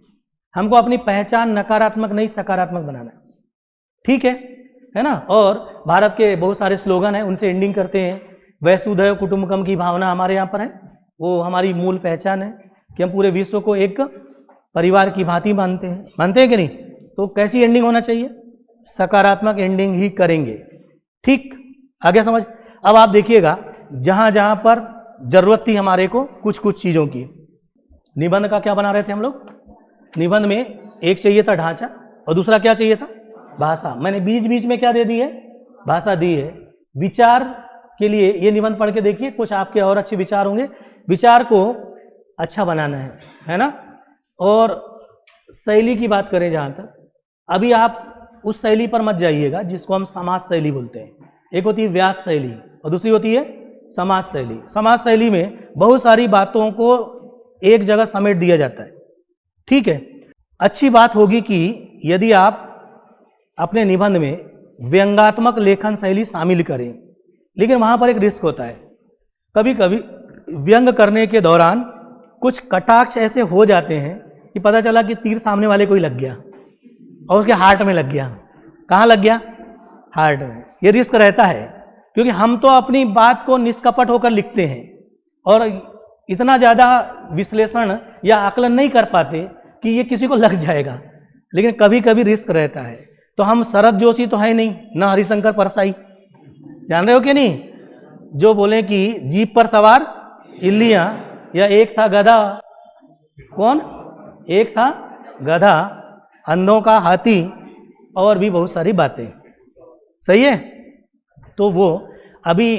S1: हमको अपनी पहचान नकारात्मक नहीं सकारात्मक बनाना है। ठीक है ना। और भारत के बहुत सारे स्लोगन हैं, उनसे एंडिंग करते हैं। वसुधैव कुटुंबकम की भावना हमारे यहाँ पर है, वो हमारी मूल पहचान है कि हम पूरे विश्व को एक परिवार की भांति मानते हैं कि नहीं। तो कैसी एंडिंग होना चाहिए? सकारात्मक एंडिंग ही करेंगे। ठीक, आगे समझ। अब आप देखिएगा जहाँ जहाँ पर जरूरत थी हमारे को कुछ कुछ चीज़ों की, निबंध का क्या बना रहे थे हम लोग? निबंध में एक चाहिए था ढांचा और दूसरा क्या चाहिए था? भाषा। मैंने बीच बीच में क्या दे दी है? भाषा दी है। विचार के लिए ये निबंध पढ़ के देखिए, कुछ आपके और अच्छे विचार होंगे। विचार को अच्छा बनाना है ना। और शैली की बात करें जहाँ तक, अभी आप उस शैली पर मत जाइएगा जिसको हम समाज शैली बोलते हैं। एक होती है व्यास शैली और दूसरी होती है समाज शैली। समाज शैली में बहुत सारी बातों को एक जगह समेट दिया जाता है। ठीक है, अच्छी बात होगी कि यदि आप अपने निबंध में व्यंग्यात्मक लेखन शैली शामिल करें, लेकिन वहाँ पर एक रिस्क होता है। कभी कभी व्यंग करने के दौरान कुछ कटाक्ष ऐसे हो जाते हैं कि पता चला कि तीर सामने वाले को ही लग गया और उसके हार्ट में लग गया। कहाँ लग गया? हार्ट में। ये रिस्क रहता है क्योंकि हम तो अपनी बात को निष्कपट होकर लिखते हैं और इतना ज़्यादा विश्लेषण या आकलन नहीं कर पाते कि ये किसी को लग जाएगा, लेकिन कभी कभी रिस्क रहता है। तो हम शरद जोशी तो है नहीं, ना हरिशंकर परसाई, जान रहे हो कि नहीं, जो बोले कि जीप पर सवार इल्लियाँ या एक था गधा, कौन? एक था गधा, अंधों का हाथी और भी बहुत सारी बातें। सही है। तो वो अभी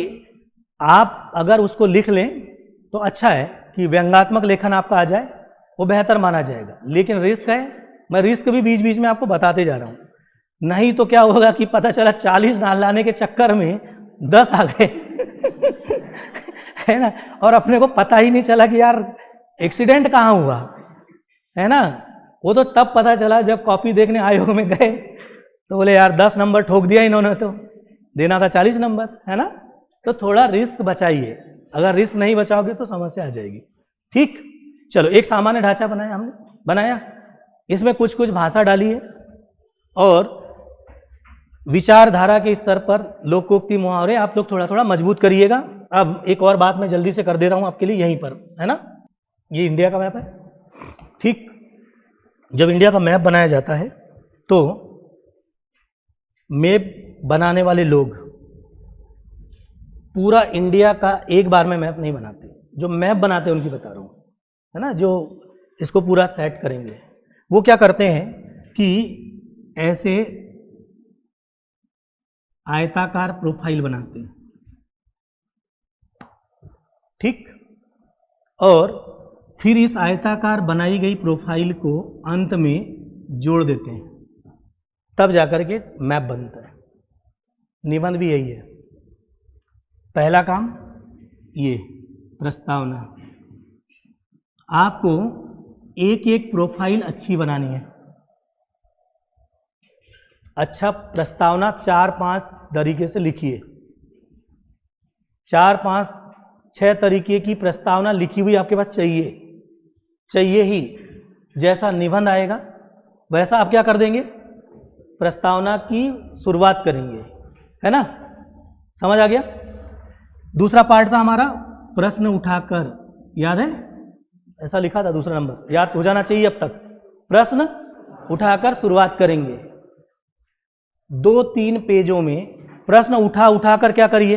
S1: आप अगर उसको लिख लें तो अच्छा है कि व्यंग्यात्मक लेखन आपका आ जाए, वो बेहतर माना जाएगा। लेकिन रिस्क है, मैं रिस्क भी बीच बीच में आपको बताते जा रहा हूँ, नहीं तो क्या होगा कि पता चला 40 डाल लाने के चक्कर में 10 आ गए है ना, और अपने को पता ही नहीं चला कि यार एक्सीडेंट कहाँ हुआ, है ना। वो तो तब पता चला जब कॉपी देखने आयोग में गए तो बोले यार 10 नंबर ठोक दिया इन्होंने, तो देना था 40 नंबर, है ना। तो थोड़ा रिस्क बचाइए, अगर रिस्क नहीं बचाओगे तो समस्या आ जाएगी। ठीक, चलो एक सामान्य ढांचा बनाया हमने, बनाया, इसमें कुछ कुछ भाषा डाली है और विचारधारा के स्तर पर लोकोक्ति मुहावरे आप लोग थोड़ा थोड़ा मजबूत करिएगा। अब एक और बात मैं जल्दी से कर दे रहा हूं आपके लिए यहीं पर, है ना। ये इंडिया का मैप है, ठीक। जब इंडिया का मैप बनाया जाता है तो मैप बनाने वाले लोग पूरा इंडिया का एक बार में मैप नहीं बनाते, जो मैप बनाते हैं उनकी बता रहा हूं, है ना, जो इसको पूरा सेट करेंगे। वो क्या करते हैं कि ऐसे आयताकार प्रोफाइल बनाते हैं, ठीक, और फिर इस आयताकार बनाई गई प्रोफाइल को अंत में जोड़ देते हैं, तब जाकर के मैप बनता है। निबंध भी यही है। पहला काम ये प्रस्तावना, आपको एक एक प्रोफाइल अच्छी बनानी है। अच्छा प्रस्तावना 4-5 तरीके से लिखिए, 4-5-6 तरीके की प्रस्तावना लिखी हुई आपके पास चाहिए ही। जैसा निबंध आएगा वैसा आप क्या कर देंगे, प्रस्तावना की शुरुआत करेंगे, है ना, समझ आ गया। दूसरा पार्ट था हमारा प्रश्न उठाकर, याद है, ऐसा लिखा था दूसरा नंबर, याद हो जाना चाहिए अब तक। प्रश्न उठाकर शुरुआत करेंगे, 2-3 पेजों में प्रश्न उठाकर क्या करिए,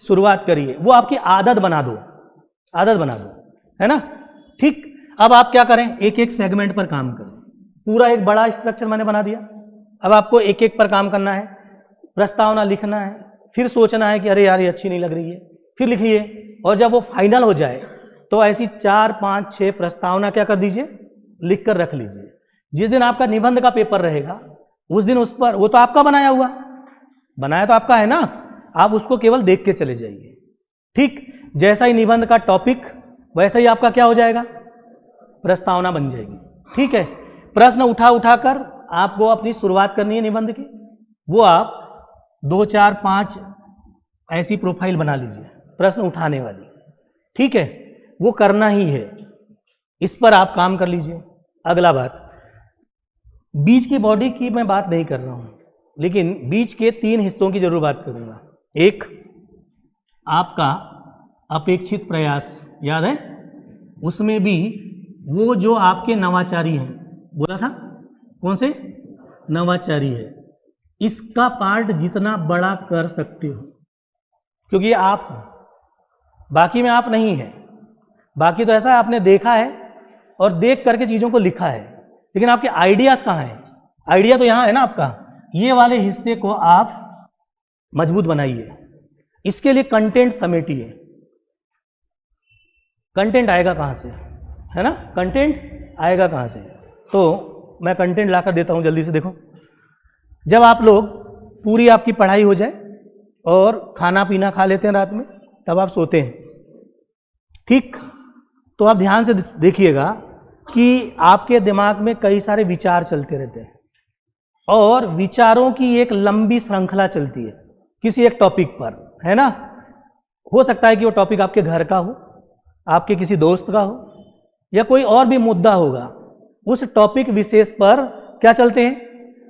S1: शुरुआत करिए। वो आपकी आदत बना दो, है ना। ठीक, अब आप क्या करें, एक एक सेगमेंट पर काम करें। पूरा एक बड़ा स्ट्रक्चर मैंने बना दिया, अब आपको एक एक पर काम करना है। प्रस्तावना लिखना है, फिर सोचना है कि अरे यार ये अच्छी नहीं लग रही है, फिर लिखिए, और जब वो फाइनल हो जाए तो ऐसी 4-5-6 प्रस्तावना क्या कर दीजिए, लिख कर रख लीजिए। जिस दिन आपका निबंध का पेपर रहेगा उस दिन उस पर, वो तो आपका बनाया तो आपका है ना, आप उसको केवल देख के चले जाइए। ठीक, जैसा ही निबंध का टॉपिक वैसा ही आपका क्या हो जाएगा, प्रस्तावना बन जाएगी। ठीक है, प्रश्न उठाकर आपको अपनी शुरुआत करनी है निबंध की, वो आप 2-4-5 ऐसी प्रोफाइल बना लीजिए प्रश्न उठाने वाली। ठीक है, वो करना ही है, इस पर आप काम कर लीजिए। अगला बात, बीच की बॉडी की मैं बात नहीं कर रहा हूं, लेकिन बीच के 3 हिस्सों की जरूर बात करूंगा। एक, आपका अपेक्षित प्रयास, याद है, उसमें भी वो जो आपके नवाचारी हैं, बोला था कौन से नवाचारी है, इसका पार्ट जितना बड़ा कर सकते हो, क्योंकि आप, बाकी में आप नहीं है, बाकी तो ऐसा है आपने देखा है और देख करके चीज़ों को लिखा है, लेकिन आपके आइडियाज कहाँ हैं, आइडिया तो यहाँ है ना आपका। ये वाले हिस्से को आप मजबूत बनाइए, इसके लिए कंटेंट समेटिए। कंटेंट आएगा कहाँ से, है ना, कंटेंट आएगा कहाँ से, तो मैं कंटेंट लाकर देता हूँ जल्दी से। देखो, जब आप लोग पूरी आपकी पढ़ाई हो जाए और खाना पीना खा लेते हैं रात में, तब आप सोते हैं, ठीक, तो आप ध्यान से देखिएगा कि आपके दिमाग में कई सारे विचार चलते रहते हैं और विचारों की एक लंबी श्रृंखला चलती है किसी एक टॉपिक पर, है ना। हो सकता है कि वो टॉपिक आपके घर का हो, आपके किसी दोस्त का हो, या कोई और भी मुद्दा होगा। उस टॉपिक विशेष पर क्या चलते हैं,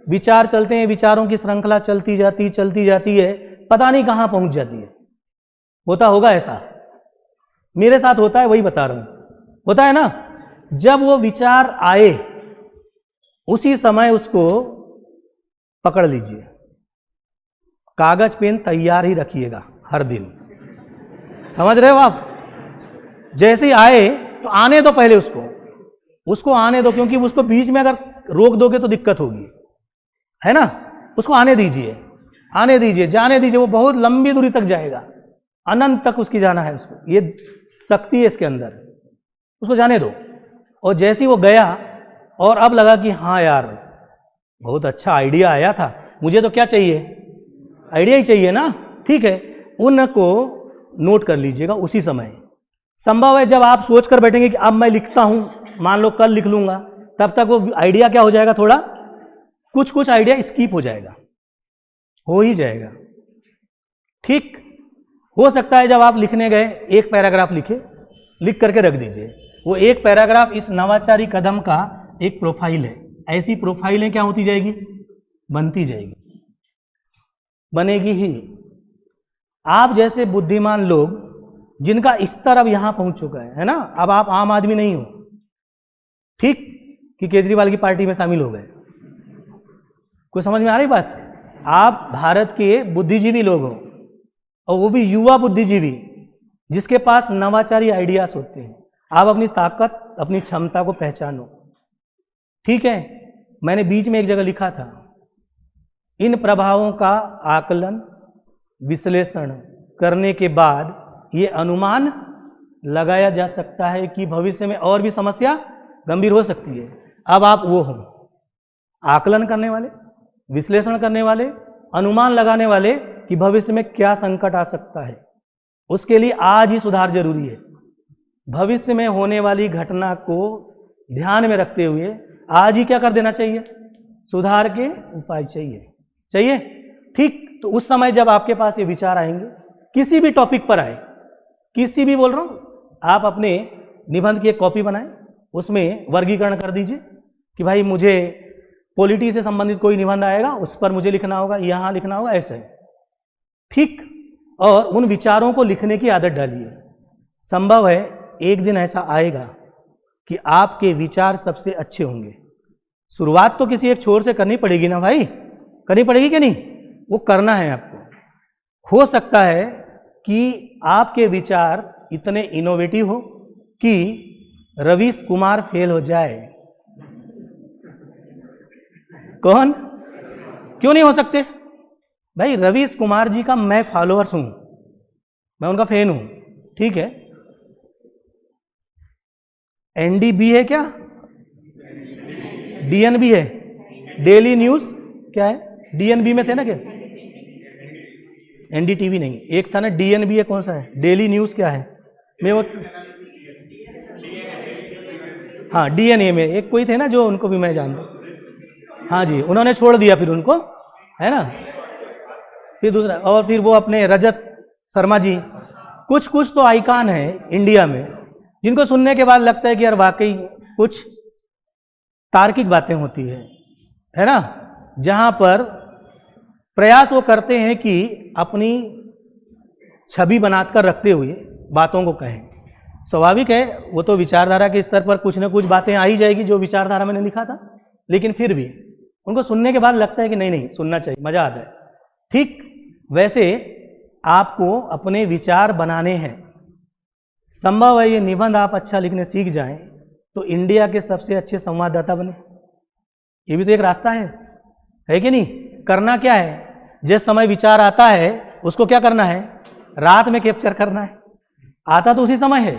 S1: विचार चलते हैं, विचारों की श्रृंखला चलती जाती है, पता नहीं कहाँ पहुंच जाती है। होता होगा ऐसा, मेरे साथ होता है, वही बता रहा हूं, होता है ना। जब वो विचार आए उसी समय उसको पकड़ लीजिए, कागज पेन तैयार ही रखिएगा हर दिन, समझ रहे हो आप। जैसे ही आए तो आने दो, पहले उसको आने दो, क्योंकि उसको बीच में अगर रोक दोगे तो दिक्कत होगी, है ना। उसको आने दीजिए, आने दीजिए, जाने दीजिए, वो बहुत लंबी दूरी तक जाएगा, अनंत तक उसकी जाना है उसको, ये शक्ति है इसके अंदर, उसको जाने दो। और जैसे ही वो गया और अब लगा कि हाँ यार बहुत अच्छा आइडिया आया था, मुझे तो क्या चाहिए, आइडिया ही चाहिए ना, ठीक है, उनको नोट कर लीजिएगा उसी समय। संभव है जब आप सोच कर बैठेंगे कि अब मैं लिखता हूं, मान लो कल लिख लूंगा, तब तक वो आइडिया क्या हो जाएगा, थोड़ा कुछ आइडिया स्किप हो जाएगा, हो ही जाएगा। ठीक हो सकता है जब आप लिखने गए एक पैराग्राफ लिखे, लिख करके रख दीजिए, वो एक पैराग्राफ इस नवाचारी कदम का एक प्रोफाइल है। ऐसी प्रोफाइलें क्या होती जाएगी, बनती जाएगी, बनेगी ही। आप जैसे बुद्धिमान लोग जिनका स्तर अब यहां पहुंच चुका है ना, अब आप आम आदमी नहीं हो, ठीक, कि केजरीवाल की पार्टी में शामिल हो गए, कोई समझ में आ रही बात? आप भारत के बुद्धिजीवी लोग हो, और वो भी युवा बुद्धिजीवी जिसके पास नवाचारी आइडियाज होते हैं। आप अपनी ताकत, अपनी क्षमता को पहचानो, ठीक है। मैंने बीच में एक जगह लिखा था, इन प्रभावों का आकलन विश्लेषण करने के बाद ये अनुमान लगाया जा सकता है कि भविष्य में और भी समस्या गंभीर हो सकती है। अब आप वो हो, आकलन करने वाले, विश्लेषण करने वाले, अनुमान लगाने वाले कि भविष्य में क्या संकट आ सकता है। उसके लिए आज ही सुधार जरूरी है। भविष्य में होने वाली घटना को ध्यान में रखते हुए आज ही क्या कर देना चाहिए, सुधार के उपाय चाहिए, ठीक। तो उस समय जब आपके पास ये विचार आएंगे, किसी भी टॉपिक पर आए, किसी भी बोल रहा हूं, आप अपने निबंध की एक कॉपी बनाएं, उसमें वर्गीकरण कर दीजिए कि भाई मुझे पॉलिटी से संबंधित कोई निबंध आएगा, उस पर मुझे लिखना होगा, यहाँ लिखना होगा, ऐसे, ठीक। और उन विचारों को लिखने की आदत डालिए। संभव है एक दिन ऐसा आएगा कि आपके विचार सबसे अच्छे होंगे। शुरुआत तो किसी एक छोर से करनी पड़ेगी ना भाई, करनी पड़ेगी कि नहीं, वो करना है आपको। हो सकता है कि आपके विचार इतने इनोवेटिव हो कि रवीश कुमार फेल हो जाए। कौन, क्यों नहीं हो सकते भाई? रवीश कुमार जी का मैं फॉलोअर्स हूं, मैं उनका फैन हूं, ठीक है। एनडीबी है क्या, डीएनबी है, डेली न्यूज क्या है, डीएनबी में थे ना क्या, एनडीटीवी नहीं, एक था ना डीएनबी है, कौन सा है, डेली न्यूज क्या है, मैं वो, हाँ डीएनए में एक कोई थे ना जो, उनको भी मैं जानता, हाँ जी, उन्होंने छोड़ दिया फिर उनको, है ना। फिर दूसरा, और फिर वो अपने रजत शर्मा जी, कुछ तो आइकान है इंडिया में जिनको सुनने के बाद लगता है कि यार वाकई कुछ तार्किक बातें होती है ना, जहां पर प्रयास वो करते हैं कि अपनी छवि बनाकर रखते हुए बातों को कहें। स्वाभाविक है, वो तो विचारधारा के स्तर पर कुछ ना कुछ बातें आ ही जाएगी जो विचारधारा मैंने लिखा था, लेकिन फिर भी उनको सुनने के बाद लगता है कि नहीं सुनना चाहिए, मजा आता है, ठीक। वैसे आपको अपने विचार बनाने हैं। संभव है ये निबंध आप अच्छा लिखने सीख जाएं तो इंडिया के सबसे अच्छे संवाददाता बने, ये भी तो एक रास्ता है कि नहीं। करना क्या है, जिस समय विचार आता है उसको क्या करना है, रात में कैप्चर करना है, आता तो उसी समय है,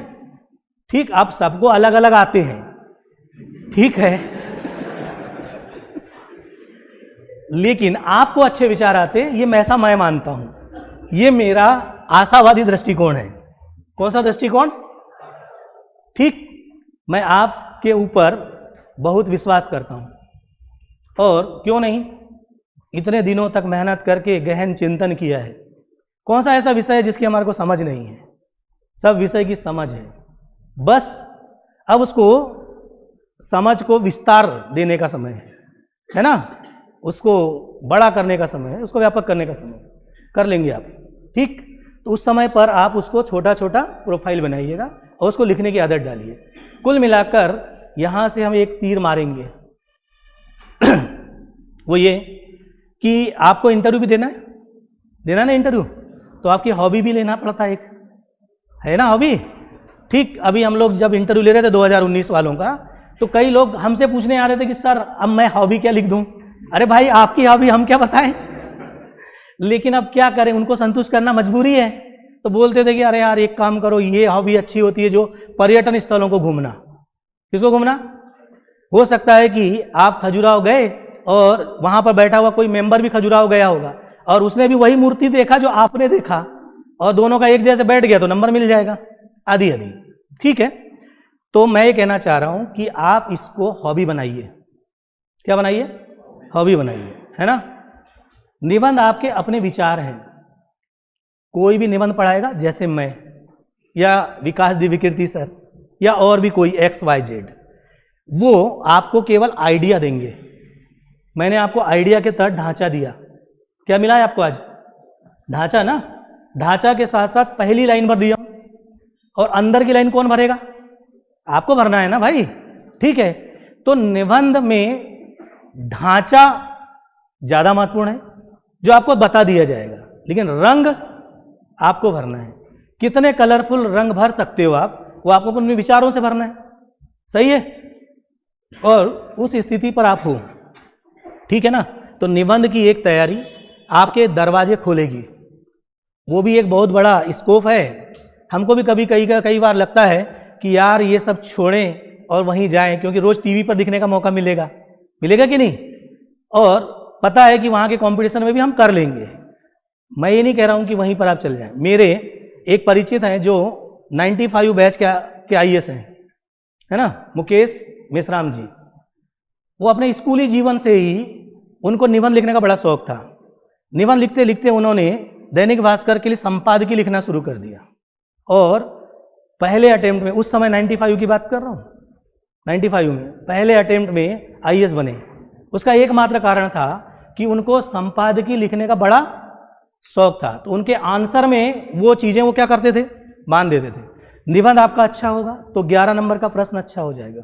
S1: ठीक। आप सबको अलग अलग आते हैं, ठीक है, लेकिन आपको अच्छे विचार आते हैं, ये ऐसा मैं मानता हूं, ये मेरा आशावादी दृष्टिकोण है। कौन सा दृष्टिकोण, ठीक। मैं आपके ऊपर बहुत विश्वास करता हूं, और क्यों नहीं, इतने दिनों तक मेहनत करके गहन चिंतन किया है। कौन सा ऐसा विषय है जिसकी हमारे को समझ नहीं है, सब विषय की समझ है, बस अब उसको समझ को विस्तार देने का समय है ना, उसको बड़ा करने का समय है, उसको व्यापक करने का समय, कर लेंगे आप, ठीक। तो उस समय पर आप उसको छोटा छोटा प्रोफाइल बनाइएगा और उसको लिखने की आदत डालिए। कुल मिलाकर यहाँ से हम एक तीर मारेंगे वो ये कि आपको इंटरव्यू भी देना ना इंटरव्यू, तो आपकी हॉबी भी लेना पड़ता है ना हॉबी, ठीक। अभी हम लोग जब इंटरव्यू ले रहे थे 2019 वालों का, तो कई लोग हमसे पूछने आ रहे थे कि सर अब मैं हॉबी क्या लिख दूं। अरे भाई आपकी हॉबी हम क्या बताएं, लेकिन अब क्या करें, उनको संतुष्ट करना मजबूरी है। तो बोलते थे कि अरे यार एक काम करो, ये हॉबी अच्छी होती है जो पर्यटन स्थलों को घूमना। किसको घूमना? हो सकता है कि आप खजुराहो गए और वहां पर बैठा हुआ कोई मेंबर भी खजुराहो गया होगा और उसने भी वही मूर्ति देखा जो आपने देखा और दोनों का एक जैसे बैठ गया तो नंबर मिल जाएगा, आदि आदि। ठीक है, तो मैं ये कहना चाह रहा हूं कि आप इसको हॉबी बनाइए। क्या बनाइए? हॉबी बनाइए, है ना। निबंध आपके अपने विचार हैं। कोई भी निबंध पढ़ाएगा, जैसे मैं या विकास दिव्यकीर्ति सर या और भी कोई XYZ, वो आपको केवल आइडिया देंगे। मैंने आपको आइडिया के तहत ढांचा दिया। क्या मिला है आपको आज? ढांचा ना। ढांचा के साथ साथ पहली लाइन भर दिया और अंदर की लाइन कौन भरेगा? आपको भरना है ना भाई। ठीक है, तो निबंध में ढांचा ज्यादा महत्वपूर्ण है जो आपको बता दिया जाएगा, लेकिन रंग आपको भरना है। कितने कलरफुल रंग भर सकते हो आप, वो आपको अपने विचारों से भरना है। सही है, और उस स्थिति पर आप हो। ठीक है ना। तो निबंध की एक तैयारी आपके दरवाजे खोलेगी। वो भी एक बहुत बड़ा स्कोप है। हमको भी कई बार लगता है कि यार ये सब छोड़ें और वहीं जाएं, क्योंकि रोज टीवी पर दिखने का मौका मिलेगा कि नहीं, और पता है कि वहाँ के कंपटीशन में भी हम कर लेंगे। मैं ये नहीं कह रहा हूँ कि वहीं पर आप चले जाएं। मेरे एक परिचित हैं जो 95 बैच के IAS हैं, है ना, मुकेश मेश्राम जी। वो अपने स्कूली जीवन से ही उनको निबंध लिखने का बड़ा शौक था। निबंध लिखते लिखते उन्होंने दैनिक भास्कर के लिए संपादकीय लिखना शुरू कर दिया और पहले अटेम्प्ट में, उस समय 95 की बात कर रहा हूँ, 95 में पहले अटेम्प्ट में IAS बने। उसका एकमात्र कारण था कि उनको संपादकीय लिखने का बड़ा शौक था। तो उनके आंसर में वो चीज़ें वो क्या करते थे, बांध देते थे। निबंध आपका अच्छा होगा तो 11 नंबर का प्रश्न अच्छा हो जाएगा,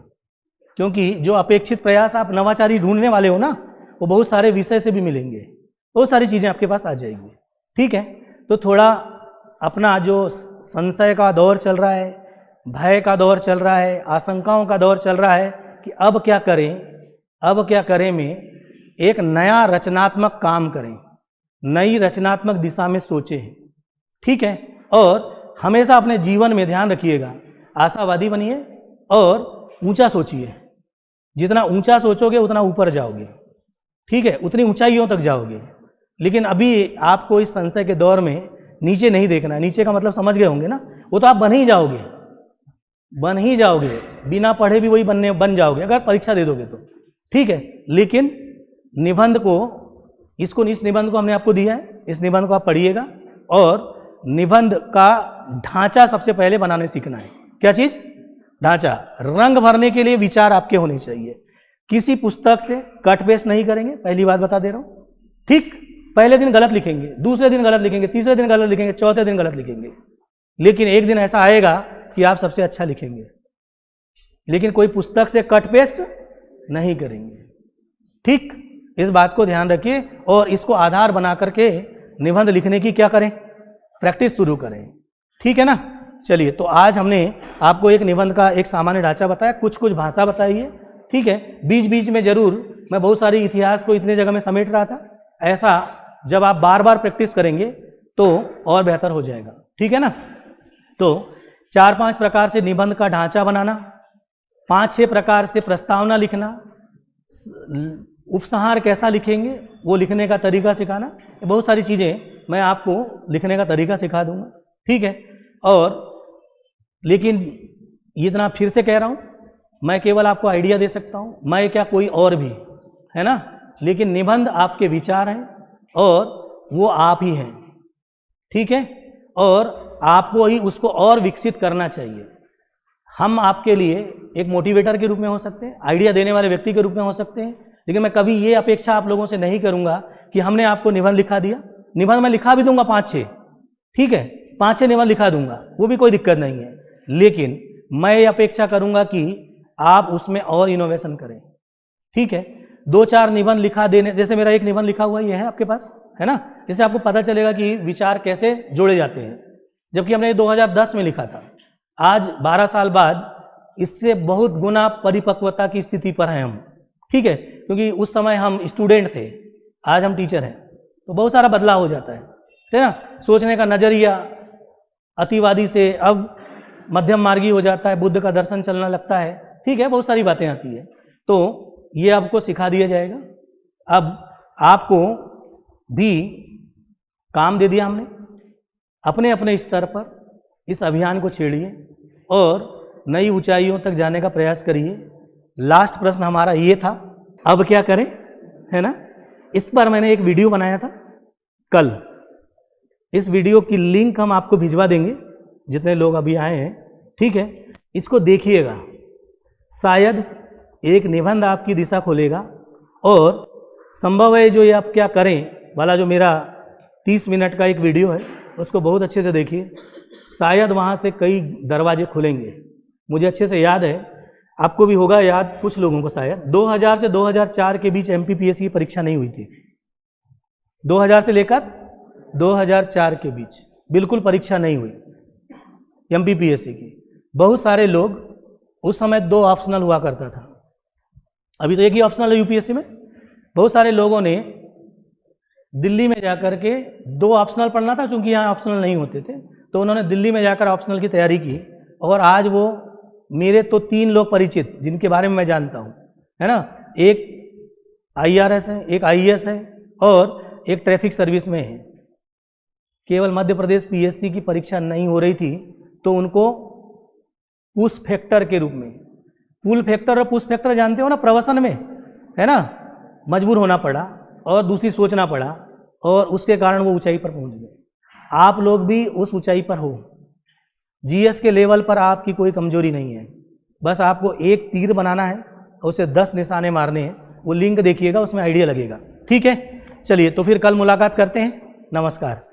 S1: क्योंकि जो अपेक्षित प्रयास आप नवाचारी ढूंढने वाले हो ना, वो बहुत सारे विषय से भी मिलेंगे, बहुत सारी चीज़ें आपके पास आ जाएगी। ठीक है, तो थोड़ा अपना जो संशय का दौर चल रहा है, भय का दौर चल रहा है, आशंकाओं का दौर चल रहा है कि अब क्या करें में एक नया रचनात्मक काम करें, नई रचनात्मक दिशा में सोचें। ठीक है, और हमेशा अपने जीवन में ध्यान रखिएगा, आशावादी बनिए और ऊंचा सोचिए। जितना ऊंचा सोचोगे उतना ऊपर जाओगे। ठीक है, उतनी ऊंचाइयों तक जाओगे। लेकिन अभी आपको इस संशय के दौर में नीचे नहीं देखना। नीचे का मतलब समझ गए होंगे ना, वो तो आप बन ही जाओगे, बिना पढ़े भी वही बन जाओगे अगर परीक्षा दे दोगे तो। ठीक है, लेकिन निबंध को, इस निबंध को हमने आपको दिया है, इस निबंध को आप पढ़िएगा और निबंध का ढांचा सबसे पहले बनाने सीखना है। क्या चीज? ढांचा। रंग भरने के लिए विचार आपके होने चाहिए। किसी पुस्तक से कट पेस्ट नहीं करेंगे, पहली बात बता दे रहा हूं। ठीक, पहले दिन गलत लिखेंगे, दूसरे दिन गलत लिखेंगे, तीसरे दिन गलत लिखेंगे, चौथे दिन गलत लिखेंगे, लेकिन एक दिन ऐसा आएगा कि आप सबसे अच्छा लिखेंगे। लेकिन कोई पुस्तक से कट पेस्ट नहीं करेंगे। ठीक, इस बात को ध्यान रखिए और इसको आधार बना करके निबंध लिखने की क्या करें, प्रैक्टिस शुरू करें। ठीक है ना। चलिए, तो आज हमने आपको एक निबंध का एक सामान्य ढांचा बताया, कुछ भाषा बताई है। ठीक है, बीच बीच में जरूर मैं बहुत सारी इतिहास को इतने जगह में समेट रहा था। ऐसा जब आप बार बार प्रैक्टिस करेंगे तो और बेहतर हो जाएगा। ठीक है ना। तो 4-5 प्रकार से निबंध का ढांचा बनाना, 5-6 प्रकार से प्रस्तावना लिखना, उपसंहार कैसा लिखेंगे वो लिखने का तरीका सिखाना, बहुत सारी चीज़ें मैं आपको लिखने का तरीका सिखा दूंगा। ठीक है, और लेकिन इतना फिर से कह रहा हूँ, मैं केवल आपको आइडिया दे सकता हूँ, मैं क्या कोई और भी, है ना। लेकिन निबंध आपके विचार हैं और वो आप ही हैं। ठीक है, और आपको ही उसको और विकसित करना चाहिए। हम आपके लिए एक मोटिवेटर के रूप में हो सकते हैं, आइडिया देने वाले व्यक्ति के रूप में हो सकते हैं, लेकिन मैं कभी ये अपेक्षा आप लोगों से नहीं करूंगा कि हमने आपको निबंध लिखा दिया। निबंध मैं लिखा भी दूंगा 5-6, ठीक है, 5-6 निबंध लिखा दूंगा, वो भी कोई दिक्कत नहीं है, लेकिन मैं ये अपेक्षा करूंगा कि आप उसमें और इनोवेशन करें। ठीक है, 2-4 निबंध लिखा देने, जैसे मेरा एक निबंध लिखा हुआ ये है आपके पास, है ना, जिससे आपको पता चलेगा कि विचार कैसे जोड़े जाते हैं, जबकि हमने 2010 में लिखा था। आज 12 साल बाद इससे बहुत गुना परिपक्वता की स्थिति पर हैं हम। ठीक है, क्योंकि उस समय हम स्टूडेंट थे, आज हम टीचर हैं। तो बहुत सारा बदलाव हो जाता है ना। सोचने का नजरिया अतिवादी से अब मध्यम मार्गी हो जाता है, बुद्ध का दर्शन चलना लगता है, ठीक है, बहुत सारी बातें आती है। तो ये आपको सिखा दिया जाएगा। अब आपको भी काम दे दिया हमने, अपने अपने स्तर पर इस अभियान को छेड़िए और नई ऊंचाइयों तक जाने का प्रयास करिए। लास्ट प्रश्न हमारा ये था, अब क्या करें, है ना। इस पर मैंने एक वीडियो बनाया था कल, इस वीडियो की लिंक हम आपको भिजवा देंगे जितने लोग अभी आए हैं, ठीक है। इसको देखिएगा, शायद एक निबंध आपकी दिशा खोलेगा और संभव है जो ये आप क्या करें वाला जो मेरा 30 मिनट का एक वीडियो है उसको बहुत अच्छे से देखिए, शायद वहाँ से कई दरवाजे खुलेंगे। मुझे अच्छे से याद है, आपको भी होगा याद कुछ लोगों को शायद, 2000 से 2004 के बीच MPPSC की परीक्षा नहीं हुई थी। 2000 से लेकर 2004 के बीच बिल्कुल परीक्षा नहीं हुई MPPSC की। बहुत सारे लोग, उस समय 2 ऑप्शनल हुआ करता था, अभी तो एक ही ऑप्शनल है UPSC में। बहुत सारे लोगों ने दिल्ली में जाकर के 2 ऑप्शनल पढ़ना था, क्योंकि यहाँ ऑप्शनल नहीं होते थे, तो उन्होंने दिल्ली में जाकर ऑप्शनल की तैयारी की। और आज वो मेरे तो 3 लोग परिचित जिनके बारे में मैं जानता हूँ, है ना। एक IRS है, एक IAS है और एक ट्रैफिक सर्विस में है। केवल मध्य प्रदेश PSC की परीक्षा नहीं हो रही थी तो उनको पुश फैक्टर के रूप में, पुल फैक्टर और पुश फैक्टर जानते हो ना, प्रवसन में, है ना, मजबूर होना पड़ा और दूसरी सोचना पड़ा और उसके कारण वो ऊंचाई पर पहुंच गए। आप लोग भी उस ऊंचाई पर हो, GS के लेवल पर आपकी कोई कमजोरी नहीं है, बस आपको एक तीर बनाना है और उसे 10 निशाने मारने हैं। वो लिंक देखिएगा, उसमें आइडिया लगेगा, ठीक है। चलिए तो फिर कल मुलाकात करते हैं, नमस्कार।